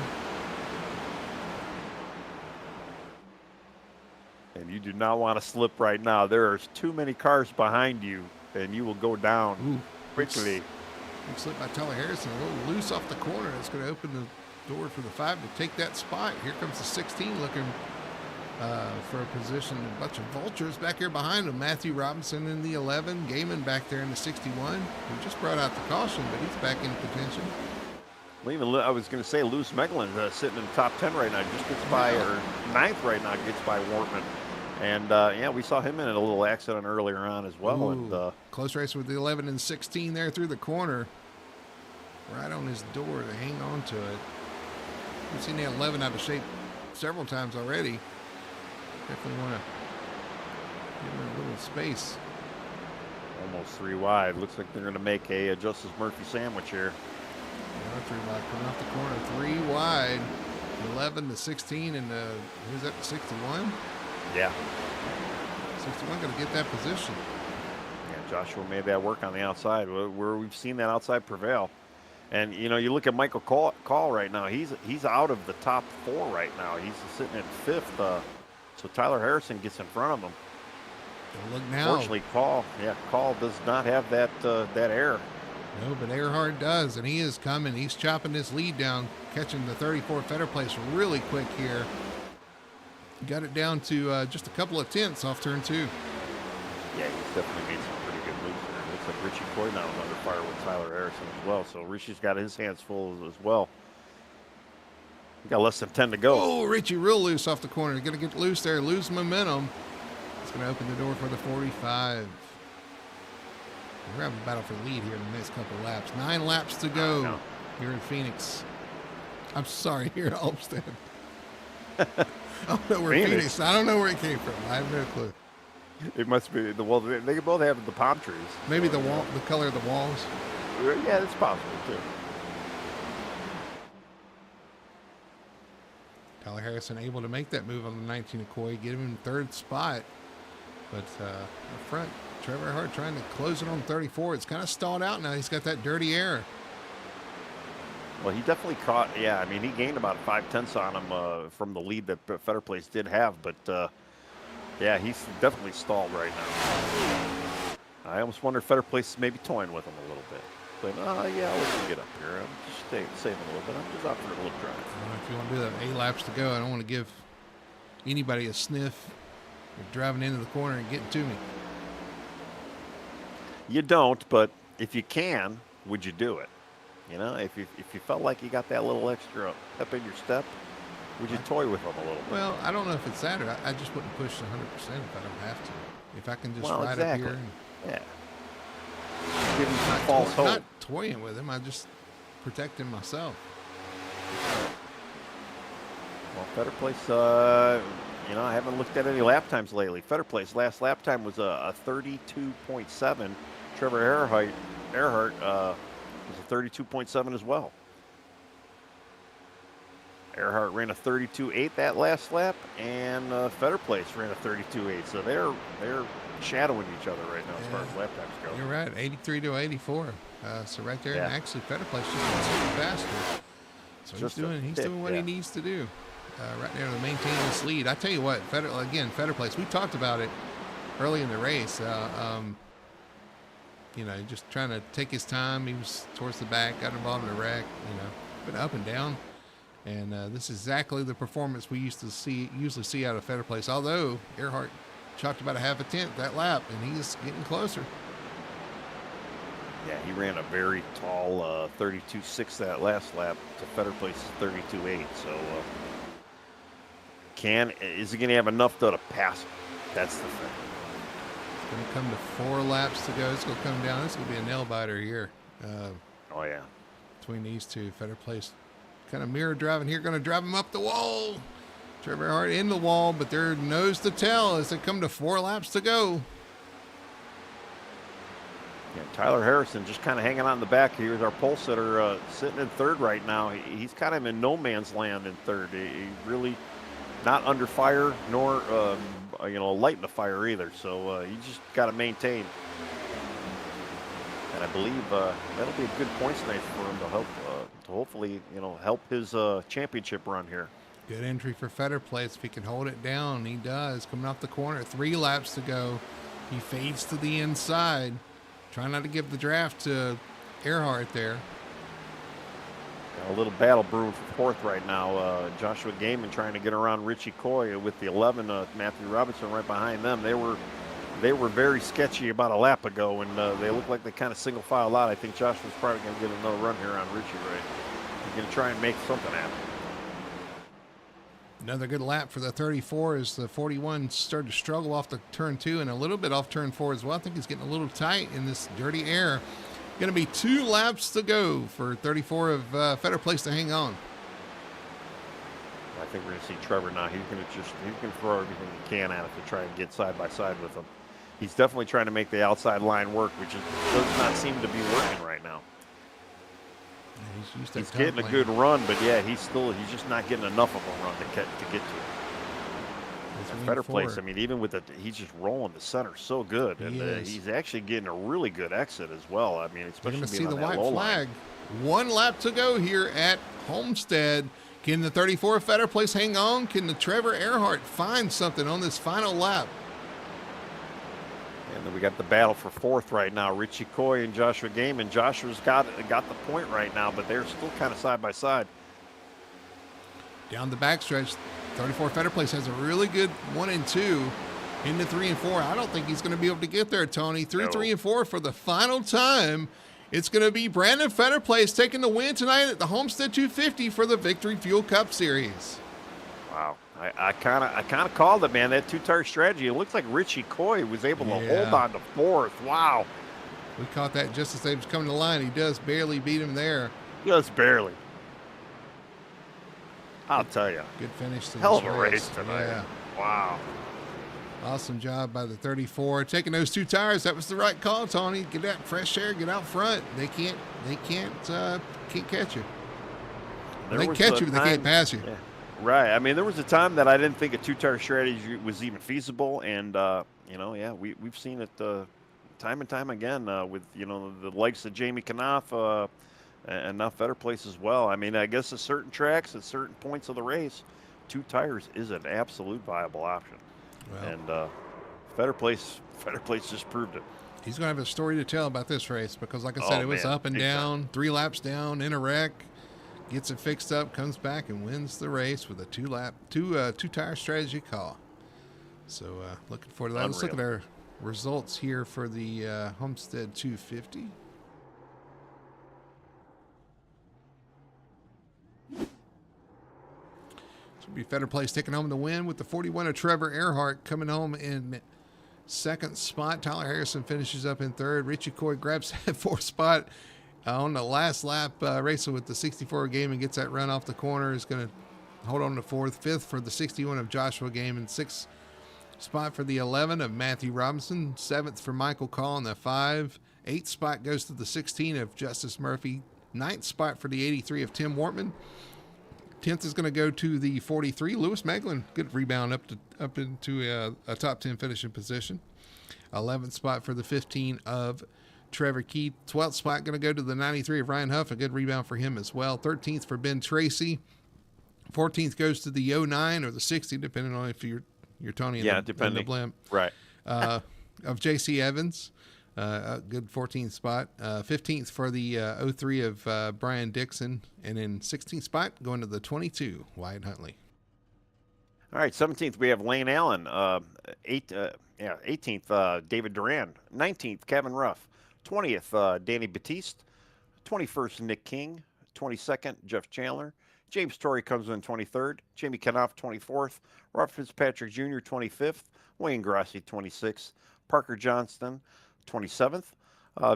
B: And you do not want to slip right now. There are too many cars behind you, and you will go down quickly.
A: Big slip by Tyler Harrison. A little loose off the corner. That's going to open the door for the 5 to take that spot. Here comes the 16 looking for a position. A bunch of vultures back here behind him. Matthew Robinson in the 11. Gaiman back there in the 61. Who just brought out the caution, but he's back in contention.
B: Well, even I was going to say Lewis Meglin sitting in the top 10 right now. Just gets by, or 9th right now, gets by Wortman. And, yeah, we saw him in a little accident earlier on as well.
A: Ooh,
B: And
A: close race with the 11 and 16 there through the corner. Right on his door to hang on to it. We've seen the 11 out of shape several times already. Definitely want to give him a little space.
B: Almost 3 wide. Looks like they're going to make a Justice Murphy sandwich here.
A: Yeah, 3 wide coming off the corner. 3 wide. 11 to 16 and who's that, 61?
B: Yeah.
A: 61 going to get that position.
B: Yeah, Joshua made that work on the outside, where we've seen that outside prevail. And, you know, you look at Michael Call right now. He's out of the top 4 right now. He's sitting in 5th. So Tyler Harrison gets in front of him.
A: Look now.
B: Fortunately, Call does not have that air.
A: No, but Earhart does, and he is coming. He's chopping this lead down, catching the 34 Federer place really quick here. Got it down to just a couple of tenths off turn 2.
B: Yeah, he's definitely made some pretty good moves there. Looks like Richie Coy now is under fire with Tyler Harrison as well. So Richie's got his hands full as well. We got less than 10 to go.
A: Oh, Richie real loose off the corner. Going to get loose there, lose momentum. It's going to open the door for the 45. We're having a battle for lead here in the next couple of laps. 9 laps to go here in Phoenix. I'm sorry, here at Homestead. I don't know where Phoenix. I don't know where it came from. I have no clue.
B: It must be they both have the palm trees.
A: Maybe the wall, the color of the walls.
B: Yeah, that's possible too.
A: Tyler Harrison able to make that move on the 19 of Coy, get him in 3rd spot. But up front, Trevor Hart trying to close it on 34. It's kind of stalled out now. He's got that dirty air.
B: Well, he definitely caught. Yeah, I mean, he gained about 5/10 on him from the lead that Federer Place did have. But yeah, he's definitely stalled right now. I almost wonder if Federer Place is maybe toying with him a little bit. But yeah, I'll let you get up here. I'm just saving a little bit. I'm just out for a little drive.
A: If you want to do that, 8 laps to go. I don't want to give anybody a sniff. You're driving into the corner and getting to me.
B: You don't, but if you can, would you do it? You know, if you felt like you got that little extra pep in your step, would you toy with them a little bit?
A: Well, I don't know if it's that, or I just wouldn't push 100% if I don't have to. If I can just ride up here.
B: Yeah. Give him some false hope.
A: Not toying with him. I just protecting myself.
B: Well, Federer Place, you know, I haven't looked at any lap times lately. Federer Place last lap time was a 32.7. Trevor Earhart was a 32.7 as well. Earhart ran a 32.8 that last lap, and Federer Place ran a 32.8. So they're shadowing each other right now as far as lap times go.
A: You're right, 83 to 84. So right there, and actually Federer Place just went faster. So he's doing what he needs to do right there to maintain this lead. I tell you what, Federer Place. We talked about it early in the race. You know, just trying to take his time. He was towards the back, got involved in a wreck. You know, but up and down. And this is exactly the performance we usually see out of Federer Place. Although Earhart chopped about a half a tenth that lap, and he's getting closer.
B: Yeah, he ran a very tall 32.6 that last lap to Federer Place's 32.8. So, is he going to have enough though to pass him? That's the thing.
A: It's going to come to 4 laps to go. It's going to come down. It's going to be a nail biter here.
B: Oh yeah.
A: Between these two, Federer Place kind of mirror driving here, going to drive him up the wall. Trevor Hart in the wall, but they're nose to tail as they come to 4 laps to go.
B: Yeah, Tyler Harrison just kind of hanging on in the back. Here's our pole sitter sitting in 3rd right now. He's kind of in no man's land in 3rd. He really not under fire nor lighting the fire either. So you just got to maintain. And I believe that'll be a good points night for him to help to hopefully help his championship run here.
A: Good entry for Fetter Place. If he can hold it down, he does. Coming off the corner, 3 laps to go. He fades to the inside. Trying not to give the draft to Earhart there.
B: A little battle brewing for 4th right now. Joshua Gaiman trying to get around Richie Coy with the 11. Matthew Robinson right behind them. They were very sketchy about a lap ago, and they look like they kind of single filed out. I think Joshua's probably going to get another run here on Richie Ray. He's going to try and make something happen.
A: Another good lap for the 34 as the 41 started to struggle off the turn 2 and a little bit off turn 4 as well. I think he's getting a little tight in this dirty air. Going to be 2 laps to go for 34 of Fetter Place to hang on.
B: I think we're going to see Trevor now. He's going to throw everything he can at it to try and get side by side with him. He's definitely trying to make the outside line work, which does not seem to be working right now.
A: Yeah,
B: he's getting a good run, but yeah, he's just not getting enough of a run to get to. Better place. I mean, even with he's just rolling the center so good, and he's actually getting a really good exit as well. I mean, especially
A: going to see the white
B: flag.
A: 1 lap to go here at Homestead. Can the 34 Fetter Place hang on? Can the Trevor Earhart find something on this final lap?
B: And then we got the battle for 4th right now. Richie Coy and Joshua Gaiman. Joshua's got the point right now, but they're still kind of side by side.
A: Down the backstretch, 34 Fetter Place has a really good 1 and 2 into 3 and 4. I don't think he's going to be able to get there, Tony. 3 and 4 for the final time. It's going to be Brandon Fetter Place taking the win tonight at the Homestead 250 for the Victory Fuel Cup Series.
B: Wow. I kind of called it, man. That 2-tire strategy. It looks like Richie Coy was able to hold on to 4th. Wow.
A: We caught that just as they was coming to the line. He does barely beat him there.
B: Just barely. I'll tell you.
A: Good finish to
B: hell of a race tonight.
A: Yeah.
B: Wow.
A: Awesome job by the 34. Taking those 2 tires, that was the right call, Tony. Get that fresh air, get out front. They can't catch you. They catch you, but they can't pass you.
B: Yeah. Right. I mean, there was a time that I didn't think a 2-tire strategy was even feasible, and we've seen it time and time again with the likes of Jamie Knopf and now Fetter Place as well. I mean, I guess at certain tracks, at certain points of the race, 2 tires is an absolute viable option. Well, and Fetter Place just proved it.
A: He's going to have a story to tell about this race because, like I said, it was up and down, 3 laps down, in a wreck, gets it fixed up, comes back and wins the race with a 2-tire strategy call. So looking forward to that. Unreal. Let's look at our results here for the Homestead 250. Be Fetter Place taking home the win with the 41 of Trevor Earhart coming home in 2nd spot. Tyler Harrison finishes up in 3rd. Richie Coy grabs that 4th spot on the last lap, racing with the 64 game and gets that run off the corner. Is going to hold on to 4th. 5th for the 61 of Joshua Game, and 6th spot for the 11 of Matthew Robinson. 7th for Michael Call in the 5. 8th spot goes to the 16 of Justice Murphy. 9th spot for the 83 of Tim Wortman. 10th is going to go to the 43, Lewis Meglin. Good rebound up into a top 10 finishing position. 11th spot for the 15 of Trevor Keith. 12th spot going to go to the 93 of Ryan Huff. A good rebound for him as well. 13th for Ben Tracy. 14th goes to the 09 or the 60, depending on if you're Tony in the blimp.
B: Right.
A: Of J.C. Evans. A good 14th spot. 15th for the 03 of Brian Dixon. And in 16th spot, going to the 22, Wyatt Huntley.
B: All right, 17th, we have Lane Allen. 18th, David Duran. 19th, Kevin Ruff. 20th, Danny Batiste. 21st, Nick King. 22nd, Jeff Chandler. James Torrey comes in 23rd. Jamie Knopf, 24th. Robert Fitzpatrick Jr., 25th. Wayne Grassi, 26th. Parker Johnston, 27th.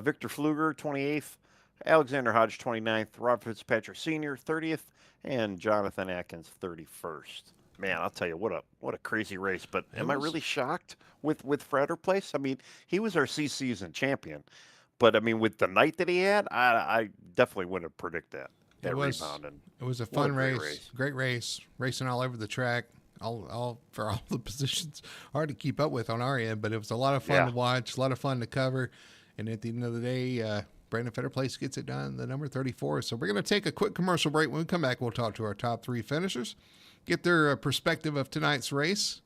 B: Victor Fluger, 28th. Alexander Hodge, 29th. Rob Fitzpatrick Sr., 30th. And Jonathan Atkins, 31st. Man, I'll tell you, what a crazy race. But am I really shocked with Fetter Place? I mean, he was our C-season champion. But, I mean, with the night that he had, I definitely wouldn't have predicted that rebound. And
A: it was a fun race. Great race. Racing all over the track. all for all the positions. Hard to keep up with on our end, but it was a lot of fun
B: Yeah.
A: to watch, a lot of fun to cover. And at the end of the day, Brandon Fetter Place gets it done, the number 34. So we're going to take a quick commercial break. When we come back, we'll talk to our top 3 finishers, get their perspective of tonight's race,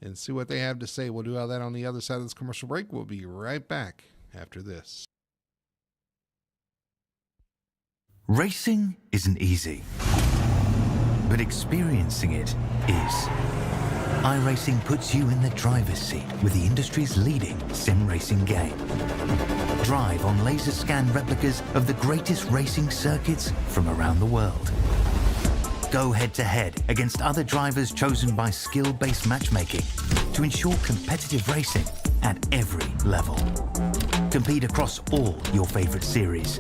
A: and see what they have to say. We'll do all that on the other side of this commercial break. We'll be right back after this.
C: Racing isn't easy, but experiencing it is. iRacing puts you in the driver's seat with the industry's leading sim racing game. Drive on laser scan replicas of the greatest racing circuits from around the world. Go head-to-head against other drivers chosen by skill-based matchmaking to ensure competitive racing at every level. Compete across all your favorite series.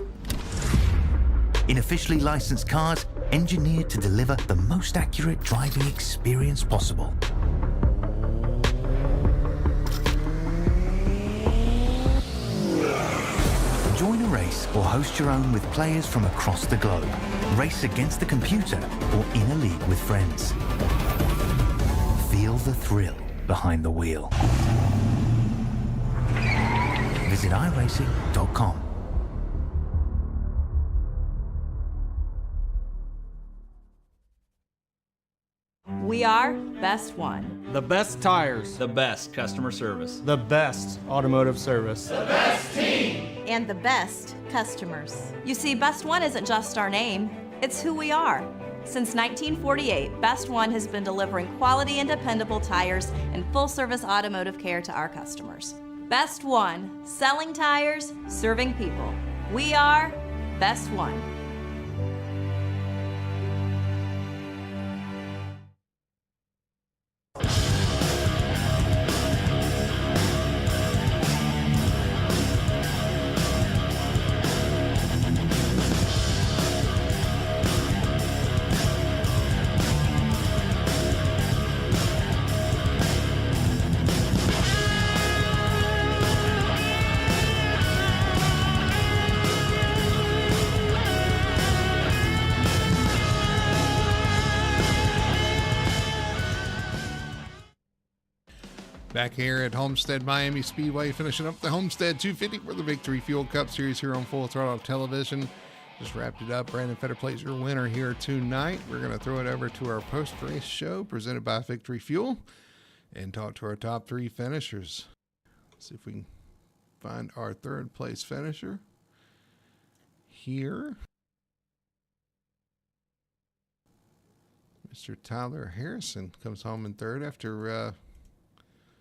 C: In officially licensed cars, engineered to deliver the most accurate driving experience possible. Join a race or host your own with players from across the globe. Race against the computer or in a league with friends. Feel the thrill behind the wheel. Visit iRacing.com.
D: We are Best One.
E: The best tires.
F: The best customer service.
E: The best automotive service.
D: And the best customers. You see, Best One isn't just our name, it's who we are. Since 1948, Best One has been delivering quality and dependable tires and full-service automotive care to our customers. Best One, selling tires, serving people. We are Best One.
A: Back here at Homestead Miami Speedway, finishing up the Homestead 250 for the Victory Fuel Cup Series here on Full Throttle Television. Just wrapped it up. Brandon Fetter Place, your winner here tonight. We're going to throw it over to our post-race show presented by Victory Fuel and talk to our top 3 finishers. See if we can find our 3rd place finisher here. Mr. Tyler Harrison comes home in 3rd after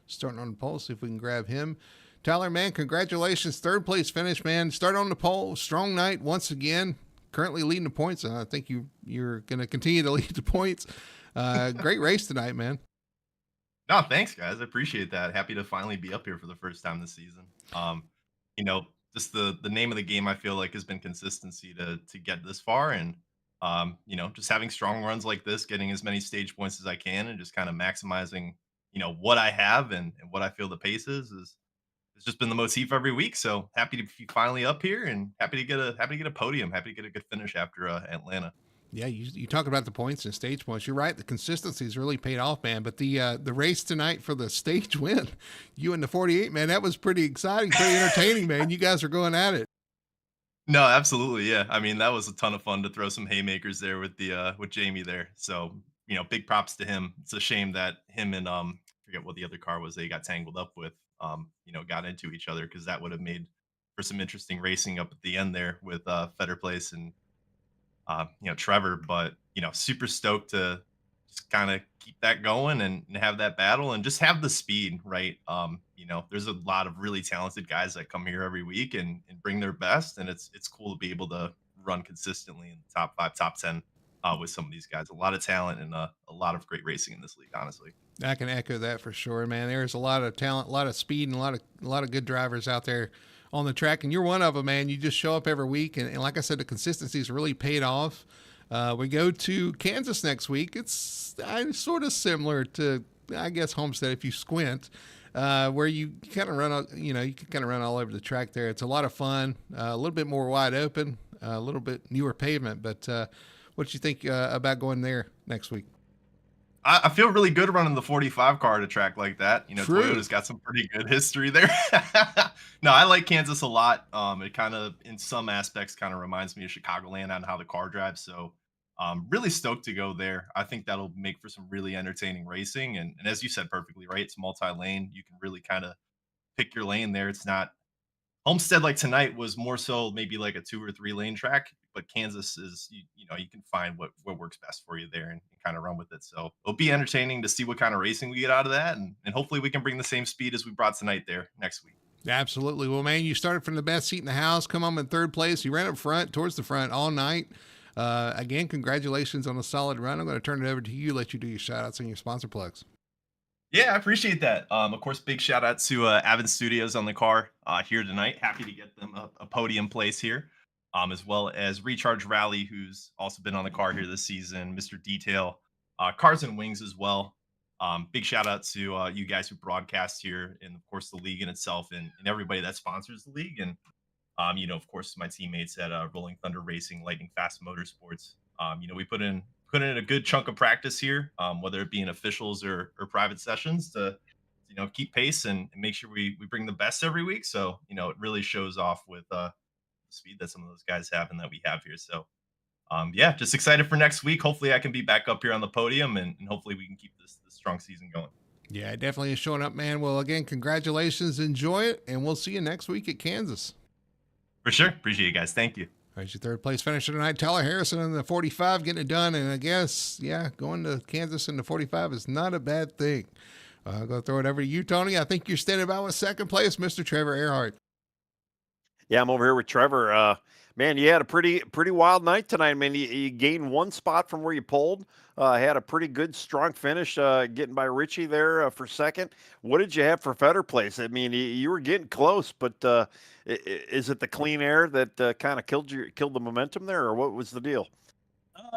A: starting on the pole. See if we can grab him. Tyler, man, congratulations. 3rd place finish, man. Start on the pole. Strong night once again. Currently leading the points. And I think you're going to continue to lead the points. Great race tonight, man.
G: No, thanks, guys. I appreciate that. Happy to finally be up here for the first time this season. Just the name of the game, I feel like, has been consistency to get this far. And, just having strong runs like this, getting as many stage points as I can, and just kind of maximizing what I have and what I feel the pace is it's just been the motif every week. So happy to be finally up here and happy to get a podium, happy to get a good finish after Atlanta.
A: Yeah, you talk about the points and stage points. You're right. The consistency's really paid off, man. But the race tonight for the stage win, you and the 48, man, that was pretty exciting, pretty entertaining, man. You guys are going at it.
G: No, absolutely. Yeah. I mean, that was a ton of fun to throw some haymakers there with with Jamie there. So, big props to him. It's a shame that him and forget what the other car was they got tangled up with, got into each other, because that would have made for some interesting racing up at the end there with Fetter Place and Trevor. But super stoked to just kind of keep that going and have that battle and just have the speed, right? There's a lot of really talented guys that come here every week and bring their best, and it's cool to be able to run consistently in the top 5, top 10 with some of these guys. A lot of talent and a lot of great racing in this league, honestly.
A: I can echo that for sure, man. There's a lot of talent, a lot of speed, and a lot of good drivers out there on the track, and you're one of them, man. You just show up every week, and like I said, the consistency's really paid off. We go to Kansas next week. It's sort of similar to, I guess, Homestead if you squint, where you kind of run, you can kind of run all over the track there. It's a lot of fun, a little bit more wide open, a little bit newer pavement. But what do you think about going there next week?
G: I feel really good running the 45 car at a track like that.
A: True.
G: Toyota's got some pretty good history there. No, I like Kansas a lot. It kind of, in some aspects, kind of reminds me of Chicagoland on how the car drives. So, really stoked to go there. I think that'll make for some really entertaining racing. And as you said perfectly, right? It's multi-lane. You can really kind of pick your lane there. It's not Homestead like tonight was more so maybe like a 2 or 3 lane track, but Kansas is you can find what works best for you there and kind of run with it. So it'll be entertaining to see what kind of racing we get out of that, and hopefully we can bring the same speed as we brought tonight there next week.
A: Absolutely. Well, man, you started from the best seat in the house, come home in third place. You ran up front, towards the front all night. Again, congratulations on a solid run. I'm going to turn it over to you, let you do your shout outs and your sponsor plugs.
G: Yeah, I appreciate that. Of course, big shout out to Avon Studios on the car here tonight. Happy to get them a podium place here, as well as Recharge Rally, who's also been on the car here this season, Mr. Detail, Cars and Wings as well. Big shout out to you guys who broadcast here, and of course the league in itself, and everybody that sponsors the league, and of course my teammates at Rolling Thunder Racing, Lightning Fast Motorsports. We put in a good chunk of practice here, whether it be in officials or private sessions to keep pace and make sure we bring the best every week. So it really shows off with the speed that some of those guys have and that we have here. So yeah, just excited for next week. Hopefully I can be back up here on the podium, and hopefully we can keep this strong season going.
A: Yeah, definitely is showing up, man. Well, again, congratulations. Enjoy it. And we'll see you next week at Kansas.
G: For sure. Appreciate you guys. Thank you.
A: There's your third place finisher tonight. Tyler Harrison in the 45 getting it done. And I guess, going to Kansas in the 45 is not a bad thing. I'm going to throw it over to you, Tony. I think you're standing by with second place, Mr. Trevor Earhart.
B: Yeah, I'm over here with Trevor. Man, you had a pretty wild night tonight. I mean, you gained one spot from where you pulled. Had a pretty good, strong finish, getting by Richie there for second. What did you have for Fetter place? I mean, you were getting close, but is it the clean air that kind of killed the momentum there, or what was the deal?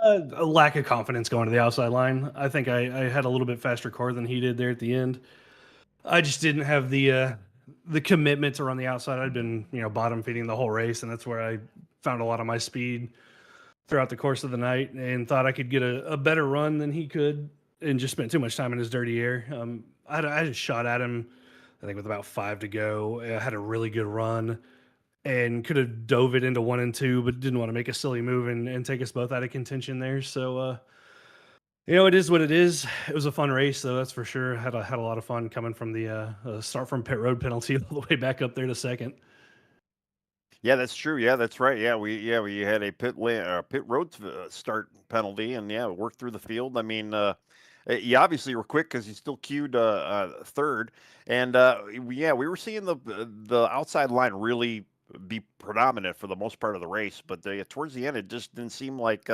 E: A lack of confidence going to the outside line. I think I had a little bit faster car than he did there at the end. I just didn't have the commitment to run the outside. I'd been bottom feeding the whole race, and that's where I found a lot of my speed throughout the course of the night, and thought I could get a better run than he could, and just spent too much time in his dirty air. I just shot at him, I think with about 5 to go. I had a really good run and could have dove it into 1 and 2, but didn't want to make a silly move and take us both out of contention there. So, it is what it is. It was a fun race, though, that's for sure. Had a lot of fun coming from the start from pit road penalty all the way back up there to second.
B: Yeah, that's true. Yeah, that's right. Yeah, we had a pit road start penalty, and yeah, worked through the field. I mean, you obviously were quick because you still queued third, and we were seeing the outside line really be predominant for the most part of the race. But towards the end, it just didn't seem like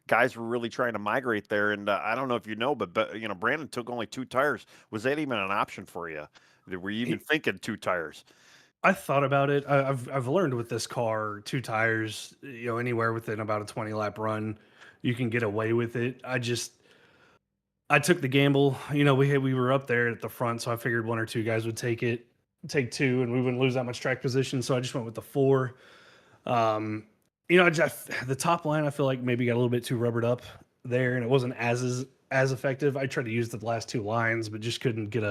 B: guys were really trying to migrate there. And I don't know if you know, but Brandon took only 2 tires. Was that even an option for you? Were you even thinking 2 tires?
E: I thought about it. I've learned with this car, 2 tires, anywhere within about a 20 lap run, you can get away with it. I took the gamble. We were up there at the front, so I figured 1 or 2 guys would take 2, and we wouldn't lose that much track position. So I just went with the 4. The top line, I feel like maybe got a little bit too rubbered up there, and it wasn't as effective. I tried to use the last 2 lines, but just couldn't get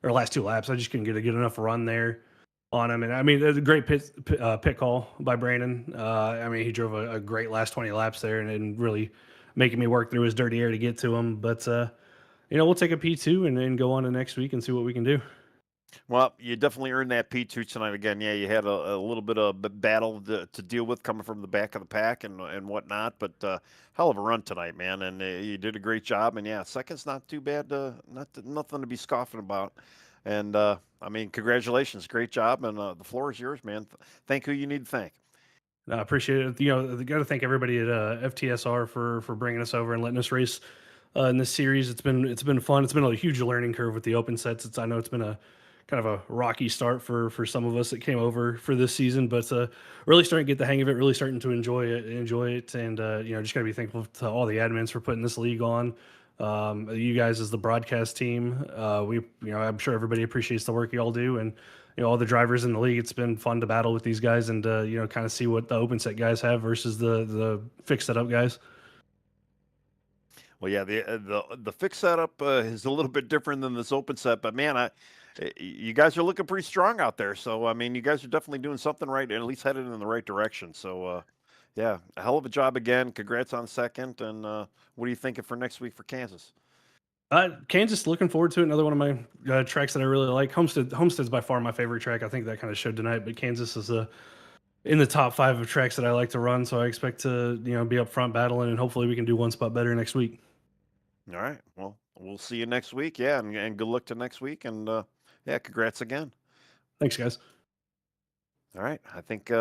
E: last 2 laps. I just couldn't get a good enough run there on him. And I mean, a great pit call by Brandon. He drove a great last 20 laps there, and really making me work through his dirty air to get to him. But we'll take a P2 and then go on to next week and see what we can do.
B: Well, you definitely earned that P2 tonight again. Yeah, you had a little bit of battle to deal with coming from the back of the pack and whatnot, but hell of a run tonight, man. And you did a great job. And yeah, second's not too bad. Nothing to be scoffing about. And congratulations, great job. And the floor is yours, man. Thank who you need to thank.
E: I appreciate it. Got to thank everybody at FTSR for bringing us over and letting us race in this series. It's been fun. It's been a huge learning curve with the open sets. I know it's been a kind of a rocky start for some of us that came over for this season, but really starting to get the hang of it, really starting to enjoy it. And, just got to be thankful to all the admins for putting this league on. You guys as the broadcast team, I'm sure everybody appreciates the work you all do, and all the drivers in the league. It's been fun to battle with these guys and kind of see what the open set guys have versus the fixed setup guys.
B: Well, yeah, the fixed setup is a little bit different than this open set, but man, you guys are looking pretty strong out there. So I mean, you guys are definitely doing something right, and at least headed in the right direction. So yeah, a hell of a job again. Congrats on second. And what are you thinking for next week for Kansas?
E: Kansas, looking forward to it. Another one of my tracks that I really like. Homestead's by far my favorite track. I think that kind of showed tonight, but Kansas is in the top 5 of tracks that I like to run. So I expect to, be up front battling, and hopefully we can do one spot better next week.
B: All right. Well, we'll see you next week. Yeah, and good luck to next week. And yeah, congrats again.
E: Thanks, guys.
B: All right. I think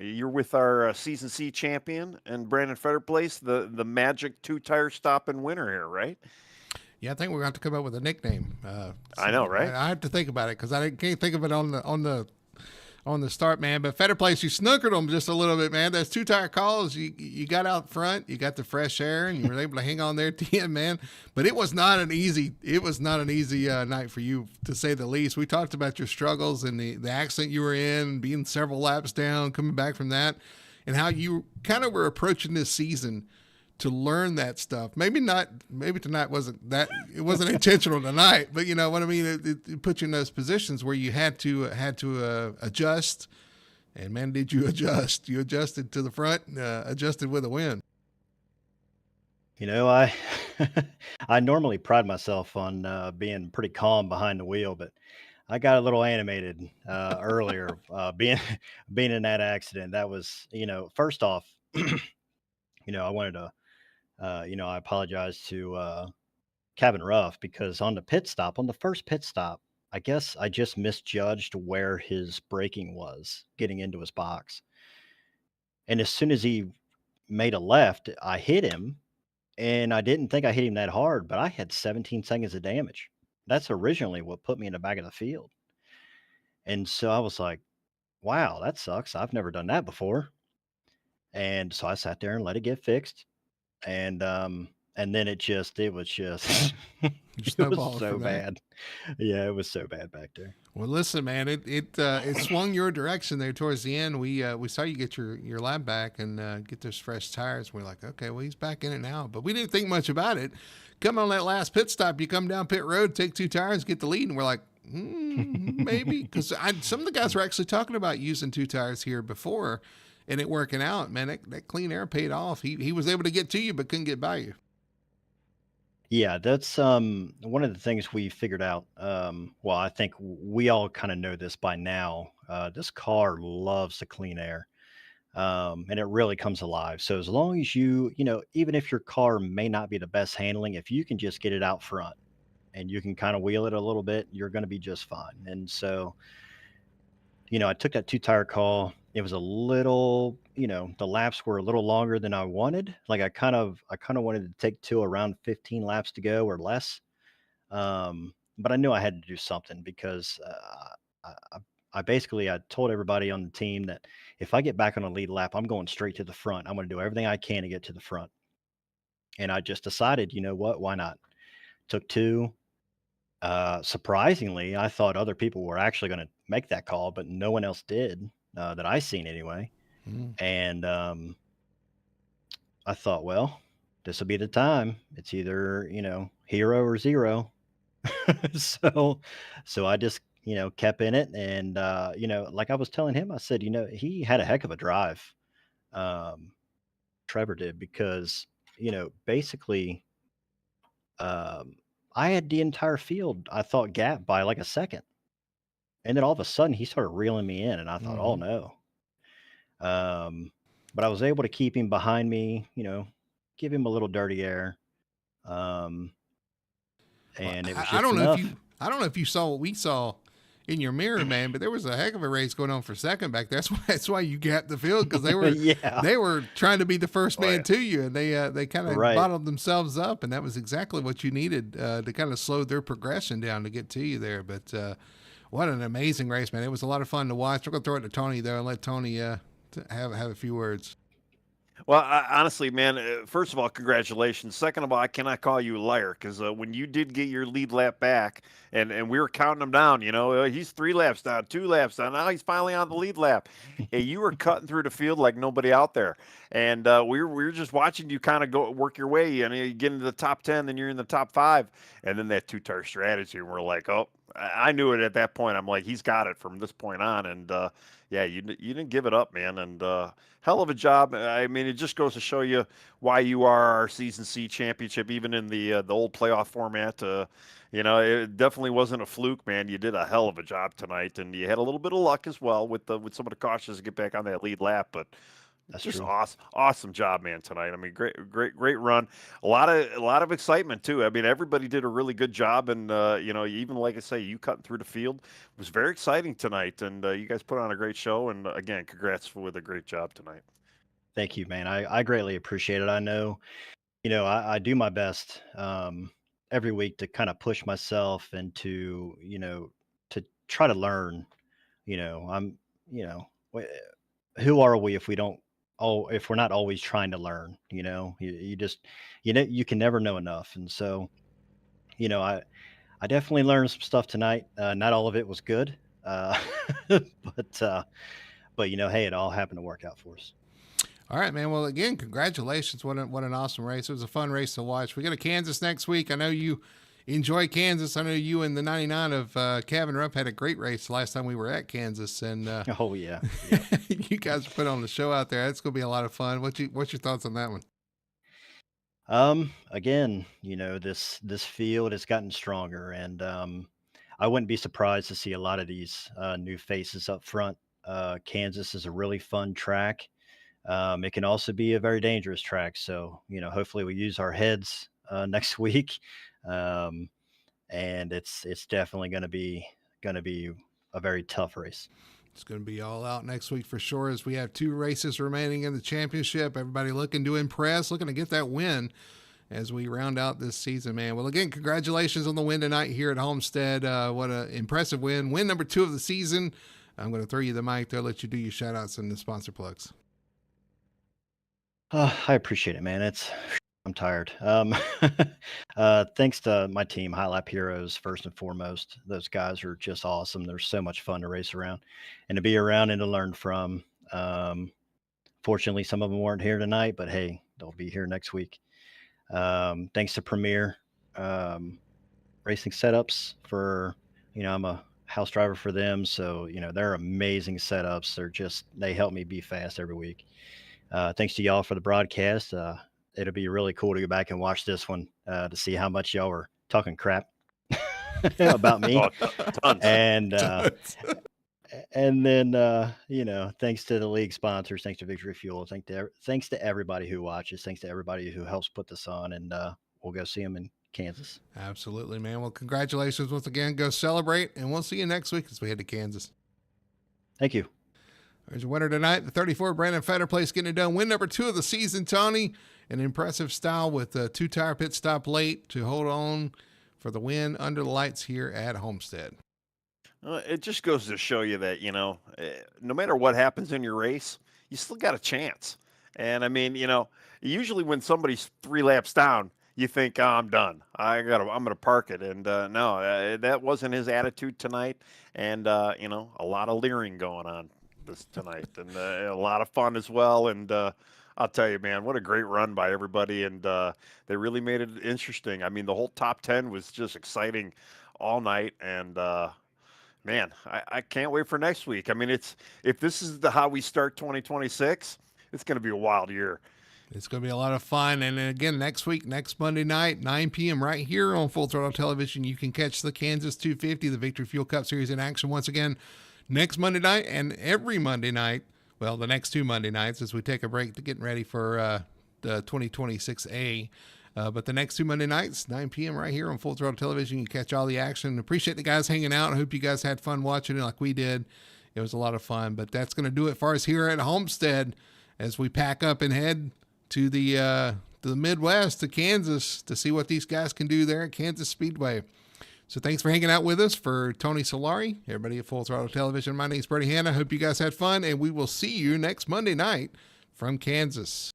B: you're with our season C champion and Brandon Fetterplace, the magic 2-tire stopping winner here, right?
A: Yeah, I think we're going to have to come up with a nickname.
B: I know, right?
A: I have to think about it because I can't think of it on the start, man. But Fetter Place, you snookered them just a little bit, man. Those 2-tire calls, you got out front, you got the fresh air, and you were able to hang on there at the end, man. But it was not an easy night for you, to say the least. We talked about your struggles and the accident you were in, being several laps down, coming back from that, and how you kind of were approaching this season to learn that stuff. Maybe tonight wasn't that, it wasn't intentional tonight, but you know what I mean? It put you in those positions where you had to adjust, and man, did you adjust. You adjusted to the front, adjusted with a win.
F: I I normally pride myself on being pretty calm behind the wheel, but I got a little animated earlier being being in that accident. That was, first off, I wanted to I apologize to Cabin Ruff because on the first pit stop, I guess I just misjudged where his braking was getting into his box. And as soon as he made a left, I hit him, and I didn't think I hit him that hard, but I had 17 seconds of damage. That's originally what put me in the back of the field. And so I was like, wow, that sucks. I've never done that before. And so I sat there and let it get fixed. And then it was just
A: You
F: it was
A: snowballed
F: so
A: from that.
F: bad. Yeah, it was so bad back there.
A: Well, listen, man, it swung your direction there towards the end. We saw you get your lap back and get those fresh tires. We're like, okay, well, he's back in it now. But we didn't think much about it. Come on that last pit stop, you come down pit road, take 2 tires, get the lead, and we're like, maybe, because some of the guys were actually talking about using 2 tires here before, and it working out. Man, that clean air paid off. He was able to get to you, but couldn't get by you.
F: Yeah, that's one of the things we figured out. Well, I think we all kind of know this by now. This car loves the clean air. And it really comes alive. So as long as even if your car may not be the best handling, if you can just get it out front and you can kind of wheel it a little bit, you're going to be just fine. And so, I took that 2-tire call. It was a little, the laps were a little longer than I wanted. Like I kind of wanted to take to around 15 laps to go or less. But I knew I had to do something because I basically I told everybody on the team that if I get back on a lead lap, I'm going straight to the front. I'm going to do everything I can to get to the front. And I just decided, you know what? Why not? Took 2. Surprisingly, I thought other people were actually going to make that call, but no one else did that I seen anyway.
A: Mm.
F: And I thought, well, this will be the time. It's either hero or zero. so I just kept in it, and like I was telling him, I said, he had a heck of a drive. Trevor did, because basically I had the entire field, I thought, gap by like a second, and then all of a sudden he started reeling me in, and I thought, oh no. But I was able to keep him behind me, give him a little dirty air.
A: Well,
F: And it was
A: I
F: just
A: don't know
F: enough.
A: I don't know if you saw what we saw in your mirror, man, but there was a heck of a race going on for second back there. That's why you gapped the field, because
F: Yeah.
A: they were trying to be the first man
B: yeah.
A: to you, and they kind of
F: Right.
A: bottled themselves up, and that was exactly what you needed to kind of slow their progression down to get to you there. But what an amazing race, man! It was a lot of fun to watch. We're gonna throw it to Tony though, and let Tony have a few words.
B: Well, honestly, man, first of all, congratulations. Second of all, I cannot call you a liar because when you did get your lead lap back, and we were counting them down, he's 3 laps down, 2 laps down. Now he's finally on the lead lap. And you were cutting through the field like nobody out there. And we were just watching you kind of go work your way. And you get into the top 10, then you're in the top 5. And then that two-tire strategy, and we're like, oh, I knew it at that point. I'm like, he's got it from this point on. And yeah, you didn't give it up, man. And hell of a job. I mean, it just goes to show you why you are our season C championship, even in the old playoff format. It definitely wasn't a fluke, man. You did a hell of a job tonight, and you had a little bit of luck as well with some of the cautions to get back on that lead lap. But
F: That's
B: just
F: true.
B: awesome job, man, tonight. I mean, great run. A lot of excitement too. I mean, everybody did a really good job, and even like I say, you cutting through the field was very exciting tonight. And you guys put on a great show. And again, congrats with a great job tonight.
F: Thank you, man. I greatly appreciate it. I know, I do my best every week to kind of push myself and to try to learn. I'm, who are we if we don't, if we're not always trying to learn, you just, you can never know enough. And so, I definitely learned some stuff tonight. Not all of it was good. But, hey, it all happened to work out for us.
A: All right, man. Well, again, congratulations. What an awesome race. It was a fun race to watch. We go to Kansas next week. I know you enjoy Kansas. I know you and the 99 of Kevin Rupp had a great race last time we were at Kansas. And
F: Oh yeah.
A: you guys put on the show out there. It's going to be a lot of fun. What's your thoughts on that one?
F: Again, this field has gotten stronger, and I wouldn't be surprised to see a lot of these new faces up front. Kansas is a really fun track. It can also be a very dangerous track. So, hopefully we use our heads next week. Um, and it's definitely going to be a very tough race.
A: It's going to be all out next week for sure, as we have 2 races remaining in the championship. Everybody looking to impress, looking to get that win as we round out this season, man. Well, again, congratulations on the win tonight here at Homestead. What an impressive win. Win number 2 of the season. I'm going to throw you the mic there, let you do your shout outs and the sponsor plugs.
F: I appreciate it, man. I'm tired. Thanks to my team, High Lap Heroes, first and foremost. Those guys are just awesome. They're so much fun to race around and to be around and to learn from. Fortunately, some of them weren't here tonight, but hey, they'll be here next week. Thanks to Premier Racing Setups for, I'm a house driver for them. So, they're amazing setups. They help me be fast every week. Thanks to y'all for the broadcast. It'll be really cool to go back and watch this one to see how much y'all were talking crap about me.
B: Oh, tons.
F: And then, thanks to the league sponsors, thanks to Victory Fuel, thanks to everybody who watches, thanks to everybody who helps put this on, and we'll go see them in Kansas.
A: Absolutely, man. Well, congratulations once again. Go celebrate, and we'll see you next week as we head to Kansas.
F: Thank you.
A: There's a winner tonight, the 34 Brandon Fetter Place getting it done. Win number 2 of the season, Tony. An impressive style with a 2-tire pit stop late to hold on for the win under the lights here at Homestead.
B: It just goes to show you that, no matter what happens in your race, you still got a chance. And I mean, usually when somebody's 3 laps down, you think, oh, I'm done. I'm going to park it. And no, that wasn't his attitude tonight. And, a lot of leering going on tonight, and a lot of fun as well. And I'll tell you, man, what a great run by everybody. And they really made it interesting. I mean, the whole top 10 was just exciting all night. And man, I can't wait for next week. I mean, if this is how we start 2026, it's going to be a wild year.
A: It's going to be a lot of fun. And again, next week, next Monday night, 9 p.m. right here on Full Throttle Television, you can catch the Kansas 250, the Victory Fuel Cup Series in action once again next Monday night and every Monday night. Well, the next 2 Monday nights as we take a break to getting ready for the 2026A. But the next 2 Monday nights, 9 p.m. right here on Full Throttle Television, you catch all the action. Appreciate the guys hanging out. I hope you guys had fun watching it like we did. It was a lot of fun. But that's going to do it for us here at Homestead as we pack up and head to the Midwest, to Kansas, to see what these guys can do there at Kansas Speedway. So thanks for hanging out with us. For Tony Solari, everybody at Full Throttle Television, my name is Brady Hanna. I hope you guys had fun, and we will see you next Monday night from Kansas.